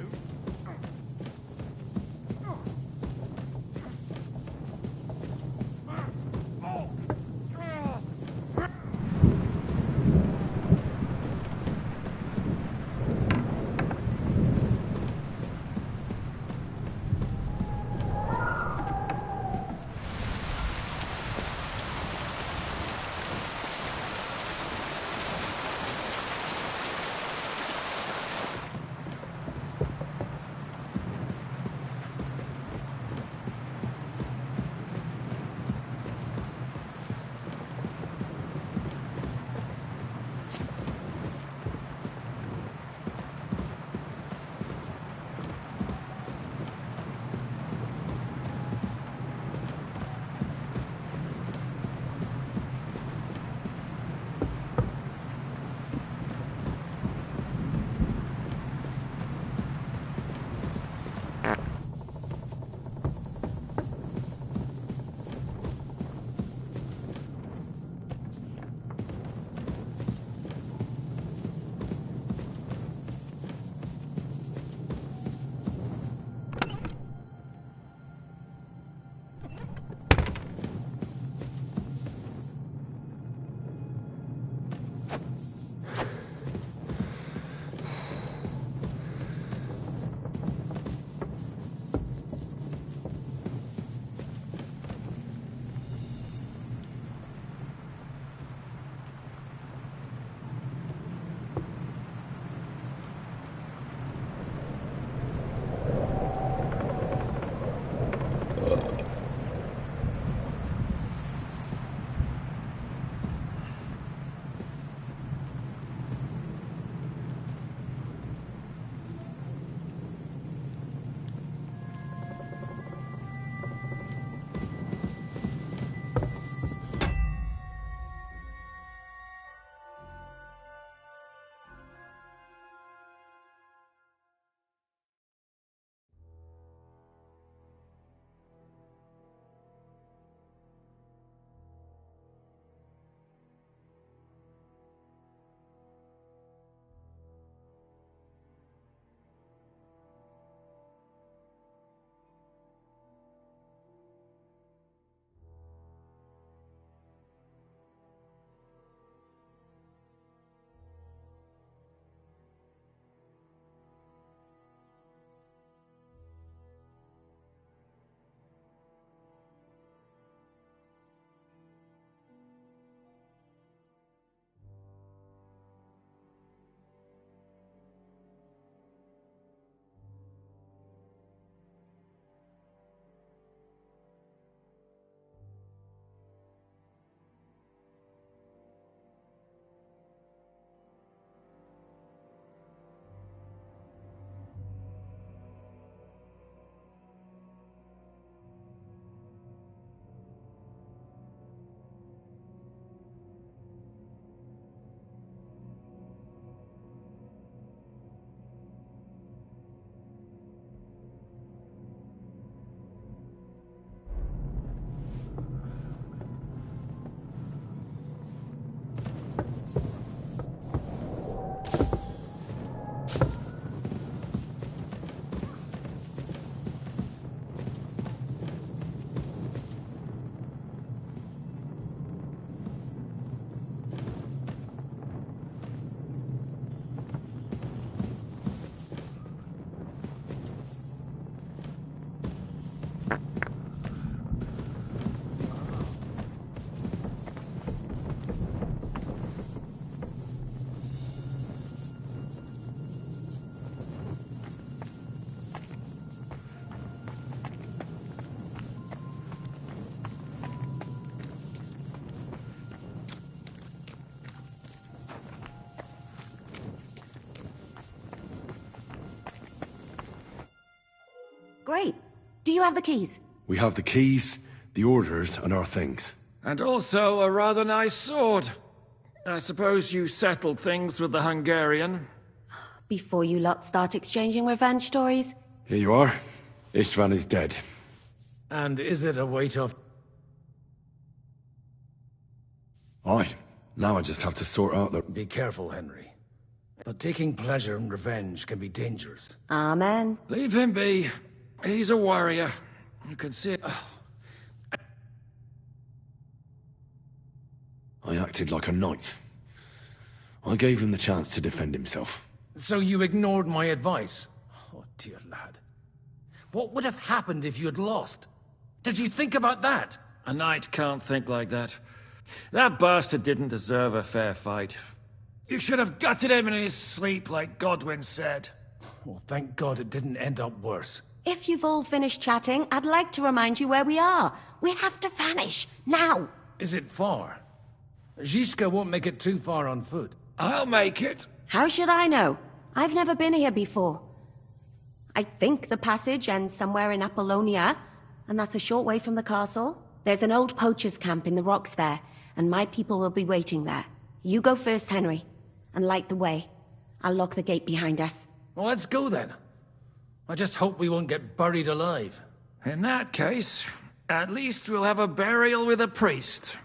great. Do you have the keys? We have the keys, the orders, and our things. And also a rather nice sword. I suppose you settled things with the Hungarian? Before you lot start exchanging revenge stories? Here you are. Istvan is dead. And is it a weight of... Aye. Now I just have to sort out the... Be careful, Henry. But taking pleasure in revenge can be dangerous. Amen. Leave him be. He's a warrior. You can see it. I acted like a knight. I gave him the chance to defend himself. So you ignored my advice? Oh, dear lad. What would have happened if you had lost? Did you think about that? A knight can't think like that. That bastard didn't deserve a fair fight. You should have gutted him in his sleep, like Godwin said. Well, thank God it didn't end up worse. If you've all finished chatting, I'd like to remind you where we are. We have to vanish, now! Is it far? Zizka won't make it too far on foot. I'll make it. How should I know? I've never been here before. I think the passage ends somewhere in Apollonia, and that's a short way from the castle. There's an old poacher's camp in the rocks there, and my people will be waiting there. You go first, Henry, and light the way. I'll lock the gate behind us. Well, let's go then. I just hope we won't get buried alive. In that case, at least we'll have a burial with a priest.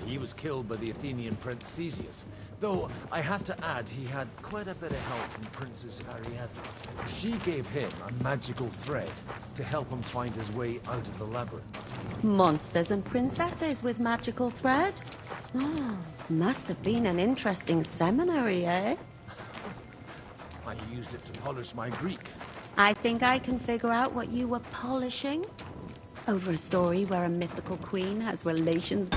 He was killed by the Athenian Prince Theseus, though I have to add he had quite a bit of help from Princess Ariadne. She gave him a magical thread to help him find his way out of the labyrinth. Monsters and princesses with magical thread? Oh, must have been an interesting seminary, eh? I used it to polish my Greek. I think I can figure out what you were polishing. Over a story where a mythical queen has relations